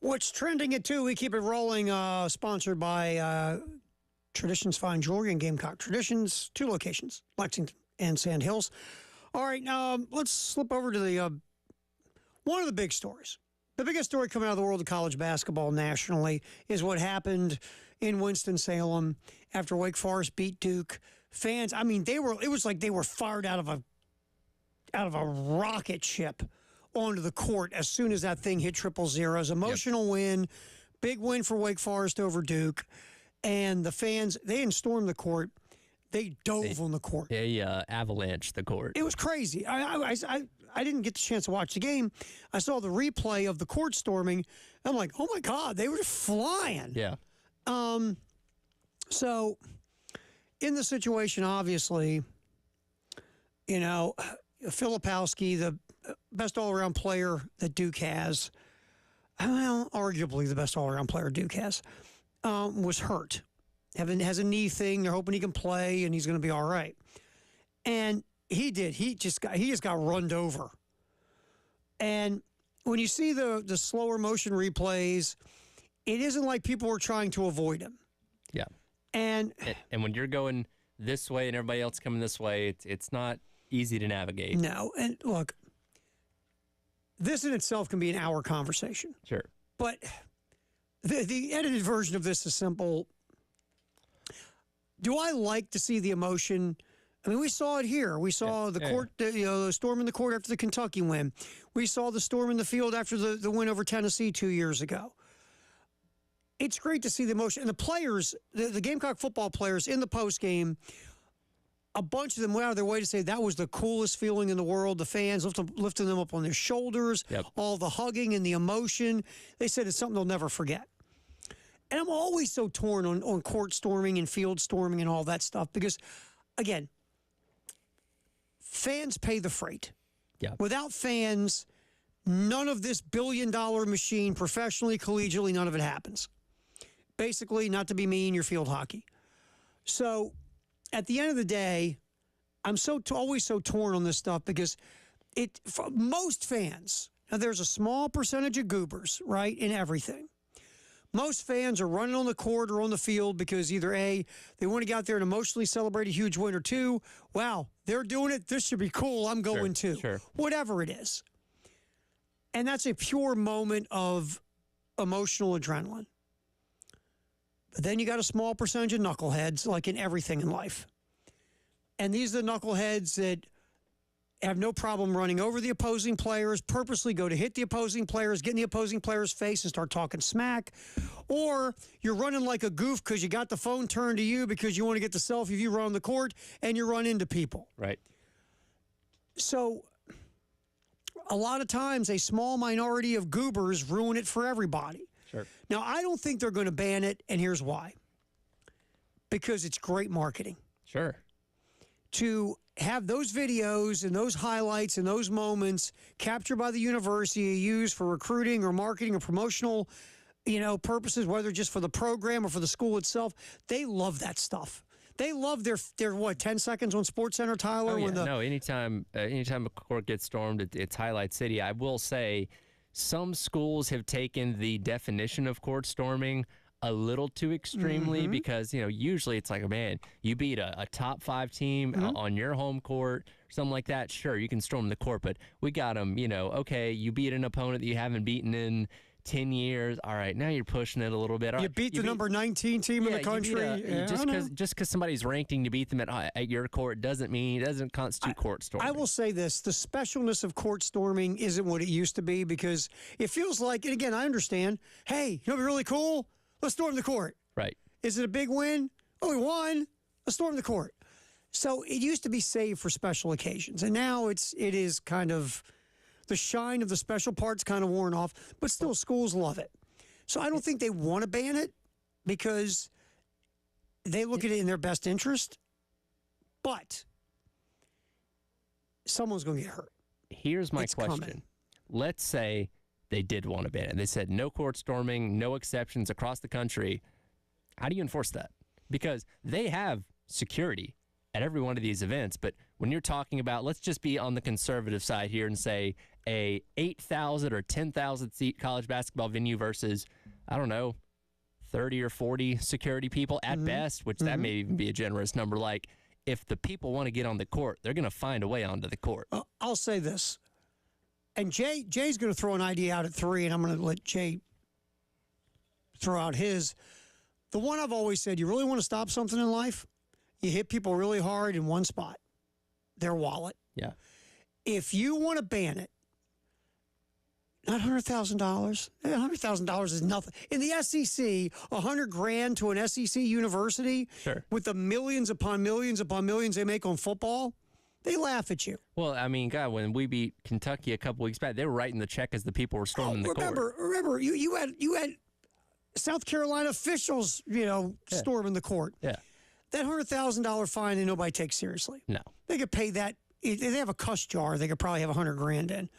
What's trending at 2, we keep it rolling, sponsored by Traditions Fine Jewelry and Gamecock Traditions, 2 locations, Lexington and Sand Hills. All right, now let's slip over to the one of the big stories. The biggest story coming out of the world of college basketball nationally is what happened in Winston-Salem after Wake Forest beat Duke. Fans, I mean, it was like they were fired out of a rocket ship onto the court as soon as that thing hit triple zeros. Emotional win, big win for Wake Forest over Duke. And the fans, they didn't storm the court. They dove on the court. They avalanche the court. It was crazy. I didn't get the chance to watch the game. I saw the replay of the court storming. I'm like, oh my God, they were just flying. Yeah. So in the situation, obviously, you know, Filipowski, the best all-around player that Duke has, well, arguably the best all-around player Duke has, was hurt. Has a knee thing. They're hoping he can play and he's going to be all right. And he did. He just got runned over. And when you see the slower motion replays, it isn't like people were trying to avoid him. Yeah. And when you're going this way and everybody else coming this way, it's not easy to navigate. No. And look, this in itself can be an hour conversation. Sure. But the edited version of this is simple. Do I like to see the emotion? I mean, we saw it here. We saw the court, the storm in the court after the Kentucky win. We saw the storm in the field after the win over Tennessee 2 years ago. It's great to see the emotion. And the players, the Gamecock football players in the postgame, a bunch of them went out of their way to say that was the coolest feeling in the world. The fans lifting them up on their shoulders, all the hugging and the emotion. They said it's something they'll never forget. And I'm always so torn on court storming and field storming and all that stuff because, again, fans pay the freight. Yeah. Without fans, none of this billion-dollar machine, professionally, collegially, none of it happens. Basically, not to be mean, you're field hockey. So, at the end of the day, I'm always so torn on this stuff because for most fans, now there's a small percentage of goobers, right, in everything. Most fans are running on the court or on the field because either A, they want to get out there and emotionally celebrate a huge win, or two, wow, they're doing it. This should be cool. I'm going too. Sure. Whatever it is. And that's a pure moment of emotional adrenaline. But then you got a small percentage of knuckleheads, like in everything in life. And these are the knuckleheads that have no problem running over the opposing players, purposely go to hit the opposing players, get in the opposing player's face and start talking smack. Or you're running like a goof because you got the phone turned to you because you want to get the selfie of you run on the court and you run into people. Right. So a lot of times a small minority of goobers ruin it for everybody. Sure. Now, I don't think they're going to ban it, and here's why. Because it's great marketing. Sure. To have those videos and those highlights and those moments captured by the university, used for recruiting or marketing or promotional, purposes, whether just for the program or for the school itself, they love that stuff. They love their 10 seconds on SportsCenter, Tyler? Oh, yeah. No, anytime a court gets stormed, it's highlight city. I will say some schools have taken the definition of court storming a little too extremely because, usually it's like, man, you beat a top 5 team on your home court, something like that. Sure, you can storm the court, but we got them, okay, you beat an opponent that you haven't beaten in 10 years. All right, now you're pushing it a little bit. You beat the number 19 team in the country. Just because somebody's ranking to beat them at your court doesn't constitute court storming. I will say this, the specialness of court storming isn't what it used to be because it feels like, and again, I understand, hey, it'd be really cool? Let's storm the court. Right. Is it a big win? Oh, we won. Let's storm the court. So it used to be saved for special occasions, and now it is kind of the shine of the special part's kind of worn off, but still schools love it. So I don't think they want to ban it because they look at it in their best interest, but someone's going to get hurt. Here's my question. Coming. Let's say they did want to ban it. They said no court storming, no exceptions across the country. How do you enforce that? Because they have security at every one of these events, but when you're talking about, let's just be on the conservative side here and say a 8,000 or 10,000 seat college basketball venue versus, I don't know, 30 or 40 security people at best, which that may even be a generous number. Like, if the people want to get on the court, they're going to find a way onto the court. I'll say this, and Jay's going to throw an idea out at 3, and I'm going to let Jay throw out his. The one I've always said, you really want to stop something in life, you hit people really hard in one spot, their wallet. Yeah. If you want to ban it, not $100,000. $100,000 is nothing. In the SEC, $100,000 to an SEC university with the millions upon millions upon millions they make on football, they laugh at you. Well, I mean, God, when we beat Kentucky a couple weeks back, they were writing the check as the people were storming the court. Remember, you had South Carolina officials, storming the court. Yeah. That $100,000 fine, and nobody takes seriously. No. They could pay that. If they have a cuss jar, they could probably have $100,000 in.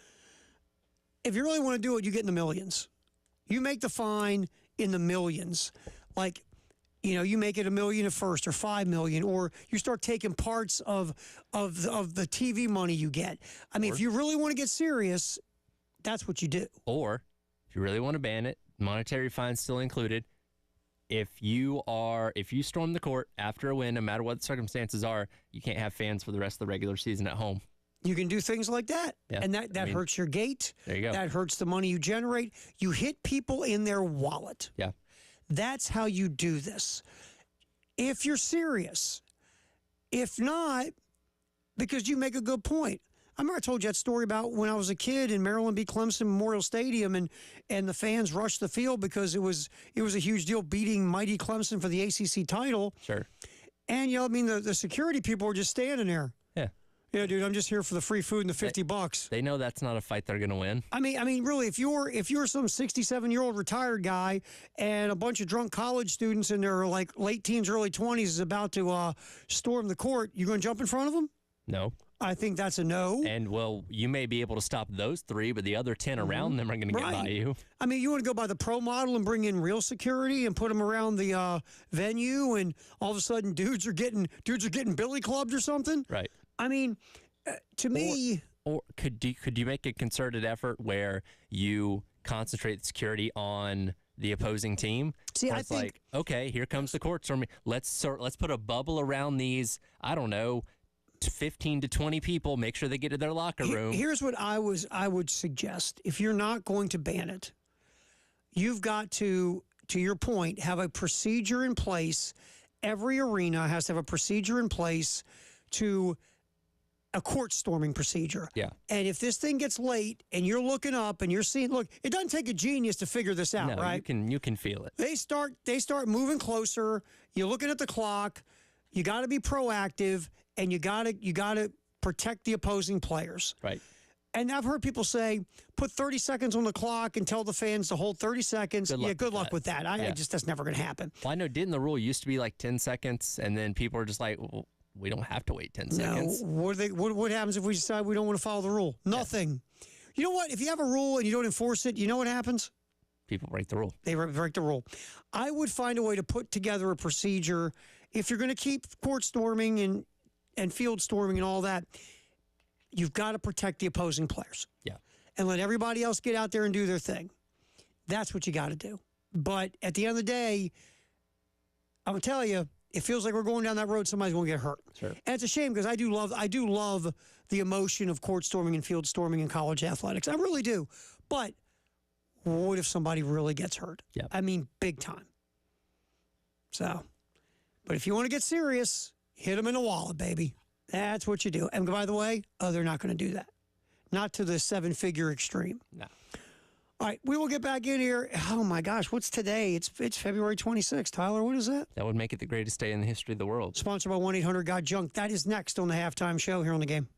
If you really want to do it, you get in the millions. You make the fine in the millions. Like, you make it $1 million at first, or $5 million, or you start taking parts of the TV money you get. I mean, if you really want to get serious, that's what you do. Or if you really want to ban it, monetary fines still included. If you storm the court after a win, no matter what the circumstances are, you can't have fans for the rest of the regular season at home. You can do things like that. Yeah. And that hurts your gate. There you go. That hurts the money you generate. You hit people in their wallet. Yeah. That's how you do this. If you're serious. If not, because you make a good point. I remember I told you that story about when I was a kid in Maryland beat Clemson Memorial Stadium, and the fans rushed the field because it was a huge deal beating mighty Clemson for the ACC title. Sure. And the security people were just standing there. Yeah. Yeah, dude, I'm just here for the free food and the $50. They know that's not a fight they're going to win. I mean, really, if you're some 67-year-old retired guy and a bunch of drunk college students in their like late teens, early 20s is about to storm the court, you going to jump in front of them? No. I think that's a no. And, well, you may be able to stop those 3, but the other 10 around them are going to get by you. I mean, you want to go by the pro model and bring in real security and put them around the venue, and all of a sudden dudes are getting billy clubbed or something? Right. I mean, to me... Or could you make a concerted effort where you concentrate the security on the opposing team? See, I think... like, okay, here comes the court storming. Let's put a bubble around these, I don't know, 15 to 20 people, make sure they get to their locker room. Here's what I would suggest. If you're not going to ban it, you've got to your point, have a procedure in place. Every arena has to have a procedure in place to a court storming procedure. Yeah. And if this thing gets late and you're looking up and you're seeing, look, it doesn't take a genius to figure this out, No, right? you can feel it. They start moving closer. You're looking at the clock. You got to be proactive, and you got to protect the opposing players. Right. And I've heard people say, put 30 seconds on the clock and tell the fans to hold 30 seconds. Good luck with that. That's never going to happen. Well, I know, didn't the rule used to be like 10 seconds, and then people are just like, well, we don't have to wait 10 seconds. No. What happens if we decide we don't want to follow the rule? Nothing. Yeah. You know what? If you have a rule and you don't enforce it, you know what happens? People break the rule. They break the rule. I would find a way to put together a procedure. If you're going to keep court storming and field storming and all that, you've got to protect the opposing players. Yeah. And let everybody else get out there and do their thing. That's what you got to do. But at the end of the day, I'm going to tell you, it feels like we're going down that road, somebody's going to get hurt. Sure. And it's a shame because I do love the emotion of court storming and field storming in college athletics. I really do. But what if somebody really gets hurt? Yeah. I mean, big time. So, but if you want to get serious, hit them in the wallet, baby. That's what you do. And by the way, they're not going to do that. Not to the 7-figure extreme. No. All right, we will get back in here. Oh, my gosh, what's today? It's February 26th. Tyler, what is that? That would make it the greatest day in the history of the world. Sponsored by 1-800-GOT-JUNK. That is next on the Halftime Show here on the Game.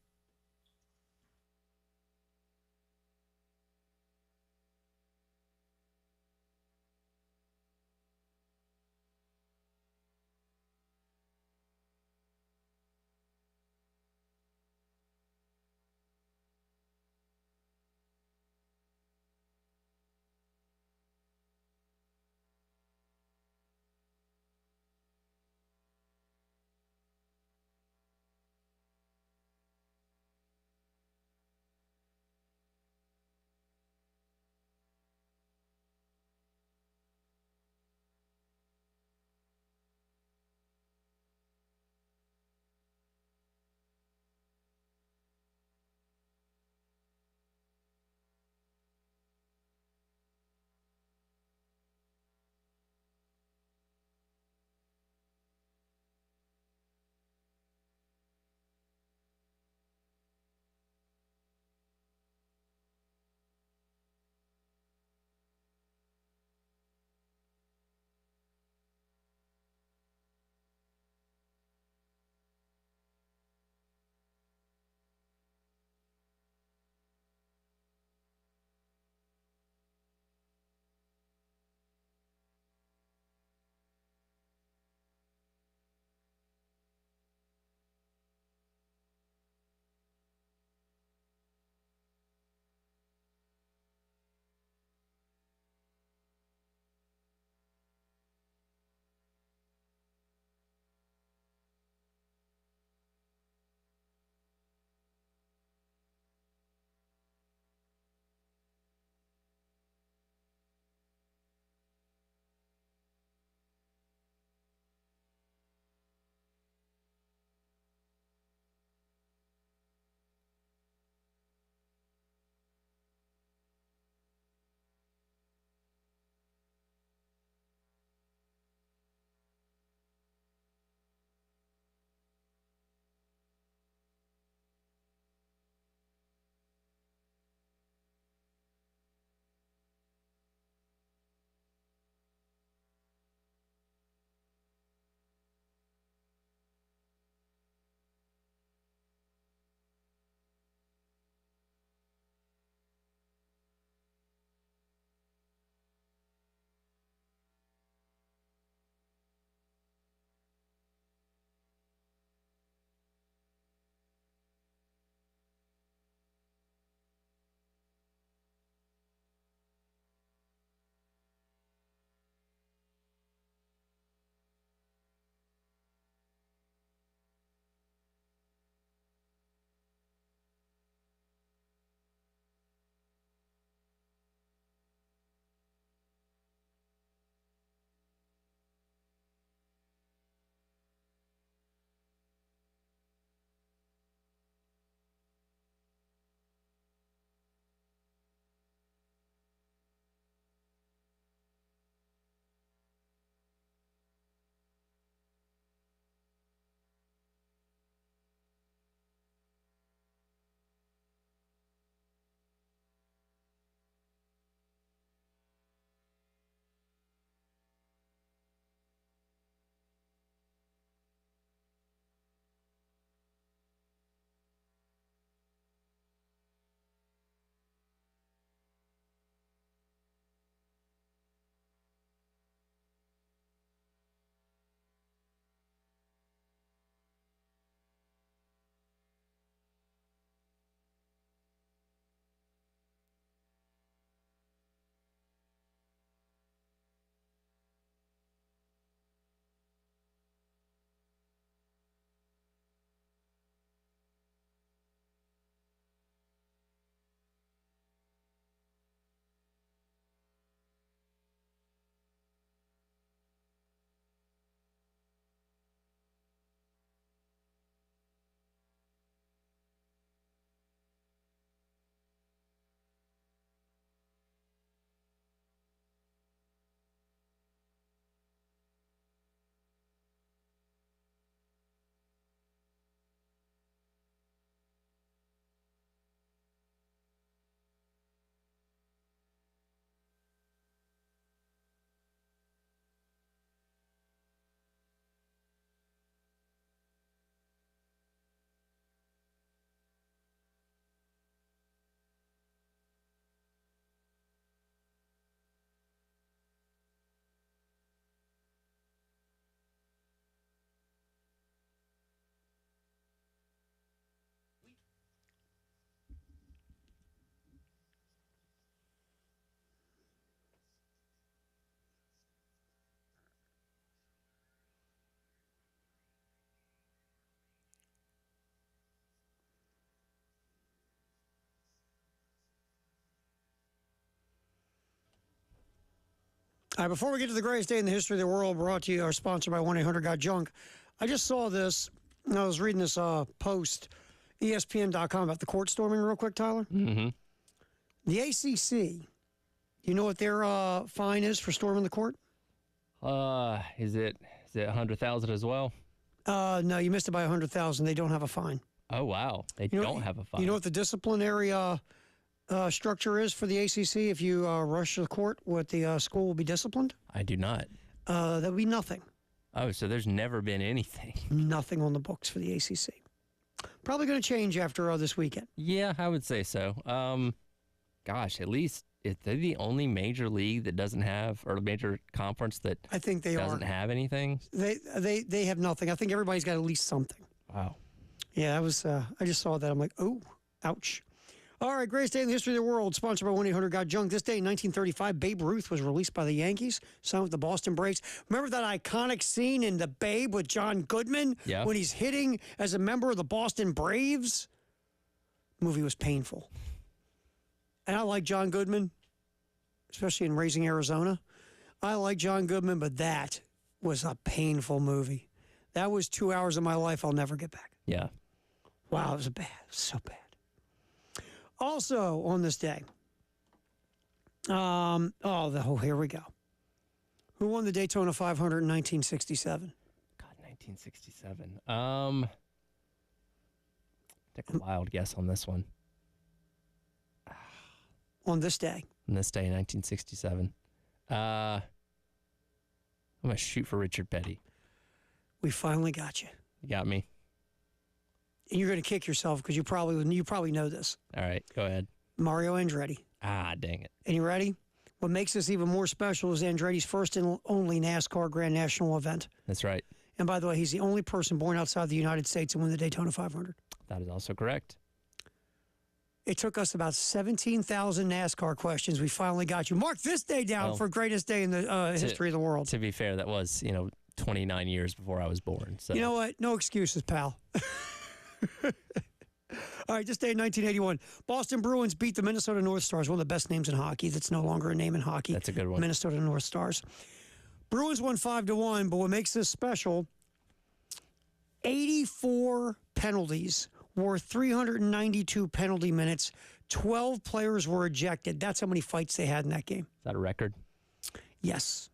All right, before we get to the greatest day in the history of the world, brought to you, or sponsored by 1-800-GOT-JUNK, I just saw this, and I was reading this post, ESPN.com, about the court storming real quick, Tyler. Mm-hmm. The ACC, you know what their fine is for storming the court? Is it 100,000 as well? No, you missed it by 100,000. They don't have a fine. Oh, wow. They don't have a fine. You know what the disciplinary structure is for the ACC? If you rush the court, what the school will be disciplined? I do not. That would be nothing. Oh, so there's never been anything. Nothing on the books for the ACC. Probably going to change after this weekend. Yeah, I would say so. Gosh, at least if they're the only major league that doesn't have, or major conference that I think they doesn't have anything. They have nothing. I think everybody's got at least something. Wow. Yeah, I was. I just saw that. I'm like, oh, ouch. All right, greatest day in the history of the world, sponsored by 1-800-GOT-JUNK. This day in 1935, Babe Ruth was released by the Yankees, signed with the Boston Braves. Remember that iconic scene in The Babe with John Goodman? Yeah. When he's hitting as a member of the Boston Braves? The movie was painful. And I like John Goodman, especially in Raising Arizona. I like John Goodman, but that was a painful movie. That was 2 hours of my life I'll never get back. Yeah. Wow, it was bad. It was so bad. Also, on this day, here we go. Who won the Daytona 500 in 1967? God, 1967. Take a wild guess on this one. On this day. On this day in 1967. I'm going to shoot for Richard Petty. We finally got you. You got me? And you're going to kick yourself because you probably know this. All right, go ahead. Mario Andretti. Ah, dang it. And you ready? What makes this even more special is Andretti's first and only NASCAR Grand National event. That's right. And by the way, he's the only person born outside the United States to win the Daytona 500. That is also correct. It took us about 17,000 NASCAR questions. We finally got you. Mark this day down for greatest day in the history of the world. To be fair, that was, 29 years before I was born. So you know what? No excuses, pal. All right, this day in 1981, Boston Bruins beat the Minnesota North Stars, one of the best names in hockey. That's no longer a name in hockey. That's a good one. Minnesota North Stars. Bruins won 5-1, but what makes this special, 84 penalties, worth 392 penalty minutes. 12 players were ejected. That's how many fights they had in that game. Is that a record? Yes.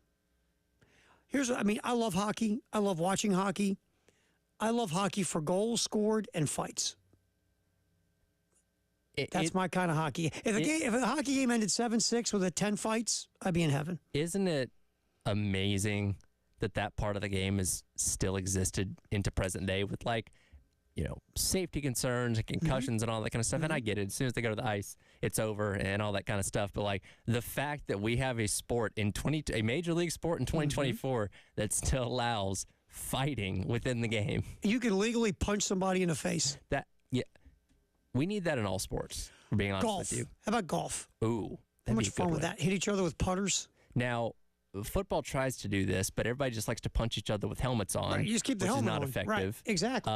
I love hockey. I love watching hockey. I love hockey for goals scored and fights. That's my kind of hockey. If a hockey game ended 7-6 with 10 fights, I'd be in heaven. Isn't it amazing that part of the game is still existed into present day with safety concerns and concussions and all that kind of stuff? And I get it. As soon as they go to the ice, it's over and all that kind of stuff. But the fact that we have a major league sport in 2024 that still allows fighting within the game. You can legally punch somebody in the face. We need that in all sports, for being honest with you. How about golf? Ooh. How much fun with that? Hit each other with putters? Now, football tries to do this, but everybody just likes to punch each other with helmets on. Right, you just keep the helmet on. Which is not effective. Right, exactly.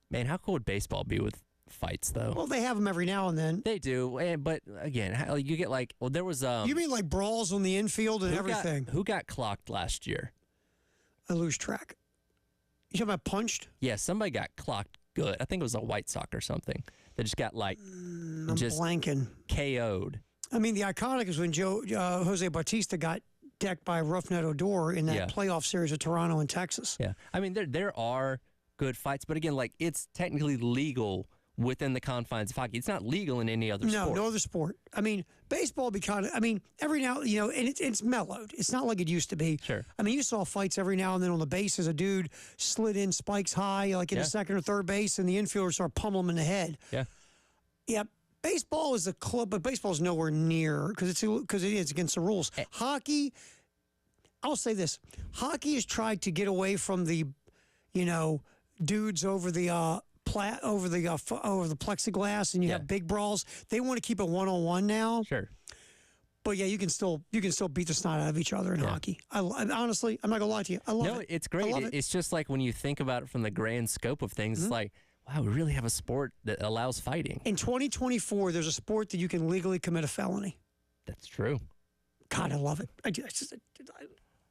Man, how cool would baseball be with fights, though? Well, they have them every now and then. They do, but again, you get there was... you mean like brawls on the infield and everything? Who got clocked last year? I lose track. You talking about punched? Yeah, somebody got clocked good. I think it was a White Sox or something. They just got I'm blanking. KO'd. I mean, the iconic is when Jose Bautista got decked by Roughneck Odor in that playoff series of Toronto and Texas. Yeah, I mean, there are good fights, but again, it's technically legal within the confines of hockey. It's not legal in any other sport. No other sport. I mean, baseball every now, and it's mellowed. It's not like it used to be. Sure. I mean, you saw fights every now and then on the bases. A dude slid in spikes high, in the second or third base, and the infielder started pummeling him in the head. Yeah. Yeah. Baseball is a club, but baseball is nowhere near because it is against the rules. Hockey, I'll say this: hockey has tried to get away from the, dudes over the over the plexiglass, and you have big brawls. They want to keep it one-on-one now. Sure. But yeah, you can still beat the snot out of each other in hockey. Honestly, I'm not gonna lie to you. I love it. No, it's great. It's just when you think about it from the grand scope of things, it's like, wow, we really have a sport that allows fighting. In 2024, there's a sport that you can legally commit a felony. That's true. God, I love it.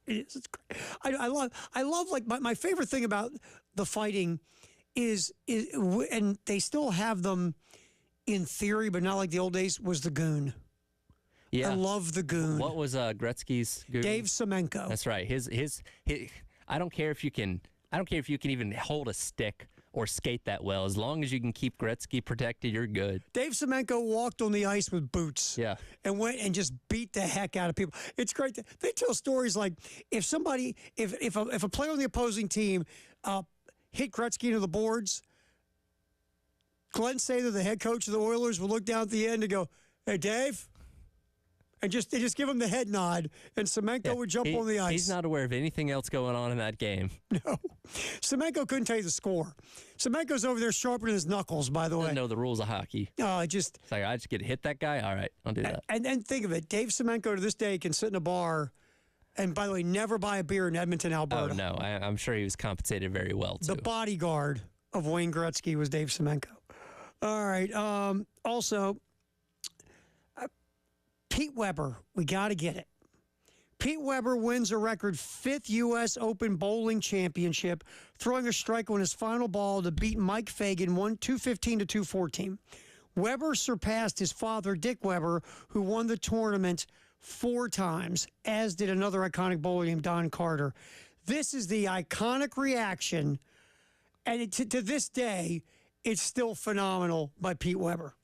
It is. It's great. I love like my favorite thing about the fighting is and they still have them in theory, but not like the old days, was the goon. Yeah. I love the goon. What was Gretzky's goon? Dave Semenko. That's right. His I don't care if you can even hold a stick or skate that well. As long as you can keep Gretzky protected, you're good. Dave Semenko walked on the ice with boots. Yeah. And went and just beat the heck out of people. It's great. They tell stories like if a player on the opposing team hit Gretzky into the boards, Glenn Sather, the head coach of the Oilers, would look down at the end and go, "Hey, Dave," and they just give him the head nod, and Semenko would jump on the ice. He's not aware of anything else going on in that game. No. Semenko couldn't tell you the score. Semenko's over there sharpening his knuckles, by the way. Doesn't know the rules of hockey. Just It's like, I just get to hit that guy? All right, I'll do that. and then think of it. Dave Semenko to this day can sit in a bar and, by the way, never buy a beer in Edmonton, Oh, Alberta. no. I'm sure he was compensated very well, too. The bodyguard of Wayne Gretzky was Dave Semenko. All right. Also, Pete Weber. We got to get it. Pete Weber wins a record 5th U.S. Open Bowling Championship, throwing a strike on his final ball to beat Mike Fagan 215 to 214. Weber surpassed his father, Dick Weber, who won the tournament 4 times, as did another iconic bowler named Don Carter. This is the iconic reaction, and to this day, it's still phenomenal by Pete Weber.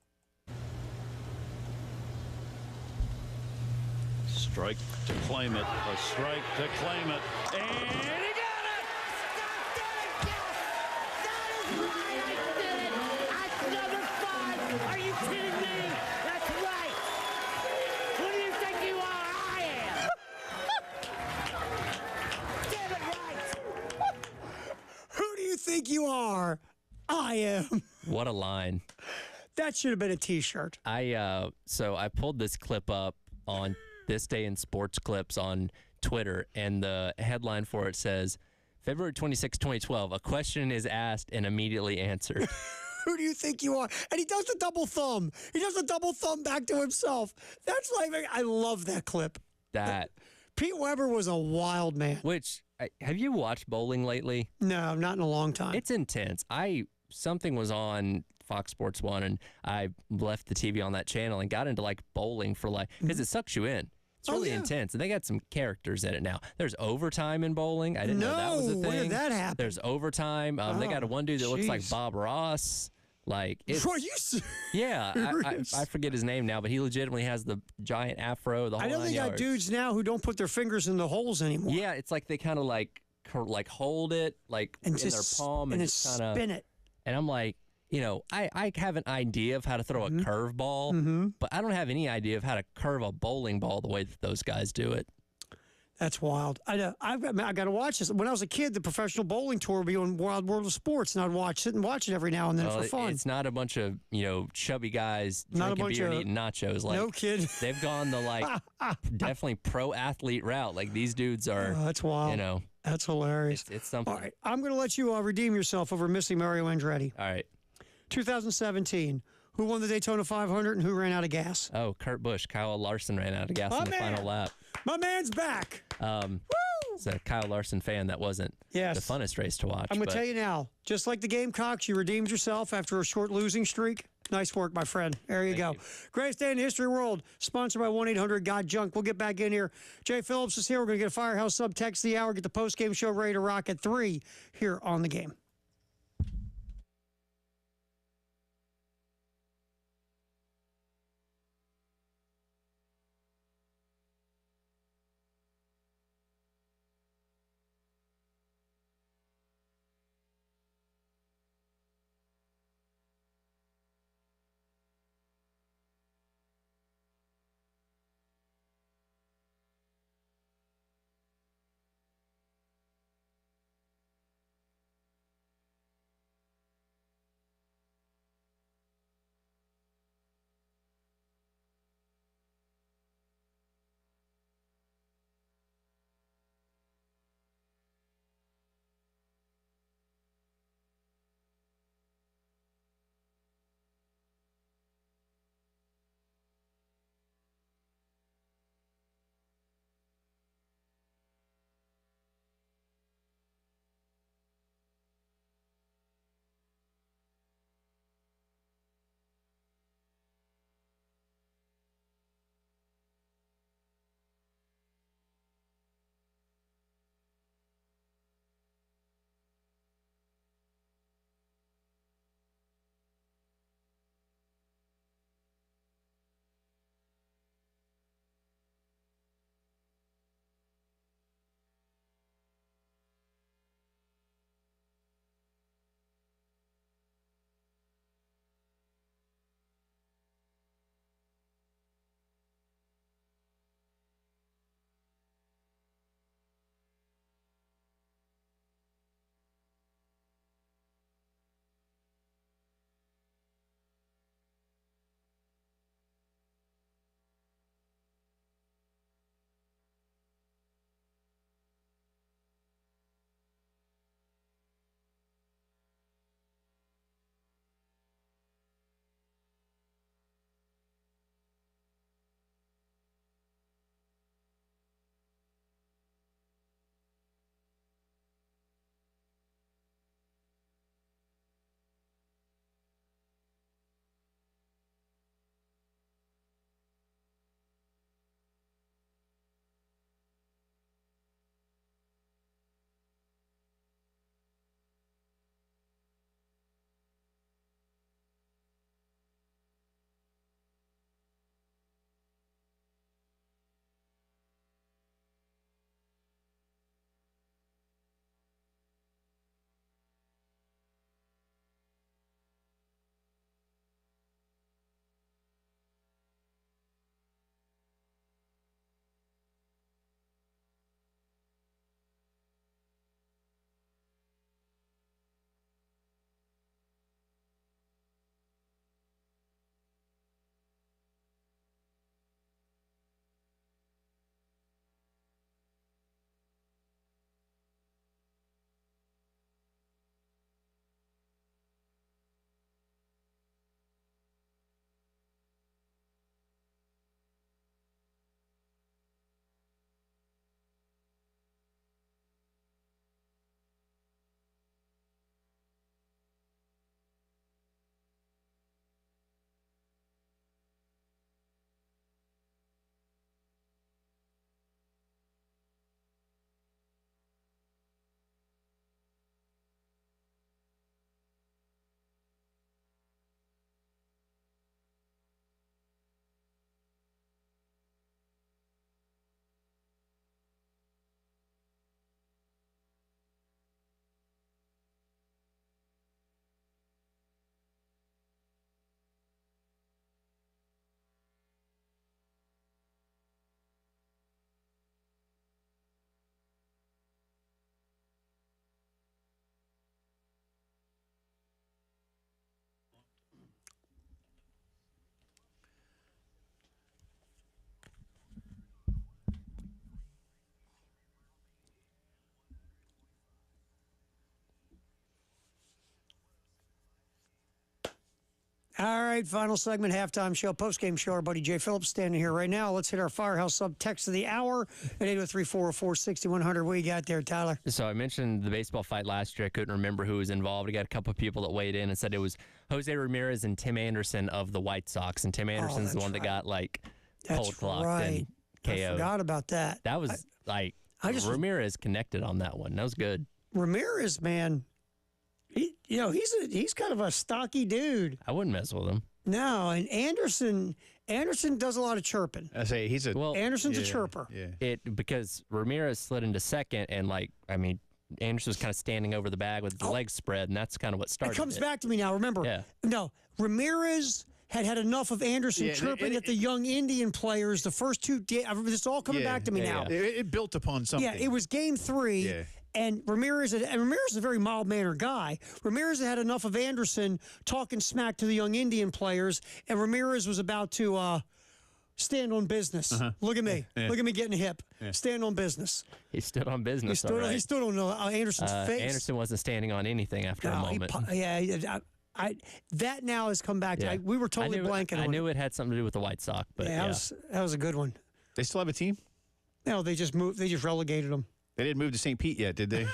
Strike to claim it. A strike to claim it. And he got it! That is right. I did it. That's number 5. Are you kidding me? That's right. Who do you think you are? I am. Damn it right. Who do you think you are? I am. What a line. That should have been a T-shirt. So I pulled this clip up on This Day in Sports Clips on Twitter, and the headline for it says, February 26, 2012, a question is asked and immediately answered. Who do you think you are? And he does the double thumb. He does the double thumb back to himself. That's like, I love that clip. That. Pete Weber was a wild man. Which, have you watched bowling lately? No, not in a long time. It's intense. Something was on Fox Sports 1, and I left the TV on that channel and got into like bowling for because it sucks you in. It's really intense, and they got some characters in it now. There's overtime in bowling. I didn't know that was a thing. When did that happen? There's overtime. They got one dude that looks like Bob Ross. Like, it's, yeah, I forget his name now, but he legitimately has the giant afro. The whole I know they got dudes now who don't put their fingers in the holes anymore. Yeah, it's like they kind of like hold it like in their palm and just kind of spin it. And I'm like, I have an idea of how to throw a curveball, but I don't have any idea of how to curve a bowling ball the way that those guys do it. That's wild. I got to watch this. When I was a kid, the professional bowling tour would be on Wild World of Sports, and I'd sit and watch it every now and then for fun. It's not a bunch of chubby guys drinking beer and eating nachos. Like, no kid. They've gone the definitely pro athlete route. Like, these dudes are. That's wild. That's hilarious. It's something. All right, I'm going to let you redeem yourself over missing Mario Andretti. All right. 2017. Who won the Daytona 500 and who ran out of gas? Oh, Kurt Busch. Kyle Larson ran out of gas on the final lap. My man's back. It's a Kyle Larson fan. That wasn't the funnest race to watch. I'm going to tell you now, just like the Gamecocks, you redeemed yourself after a short losing streak. Nice work, my friend. There you go. Greatest day in the history of the world. Sponsored by 1-800-GOT-JUNK. We'll get back in here. Jay Phillips is here. We're going to get a Firehouse Subtext the hour, get the post-game show ready to rock at 3 here on The Game. All right, final segment, halftime show, post-game show. Our buddy Jay Phillips standing here right now. Let's hit our Firehouse Sub text of the hour at 803-404-6100. What you got there, Tyler? So I mentioned the baseball fight last year. I couldn't remember who was involved. I got a couple of people that weighed in and said it was Jose Ramirez and Tim Anderson of the White Sox. And Tim Anderson's the one that got cold clocked and KO'd. I forgot about that. That was Ramirez connected on that one. That was good. Ramirez, man, he's kind of a stocky dude. I wouldn't mess with him. No, and Anderson does a lot of chirping. I say Anderson's a chirper. Yeah. Because Ramirez slid into second, and Anderson was kind of standing over the bag with his legs spread, and that's kind of what started. It comes back to me now. Remember, no, Ramirez had enough of Anderson chirping at the young Indian players the first two days. This is all coming back to me now. It built upon something. Yeah, it was game 3. Yeah. And Ramirez is a very mild-mannered guy. Ramirez had enough of Anderson talking smack to the young Indian players, and Ramirez was about to stand on business. Look at me. Yeah. Look at me getting hip. Yeah. Stand on business. He stood on business. He stood on Anderson's face. Anderson wasn't standing on anything after a moment. That now has come back. Yeah. We were totally blanking on it. I knew it had something to do with the White Sox, but that was a good one. They still have a team? No, they just moved. They just relegated them. They didn't move to St. Pete yet, did they?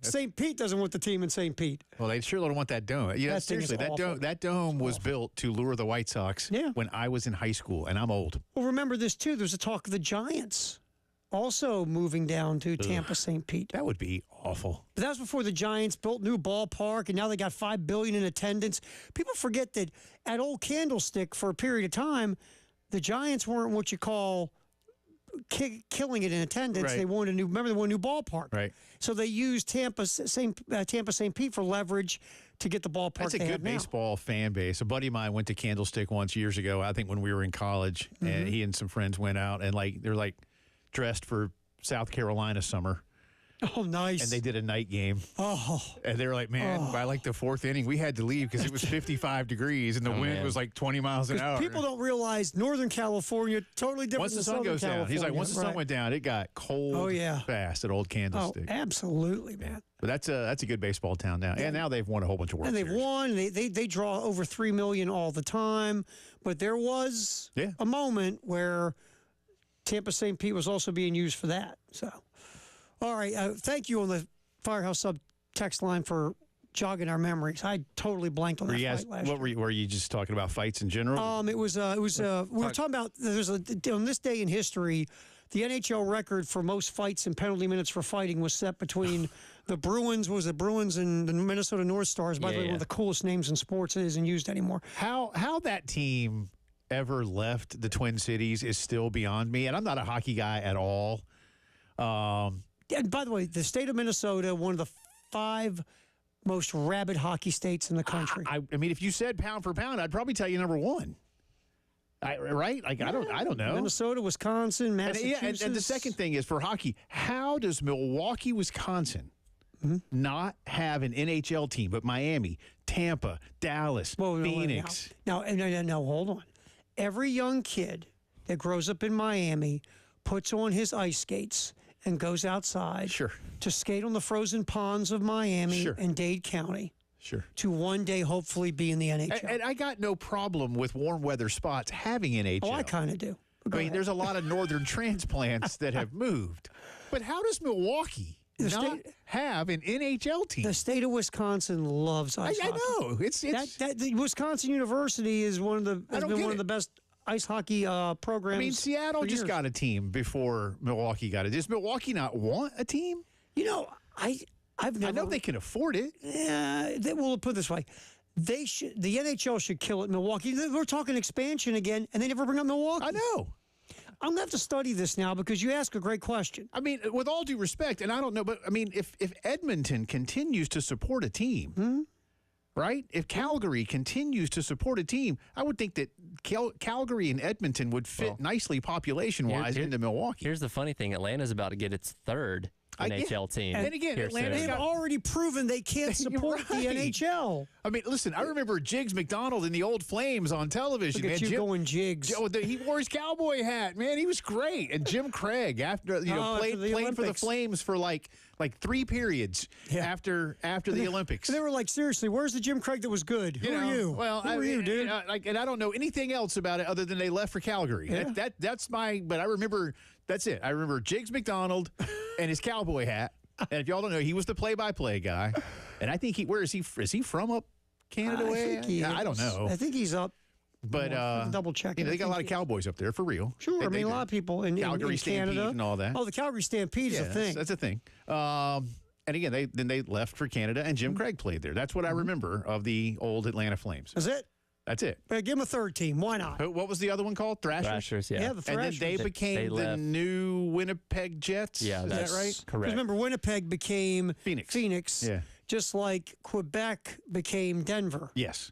St. Pete doesn't want the team in St. Pete. Well, they sure don't want that dome. Seriously, that dome was built to lure the White Sox when I was in high school, and I'm old. Well, remember this, too. There's a talk of the Giants also moving down to Tampa, St. Pete. That would be awful. But that was before the Giants built new ballpark, and now they got $5 billion in attendance. People forget that at Old Candlestick for a period of time, the Giants weren't what you call killing it in attendance. Right. They wanted a new ballpark. Right. So they used Tampa St. Pete for leverage to get the ballpark. That's a good baseball fan base. A buddy of mine went to Candlestick once years ago. I think when we were in college, and he and some friends went out and they're dressed for South Carolina summer. Oh, nice. And they did a night game. Oh. And they were like, man, by the 4th inning, we had to leave because it was 55 degrees and the wind was 20 miles an hour. People don't realize Northern California, totally different than Southern California. Once the sun goes down, he's like, once the sun went down, it got cold fast at Old Candlestick. Oh, absolutely, man. But that's a good baseball town now. And now they've won a whole bunch of World Series. And they've won. They draw over 3 million all the time. But there was a moment where Tampa St. Pete was also being used for that. So, all right. Thank you on the Firehouse Sub text line for jogging our memories. I totally blanked on that fight last year. Were you just talking about fights in general? We were talking about on this day in history, the NHL record for most fights and penalty minutes for fighting was set between the Bruins and the Minnesota North Stars. By the way, one of the coolest names in sports that isn't used anymore. How that team ever left the Twin Cities is still beyond me, and I'm not a hockey guy at all. And by the way, the state of Minnesota, one of the 5 most rabid hockey states in the country. I mean, if you said pound for pound, I'd probably tell you number 1. Right? I don't know. Minnesota, Wisconsin, Massachusetts. And the second thing is for hockey, how does Milwaukee, Wisconsin not have an NHL team, but Miami, Tampa, Dallas, Phoenix? No, hold on. Every young kid that grows up in Miami puts on his ice skates and goes outside to skate on the frozen ponds of Miami and Dade County. To one day hopefully be in the NHL. And I got no problem with warm weather spots having NHL. Oh, I kind of do. There's a lot of northern transplants that have moved. But how does Milwaukee not have an NHL team? The state of Wisconsin loves ice hockey. I know. It's the Wisconsin University is one of the best ice hockey programs. I mean, Seattle just got a team before Milwaukee got it. Does Milwaukee not want a team? I know they can afford it. Yeah, we'll put it this way. The NHL should kill it, Milwaukee. We're talking expansion again, and they never bring up Milwaukee. I know. I'm going to have to study this now because you ask a great question. I mean, with all due respect, and I don't know, but I mean, if Edmonton continues to support a team, right? If Calgary continues to support a team, I would think that Calgary and Edmonton would fit nicely population-wise into Milwaukee. Here's the funny thing. Atlanta's about to get its 3rd NHL team. And again, here Atlanta's soon. They've already proven they can't support the Right. NHL. I mean, listen, I remember Jiggs McDonald in the old Flames on television. Look at man. you going Jigs. He wore his cowboy hat, man. He was great. And Jim Craig, after played after the for the Olympics. Flames for like 3 periods after the Olympics. They were like, seriously, where's the Jim Craig that was good? Who are you? Well, Who are you, dude? And I don't know anything else about it other than they left for Calgary. Yeah. That's my. But I remember. That's it. I remember Jiggs McDonald and his cowboy hat. And if y'all don't know, he was the play-by-play guy. And I think where is he? Is he from up Canada I way? think he I don't is. know. I think he's up. But double check. they got a lot of cowboys up there for real. Sure, They I mean a do. lot of people in Calgary in Stampede Canada and all that. Oh, the Calgary Stampede is a thing. That's a thing. And again, they left for Canada, and Jim Craig played there. That's what I remember of the old Atlanta Flames. Is it? That's it. But give him a third team. Why not? What was the other one called? Thrashers. Thrashers, yeah. Yeah, the And then Thrashers. they became they the left. new Winnipeg Jets. Yeah, is that's that right? Because correct. remember, Winnipeg became Phoenix. Yeah. just like Quebec became Denver. Yes.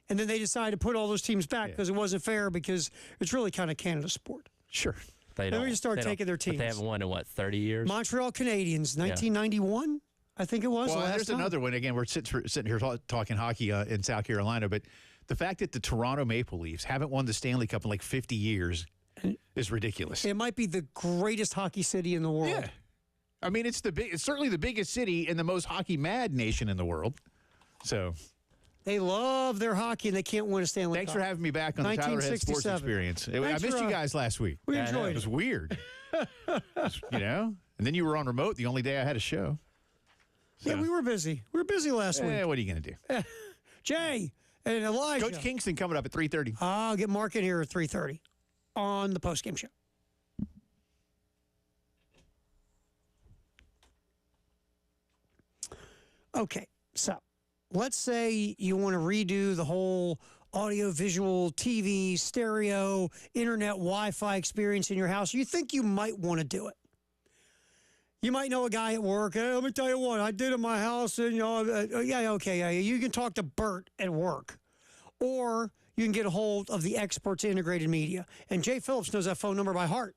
And then they decided to put all those teams back Yeah. because it wasn't fair because it's really kind of Canada sport. Sure. They Then we don't- just start they don't- taking their but They teams. haven't won in what, 30 years? Montreal Canadiens, 1991, I think it was. Well, the last there's time. another one. Again, we're sitting here talking hockey in South Carolina, but the fact that the Toronto Maple Leafs haven't won the Stanley Cup in like 50 years is ridiculous. It might be the greatest hockey city in the world. Yeah. I mean, it's certainly the biggest city and the most hockey mad nation in the world. So They love their hockey and they can't win a Stanley thanks Cup. for having me back on the Tyler Head Sports 1967. Experience. I Thanks missed for, you guys last week. we enjoyed It was it. weird. And then you were on remote the only day I had a show. Yeah, we were busy. We were busy last week. What are you going to do? Jay and Elijah. Coach Kingston coming up at 3:30. I'll get Mark in here at 3:30 on the postgame show. Okay, so let's say you want to redo the whole audio, visual, TV, stereo, internet, Wi-Fi experience in your house. You think you might want to do it. You might know a guy at work. Hey, let me tell you what, I did in my house. And yeah. You can talk to Bert at work. Or you can get a hold of the experts at Integrated Media. And Jay Phillips knows that phone number by heart.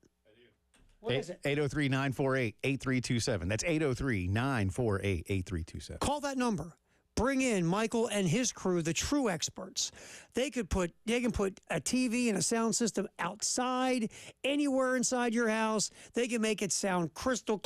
What is it? 803-948-8327. That's 803-948-8327. Call that number. Bring in Michael and his crew, the true experts. They can put a TV and a sound system outside, anywhere inside your house. They can make it sound crystal clear.